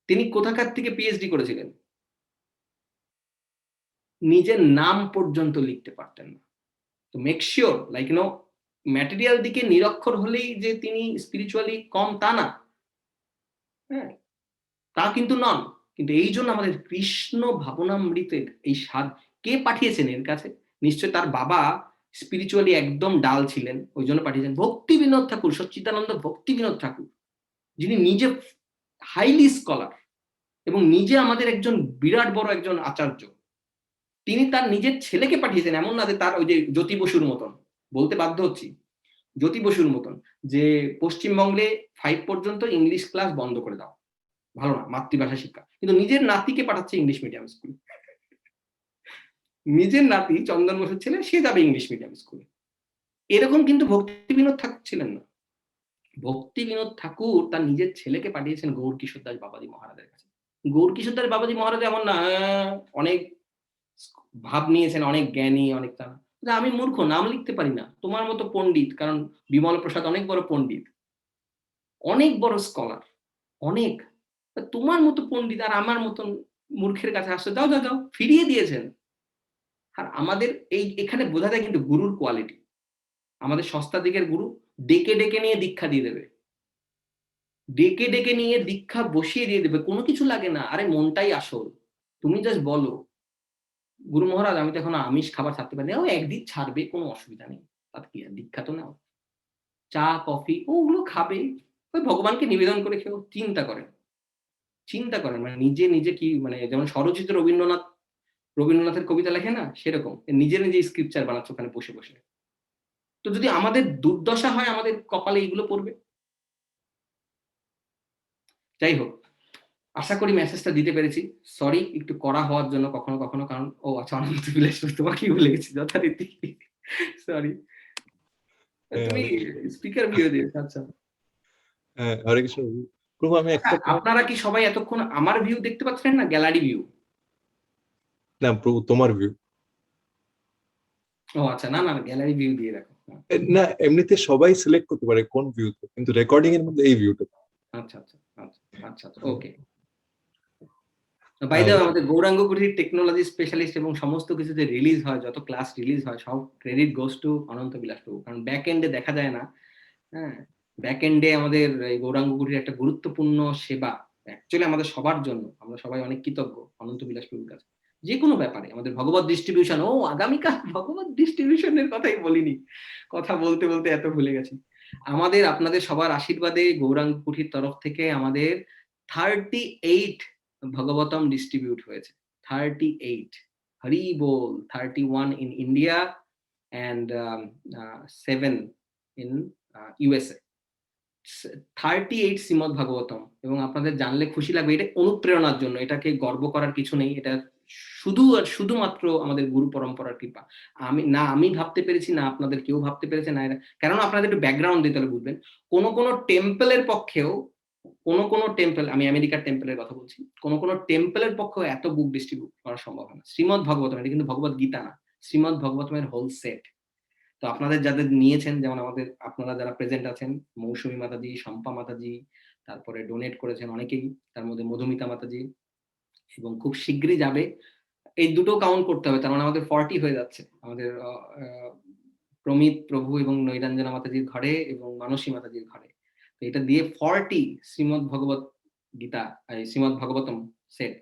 Speaker 1: তিনি কোথাকার থেকে পিএইচডি করেছিলেন? নিজের নাম পর্যন্ত লিখতে পারতেন না। তো মেক শিওর, লাইক ম্যাটেরিয়াল দিকে নিরক্ষর হলেই যে তিনি স্পিরিচুয়ালি কম তা না, হ্যাঁ, তা কিন্তু নন। কিন্তু এই জন্য আমাদের কৃষ্ণ ভাবনামৃতের এই স্বাদ কে পাঠিয়েছেন এর কাছে? নিশ্চয় তার বাবা স্পিরিচুয়ালি একদম ডাল ছিলেন, ওই জন্য পাঠিয়েছেন। ভক্তি বিনোদ ঠাকুর, সচ্চিদানন্দ ভক্তি বিনোদ ঠাকুর, যিনি নিজে হাইলি স্কলার এবং নিজে আমাদের একজন বিরাট বড় একজন আচার্য, তিনি তার নিজের ছেলেকে পাঠিয়েছেন। এমন না যে তার ওই যে জ্যোতি বসুর মতন, বলতে বাধ্য হচ্ছি, জ্যোতি বসুর মতন, যে পশ্চিমবঙ্গে 5 পর্যন্ত ইংলিশ ক্লাস বন্ধ করে দাও, ভালো না মাতৃভাষা শিক্ষা, কিন্তু নিজের নাতিকে পাঠাচ্ছে ইংলিশ মিডিয়াম স্কুলে। নিজের নাতি চন্দন বসুর ছেলে, সে যাবে ইংলিশ মিডিয়াম স্কুলে। এরকম কিন্তু ভক্তি বিনোদ ঠাকুর ছিলেন না। ভক্তি বিনোদ ঠাকুর তার নিজের ছেলেকে পাঠিয়েছেন গৌর কিশোর দাস বাবাজি মহারাজের কাছে। গৌর কিশোর দাস বাবাজি মহারাজ এমন না অনেক ভাব নিয়েছেন, অনেক জ্ঞানী, অনেক তা, আমি মূর্খ, নাম লিখতে পারি না, তোমার মতো পণ্ডিত, কারণ বিমল প্রসাদ অনেক বড় পণ্ডিত, অনেক বড় স্কলার, অনেক, তোমার মতো পণ্ডিত আর আমার মতন মূর্খের কাছে আসছে, যাও যাও যাও, ফিরিয়ে দিয়েছেন। আর আমাদের এখানে বোঝা যায় কিন্তু গুরুর কোয়ালিটি। আমাদের সস্তা দিকের গুরু ডেকে ডেকে নিয়ে দীক্ষা দিয়ে দেবে, ডেকে ডেকে নিয়ে দীক্ষা বসিয়ে দিয়ে দেবে, কোনো কিছু লাগে না, আরে মনটাই আসল, তুমি জাস্ট বলো গুরু মহারাজ আমি তো এখন আমিষ খাবার ছাড়তে পারি না, ও একদিন ছাড়বে, কোনো অসুবিধা নেই, তাতে কি দীক্ষা তো নাও, চা কফি ওগুলো খাবে, ওই ভগবানকে নিবেদন করে খেয়েও। চিন্তা করেন মানে নিজে নিজে কি, মানে যেমন স্বরচিত রবীন্দ্রনাথের কবিতা লেখে না, সেরকম নিজে নিজে স্ক্রিপচার বানাচ্ছে ওখানে বসে বসে। তো যদি আমাদের দুর্দশা হয়, আমাদের কপালে এইগুলো পড়বে। যাই হোক, আশা করি মেসেজটা দিতে পেরেছি। সরি একটু কড়া হওয়ার জন্য কখনো কখনো, কারণ ও আচ্ছা অনন্ত বিলাস তোমাকেই বলে গেছি যথারীতি, সরি।
Speaker 2: হ্যাঁ,
Speaker 1: তুমি
Speaker 2: হরে কৃষ্ণ।
Speaker 1: স্পিকার ভিডিও দিয়েছো, আচ্ছা।
Speaker 2: হ্যাঁ, হরে কৃষ্ণ প্রভু। প্রভু আমি
Speaker 1: আচ্ছা,
Speaker 2: একটা point-
Speaker 1: আপনারা কি সবাই এতক্ষণ আমার ভিউ দেখতে পাচ্ছেন না গ্যালারি ভিউ?
Speaker 2: না প্রভু, তোমার ভিউ।
Speaker 1: ও আচ্ছা, না না গ্যালারি ভিউ দিয়ে রাখো।
Speaker 2: না, এমনিতে সবাই সিলেক্ট করতে পারে কোন ভিউতে, কিন্তু রেকর্ডিং এর মধ্যে এই ভিউটা।
Speaker 1: আচ্ছা আচ্ছা আচ্ছা আচ্ছা আচ্ছা, ওকে। বাই দ্য ওয়ে, আমাদের গৌরাঙ্গ কুটির টেকনোলজি স্পেশালিস্ট এবং সমস্ত কিছুতে রিলিজ হয়, যত ক্লাস রিলিজ হয় সব ক্রেডিট গোস টু অনন্ত বিলাস প্রভু, কারণ ব্যাক এন্ডে দেখা যায় না। হ্যাঁ, ব্যাক এন্ডে আমাদের এই গৌরাঙ্গ কুটির একটা গুরুত্বপূর্ণ সেবা, অ্যাকচুয়ালি আমাদের সবার জন্য, আমরা সবাই অনেক কৃতজ্ঞ অনন্ত বিলাস প্রভুর কাছে। যে কোনো ব্যাপারে আমাদের ভগবত ডিস্ট্রিবিউশন, ও আগামীকাল ভগবত ডিস্ট্রিবিউশনের কথাই বলিনি, কথা বলতে বলতে এত ভুলে গেছি। আমাদের আপনাদের সবার আশীর্বাদে গৌরাঙ্গ কুটির তরফ থেকে আমাদের 38 ভগবতম ডিস্ট্রিবিউট হয়েছে। 38, হরি বল। 31 in India and 7 in USA। 38 Shrimad Bhagavatam, এবং আপনাদের জানলে খুশি লাগবে, এটা অনুপ্রেরণার জন্য, এটাকে গর্ব করার কিছু নেই, এটা শুধু আর শুধুমাত্র আমাদের গুরু পরম্পরার কৃপা। আমি ভাবতে পেরেছি না, আপনাদের কেউ ভাবতে পেরেছে না, কারণ আপনাদের একটু ব্যাকগ্রাউন্ড দিতে হলে বুঝবেন। কোন টেম্পলের পক্ষেও, কোন টেম্পল, আমি আমেরিকার টেম্পলের কথা বলছি, কোন টেম্পলের পক্ষেও এত বুক ডিস্ট্রিবিউট করা সম্ভব হয় না। শ্রীমদ ভাগবতম, এটা কিন্তু ভগবত গীতা না, শ্রীমদ ভাগবতমের হোল সেট। তো আপনাদের যাদের নিয়েছেন, যেমন আমাদের আপনারা যারা প্রেজেন্ট আছেন, মৌসুমী মাতাজি, শম্পা মাতাজি, তারপরে ডোনেট করেছেন অনেকেই, তার মধ্যে মধুমিতা মাতাজি, এবং খুব শীঘ্রই যাবে। এই দুটো কাউন্ট করতে হবে, তার মানে আমাদের 40 হয়ে যাচ্ছে আমাদের প্রমিত প্রভু এবং নৈরাঞ্জনা মাতাজির ঘরে এবং মানসী মাতাজির ঘরে। তো এটা দিয়ে 40 শ্রীমদ ভগবত গীতা, শ্রীমদ ভাগবতম সেট,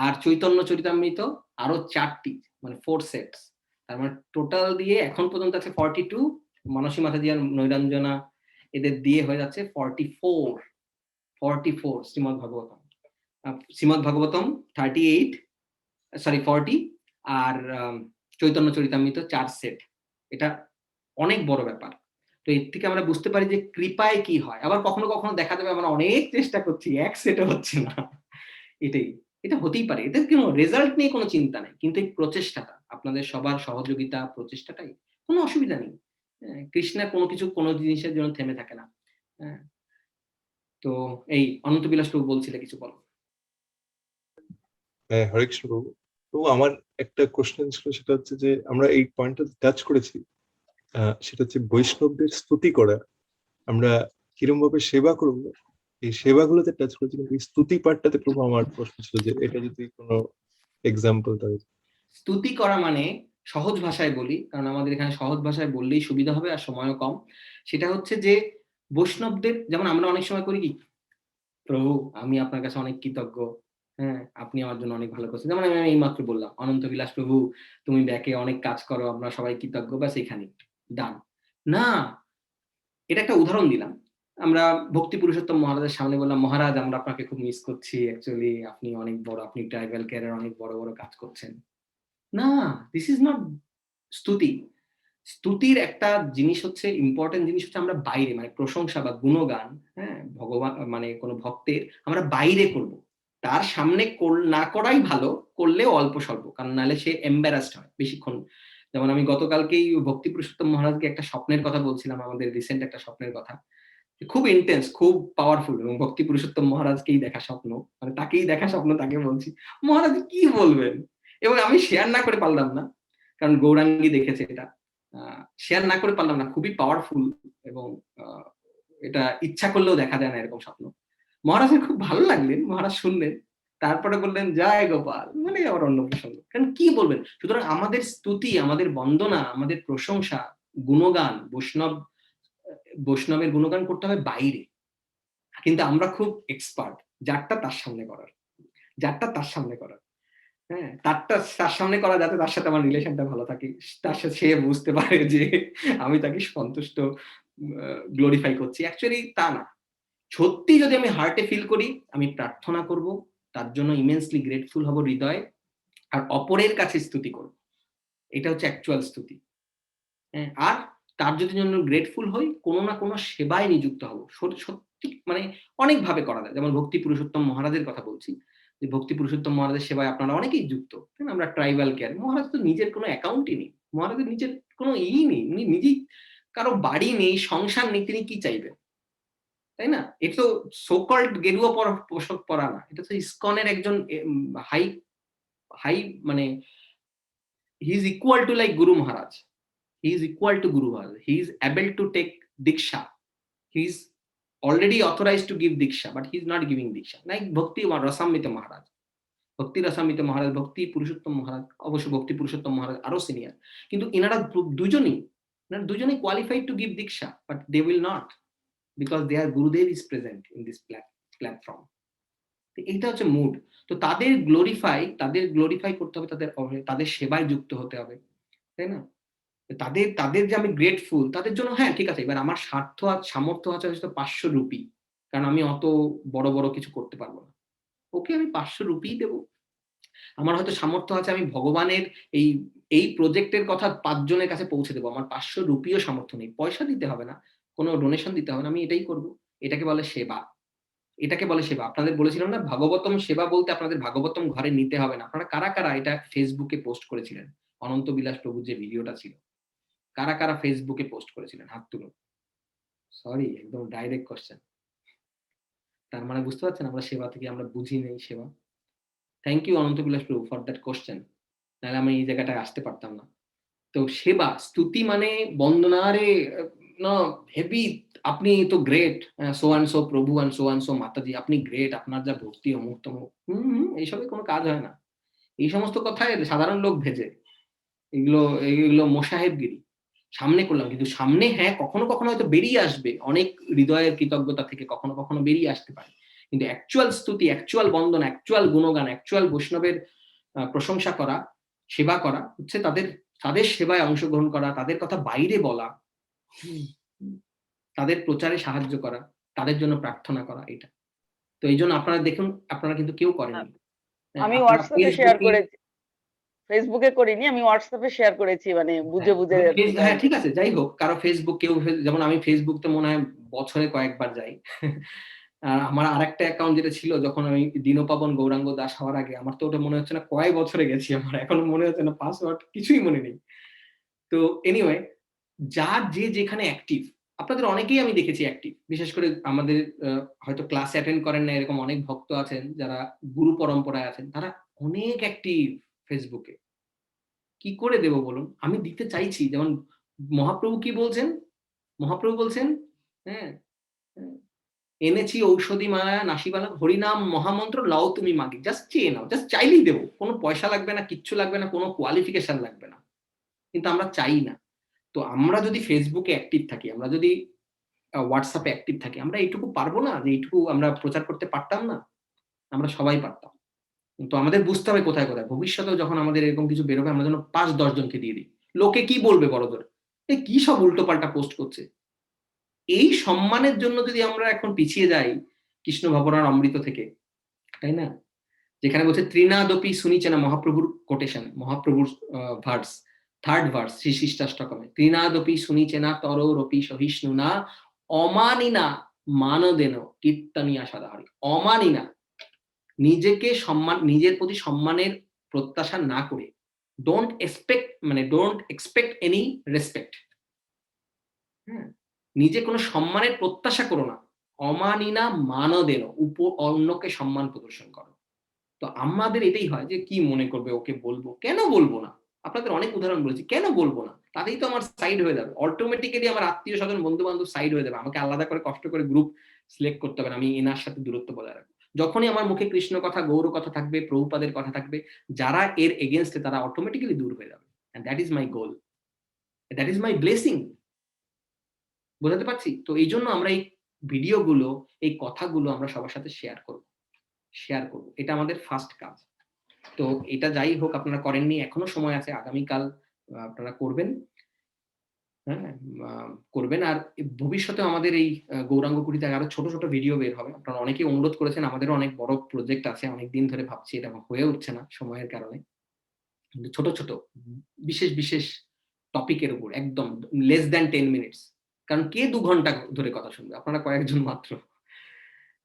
Speaker 1: আর চৈতন্য চরিতামৃত আরো 4টি, মানে 4 সেটস। তার মানে টোটাল দিয়ে এখন পর্যন্ত আছে 42, মানসী মাতাজি আর নৈরাঞ্জনা এদের দিয়ে হয়ে যাচ্ছে 44 শ্রীমদ ভাগবতম। শ্রীমদ ভাগবতম 40, আর চৈতন্য চরিতামৃত 4 সেট। এটা অনেক বড় ব্যাপার। তো এর থেকে আমরা বুঝতে পারি যে কৃপায় কি হয়। আবার কখনো কখনো দেখা যাবে আমরা অনেক চেষ্টা করছি, এক সেটও হচ্ছে না, এটা হতেই পারে, এদের কোনো রেজাল্ট নিয়ে কোনো চিন্তা নেই, কিন্তু এই প্রচেষ্টাটা, আপনাদের সবার সহযোগিতা, প্রচেষ্টাটাই, কোনো অসুবিধা নেই। কৃষ্ণের কোনো কিছু কোনো জিনিসের জন্য থেমে থাকে না। তো এই অনন্ত বিলাস প্রভু বলছিলে, কিছু বলো।
Speaker 2: হ্যাঁ, হরে কৃষ্ণ প্রভু। প্রভু আমার একটা কোশ্চেন ছিল, সেটা হচ্ছে যে আমরা এই পয়েন্টটা টাচ করেছি, সেটা হচ্ছে বৈষ্ণবদের স্তুতি করা, আমরা কিরম ভাবে সেবা করবো, এই সেবাগুলোতে টাচ করেছি, কিন্তু এই স্তুতি পার্টটাতে প্রভু আমার প্রশ্ন ছিল যে এটা যদি কোনো এক্সাম্পল থাকে।
Speaker 1: স্তুতি করা মানে, সহজ ভাষায় বলি, কারণ আমাদের এখানে সহজ ভাষায় বললেই সুবিধা হবে আর সময়ও কম, সেটা হচ্ছে যে বৈষ্ণবদের, যেমন আমরা অনেক সময় করি কি, প্রভু আমি আপনার কাছে অনেক কৃতজ্ঞ, হ্যাঁ আপনি আমার জন্য অনেক ভালো করছেন, যেমন আমি এইমাত্র বললাম অনন্ত বিলাস প্রভু তুমি ব্যাকে অনেক কাজ করো, আমরা সবাই কৃতজ্ঞ, ব্যাস এখানে ডান না। এটা একটা উদাহরণ দিলাম। আমরা ভক্তি পুরুষোত্তম মহারাজের সামনে বললাম, মহারাজ আমরা আপনাকে খুব মিস করছি, অ্যাকচুয়ালি আপনি অনেক বড়, আপনি ট্রাইবাল কেয়ারের অনেক বড় বড় কাজ করছেন। না, দিস ইজ নট স্তুতি। স্তুতির একটা জিনিস হচ্ছে, ইম্পর্টেন্ট জিনিস হচ্ছে আমরা বাইরে, মানে প্রশংসা বা গুণগান, হ্যাঁ ভগবান মানে কোনো ভক্তের আমরা বাইরে করব, তার সামনে না করাই ভালো, করলেও অল্প স্বল্প, কারণ নাহলে সে এম্বারাসড হয় বেশিক্ষণ। যেমন আমি গতকালকেই ভক্তি পুরুষোত্তম মহারাজকে একটা স্বপ্নের কথা বলছিলাম, আমাদের রিসেন্ট একটা স্বপ্নের কথা, খুব ইন্টেন্স, খুব পাওয়ারফুল, এবং ভক্তি পুরুষোত্তম মহারাজকেই দেখা স্বপ্ন, মানে তাকেই দেখা স্বপ্ন, তাকে বলছি মহারাজ কি বলবেন, এবং আমি শেয়ার না করে পারলাম না, কারণ গৌরাঙ্গী দেখেছে এটা, শেয়ার না করে পারলাম না, খুবই পাওয়ারফুল, এবং এটা ইচ্ছা করলেও দেখা যায় না এরকম স্বপ্ন। মহারাজের খুব ভালো লাগলেন, মহারাজ শুনলেন, তারপরে বললেন জয় গোপাল, মানে আবার অন্য প্রসঙ্গ, কারণ কি বলবেন। সুতরাং আমাদের স্তুতি, আমাদের বন্দনা, আমাদের প্রশংসা, গুণগান, বৈষ্ণবের গুণগান করতে হবে বাইরে, কিন্তু আমরা খুব এক্সপার্ট যারটা তার সামনে করার, হ্যাঁ তার সামনে করা, যাতে তার সাথে আমার রিলেশনটা ভালো থাকে, তার সাথে সে বুঝতে পারে যে আমি তাকে সন্তুষ্ট, গ্লোরিফাই করছি। অ্যাকচুয়ালি তা না, সত্যি যদি আমি হার্টে ফিল করি, আমি প্রার্থনা করব, তার জন্য ইমেন্সলি গ্রেটফুল হব হৃদয়ে, আর অপরের কাছে স্তুতি করব, এটা হচ্ছে অ্যাকচুয়াল স্তুতি। আর তার যদি জন্য গ্রেটফুল হই, কোনো না কোনো সেবায় নিযুক্ত হব। সত্যি মানে অনেকভাবে করা যায়। যেমন ভক্তি পুরুষোত্তম মহারাজের কথা বলছি, যে ভক্তি পুরুষোত্তম মহারাজের সেবায় আপনারা অনেকেই যুক্ত, তাই না? আমরা ট্রাইবাল কেয়ার, মহারাজ তো নিজের কোনো অ্যাকাউন্টই নেই, মহারাজের নিজের কোনো নেই, উনি নিজেই, কারো বাড়ি নেই, সংসার নেই, তিনি কি চাইবেন, তাই না? এটা তো সো কল্ড গেরুয়া পোশাক পরা না, এটা তো ইসকনের একজন হাই হাই মানে he is equal to like Guru Maharaj, he is equal to Guru Maharaj. He is able to take Diksha. He is already authorized to give Diksha, but he is not giving Diksha. Like Bhakti Rasamrita Maharaj. Bhakti Rasamrita Maharaj, Bhakti Purushottam Maharaj, অবশ্য Bhakti Purushottam Maharaj আরো senior, কিন্তু এনারা দুজনেই qualified to give Diksha, but they will not, because their Gurudev is present in this platform. এইটা হচ্ছে mood. তো তাদের glorify করতে হবে, তাদের সেবায় যুক্ত হতে হবে, তাই না? তাদের যে আমি গ্রেটফুল তাদের জন্য, হ্যাঁ ঠিক আছে, এবার আমার সামর্থ্য আছে হয়তো 500 রুপি, কারণ আমি অত বড় বড় কিছু করতে পারবো না, ওকে আমি 500 রুপি দেবো। আমার হয়তো সামর্থ্য আছে আমি ভগবানের এই প্রজেক্টের কথা 5 জনের কাছে পৌঁছে দেবো, আমার 500 রুপিও সামর্থ্য নেই, পয়সা দিতে হবে না, কোনো ডোনেশন দিতে হবে না, আমি এটাই করব। এটাকে বলে সেবা, আপনাদের বলেছিলাম না, ভাগবতম সেবা বলতে আপনাদের ভাগবতম ঘরে নিতে হবে না। আপনারা কারা কারা এটা ফেসবুকে পোস্ট করেছিলেন? অনন্ত বিলাস প্রভুর যে ভিডিওটা ছিল, কারা কারা ফেসবুকে পোস্ট করেছিলেন? হাত তুলুন। সরি, একদম ডাইরেক্ট কোশ্চেন। তার মানে বুঝতে পারছেন আমরা সেবা থেকে আমরা বুঝি নেই সেবা। থ্যাংক ইউ অনন্ত বিলাস প্রভু ফর দ্যাট কোশ্চেন, নাহলে আমি এই জায়গাটায় আসতে পারতাম না। তো সেবা স্তুতি মানে বন্দনারে না, হেভি, আপনি তো গ্রেট, সো অ্যান্ড সো প্রভু অ্যান্ড সো অ্যান্ড সো মাতাজি, আপনি গ্রেট, আপনার যা ভক্তি অমুক তমুক, এইসবে কোনো কাজ হয় না। এই সমস্ত কথায় সাধারণ লোক ভেজে, এগুলো মোসাহেবগিরি। সামনে করলাম, কিন্তু সামনে হ্যাঁ কখনো কখনো হয়তো বেরিয়ে আসবে, অনেক হৃদয়ের কৃতজ্ঞতা থেকে কখনো কখনো বেরিয়ে আসতে পারে, কিন্তু অ্যাকচুয়াল স্তুতি, অ্যাকচুয়াল বন্দনা, অ্যাকচুয়াল গুণগান, অ্যাকচুয়াল বৈষ্ণবের প্রশংসা করা, সেবা করা হচ্ছে তাদের সেবায় অংশগ্রহণ করা, তাদের কথা বাইরে বলা, তাদের প্রচারে সাহায্য করা, তাদের জন্য প্রার্থনা করা, এটা। তো এই জন্য আপনারা দেখুন, আপনারা কিন্তু কেউ করেননি।
Speaker 5: আমি হোয়াটসঅ্যাপে শেয়ার করেছি, ফেসবুকে করিনি, আমি হোয়াটসঅ্যাপে শেয়ার করেছি, মানে বুঝে বুঝে।
Speaker 1: হ্যাঁ ঠিক আছে, যাই হোক, কারো ফেসবুক, কেউ যেমন আমি ফেসবুক তো মনে হয় বছরে কয়েকবার যাই। আমার আরেকটা অ্যাকাউন্ট যেটা ছিল যখন আমি দীনপাবন গৌরাঙ্গ দাস হওয়ার আগে, আমার তো ওটা মনে হচ্ছে না কয় বছরে গেছি, আমার এখনো মনে হচ্ছে না, পাসওয়ার্ড কিছুই মনে নেই। তো এনিওয়ে, যে যেখানে অ্যাক্টিভ, আপনাদের অনেকেই আমি দেখেছি অ্যাক্টিভ, বিশেষ করে আমাদের হয়তো ক্লাস অ্যাটেন্ড করেন না এরকম অনেক ভক্ত আছেন যারা গুরু পরম্পরায় আছেন, তারা অনেক অ্যাক্টিভ ফেসবুকে। কি করে দেব বলুন? আমি দিতে চাইছি, যেমন মহাপ্রভু কি বলছেন? মহাপ্রভু বলছেন, হ্যাঁ, এনেছি ঔষধি মায়া নাসিবালা হরিনাম মহামন্ত্র লাও তুমি মাগি, জাস্ট চেয়ে নাও, জাস্ট চাইলেই দেবো, কোনো পয়সা লাগবে না, কিচ্ছু লাগবে না, কোনো কোয়ালিফিকেশন লাগবে না, কিন্তু আমরা চাই না। তো আমরা যদি ফেসবুকে অ্যাক্টিভ থাকি, আমরা যদি হোয়াটসঅ্যাপে অ্যাক্টিভ থাকি, আমরা এইটুকু পারবো না যে এইটুকু আমরা প্রচার করতে পারতাম না? আমরা সবাই পারতাম, কিন্তু আমাদের বুঝতে হবে কোথায় কোথায়। ভবিষ্যতেও যখন আমাদের এরকম কিছু বেরোবে, আমরা যেন 5-10 জনকে দিয়ে দিই। লোকে কি বলবে বড়দের, কি সব উল্টো পাল্টা পোস্ট করছে, এই সম্মানের জন্য যদি আমরা এখন পিছিয়ে যাই কৃষ্ণ ভবনার অমৃত থেকে, তাই না? যেখানে বলছে ত্রিনাদপি শুনিছে না, মহাপ্রভুর কোটেশন, মহাপ্রভুর ভার্স, 3rd ভার্স শ্রী শিষ্টাষ্টকমে, ত্রিনাদপি শুনিছে না তরোরপি সহিষ্ণু না অমানিনা মানদেন কীর্তনিয়া সদাহরি। অমানিনা, নিজের প্রতি সম্মানের প্রত্যাশা না করে, ডোন্ট এক্সপেক্ট এনি রেসপেক্ট, হ্যাঁ, নিজে কোনো সম্মানের প্রত্যাশা করো না, অমানিনা মানদেন, অন্যকে সম্মান প্রদর্শন করো। তো আমাদের এটাই হয় যে কি মনে করবে, ওকে বলবো, কেন বলবো না? আপনাদের অনেক উদাহরণ বলেছি, কেন বলবো না? তাতেই তো আমার সাইড হয়ে যাবে, অটোমেটিক্যালি আমার আত্মীয় স্বজন বন্ধু বান্ধব সাইড হয়ে যাবে, আমাকে আলাদা করে কষ্ট করে গ্রুপ সিলেক্ট করতে হবে না, আমি এনার সাথে দূরত্ব বজায় রাখবো। যখনই আমার মুখে কৃষ্ণ কথা, গৌর কথা থাকবে, প্রভুপাদের কথা থাকবে, যারা এর এগেনস্টে তারা অটোমেটিক্যালি দূর হয়ে যাবে। And that is my goal, that is my blessing. বোঝাতে পারছি? তো এই জন্য আমরা এই ভিডিওগুলো, এই কথাগুলো আমরা সবার সাথে শেয়ার করব, এটা আমাদের ফার্স্ট কাজ। তো এটা যাই হোক, আপনারা করেননি, এখনো সময় আছে, আগামীকাল আপনারা করবেন, হ্যাঁ করবেন। আর ভবিষ্যতে আমাদের এই গৌরাঙ্গ কুটিতে আরো ছোট ছোট ভিডিও বের হবে। আপনারা অনেকেই অনুরোধ করেছেন, আমাদেরও অনেক বড় প্রজেক্ট আছে, অনেকদিন ধরে ভাবছি, এটা হয়ে উঠছে না সময়ের কারণে, কিন্তু ছোট ছোট বিশেষ টপিকের উপর, একদম লেস দ্যান 10 মিনিটস। কারণ কে 2 ঘন্টা ধরে কথা শুনবে? আপনারা কয়েকজন মাত্র।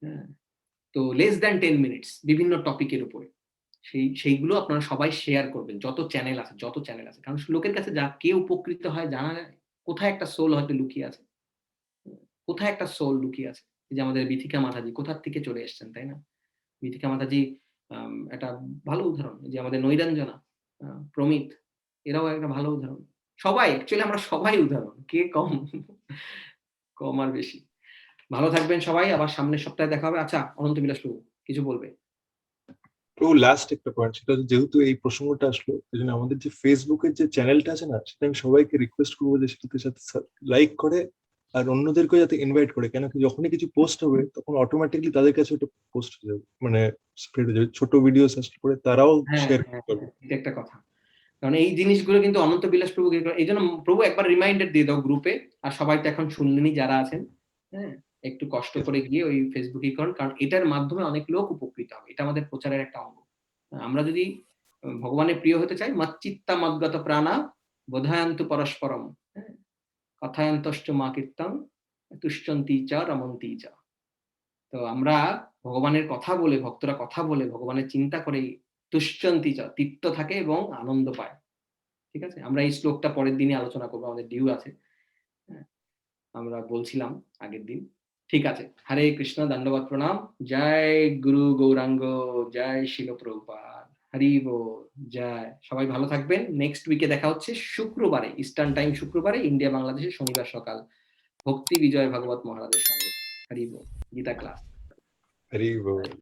Speaker 1: হ্যাঁ, তো লেস দ্যান 10 মিনিটস বিভিন্ন টপিকের উপরে সেইগুলো আপনারা সবাই শেয়ার করবেন, যত চ্যানেল আছে। কারণ লোকের কাছে কে উপকৃত হয় জানা যায়? কোথায় একটা সোল হয়তো লুকিয়ে আছে, কোথায় একটা সোল লুকিয়ে আছে। এই যে আমাদের বিথিকা মাতাজি কোথার থেকে চলে এসেছেন, তাই না? বিথিকা মাতাজি একটা ভালো উদাহরণ। যে আমাদের নৈরাঞ্জনা, প্রমিত, এরাও একটা ভালো উদাহরণ। সবাই অ্যাকচুয়ালি আমরা সবাই উদাহরণ, কে কম কম আর বেশি। ভালো থাকবেন সবাই, আবার সামনের সপ্তাহে দেখা হবে। আচ্ছা, অনন্ত বিলাস প্রভু কিছু বলবে?
Speaker 2: প্রভু লাস্ট একটা পয়েন্ট, সেটা হচ্ছে যেহেতু এই প্রসঙ্গটা আসলো, এই জন্য আমাদের যে ফেসবুকের যে চ্যানেলটা আছে না, সেটা আমি সবাইকে রিকোয়েস্ট করবো যে সেটাতে সাথে লাইক করে আর অন্যদেরকেও যাতে ইনভাইট করে, কেন কি যখনই কিছু পোস্ট হবে তখন অটোমেটিকলি তাদের কাছে ওটা পোস্ট হয়ে যাবে, মানে স্প্রেড হয়ে যাবে, ছোট ভিডিও সার্চ করে তারাও শেয়ার করতে পারবে।
Speaker 1: এটা একটা কথা। কারণ এই জিনিসগুলো কিন্তু অনন্ত বিলাস প্রভু, এই জন্য প্রভু একবার রিমাইন্ডার দিয়ে দাও গ্রুপে, আর সবাই তো এখন শুনলেনি যারা আছেন, হ্যাঁ, একটু কষ্ট করে গিয়ে ওই ফেসবুকে করুন, কারণ এটার মাধ্যমে অনেক লোক উপকৃত হবে। এটা আমাদের প্রচারের একটা অঙ্গ। আমরা যদি ভগবানের প্রিয় হতে চাই, মচ্চিত্তা মদ্গত প্রাণা বোধায়ন্তু পরস্পরম, হ্যাঁ, কথায়ন্তশ্চ মা কীর্তন তুষ্যন্তি চ রমন্তি চ। তো আমরা ভগবানের কথা বলে, ভক্তরা কথা বলে, ভগবানের চিন্তা করে তুষ্যন্তি চ, তৃপ্ত থাকে এবং আনন্দ পায়। ঠিক আছে, আমরা এই শ্লোকটা পরের দিনে আলোচনা করবো, আমাদের ডিউ আছে। হ্যাঁ, আমরা বলছিলাম আগের দিন। ঠিক আছে, হরে কৃষ্ণ, দণ্ডবত প্রণাম। জয় গুরু গৌরাঙ্গ, জয় শিল প্রভুপাদ, হরি বল, জয়। সবাই ভালো থাকবেন। নেক্সট উইকে দেখা হচ্ছে শুক্রবারে, ইস্টার্ন টাইম শুক্রবারে, ইন্ডিয়া বাংলাদেশে শনিবার সকাল, ভক্তি বিজয় ভাগবত মহারাজের সঙ্গে। হরি বল, গীতা ক্লাস।
Speaker 2: হরি বল।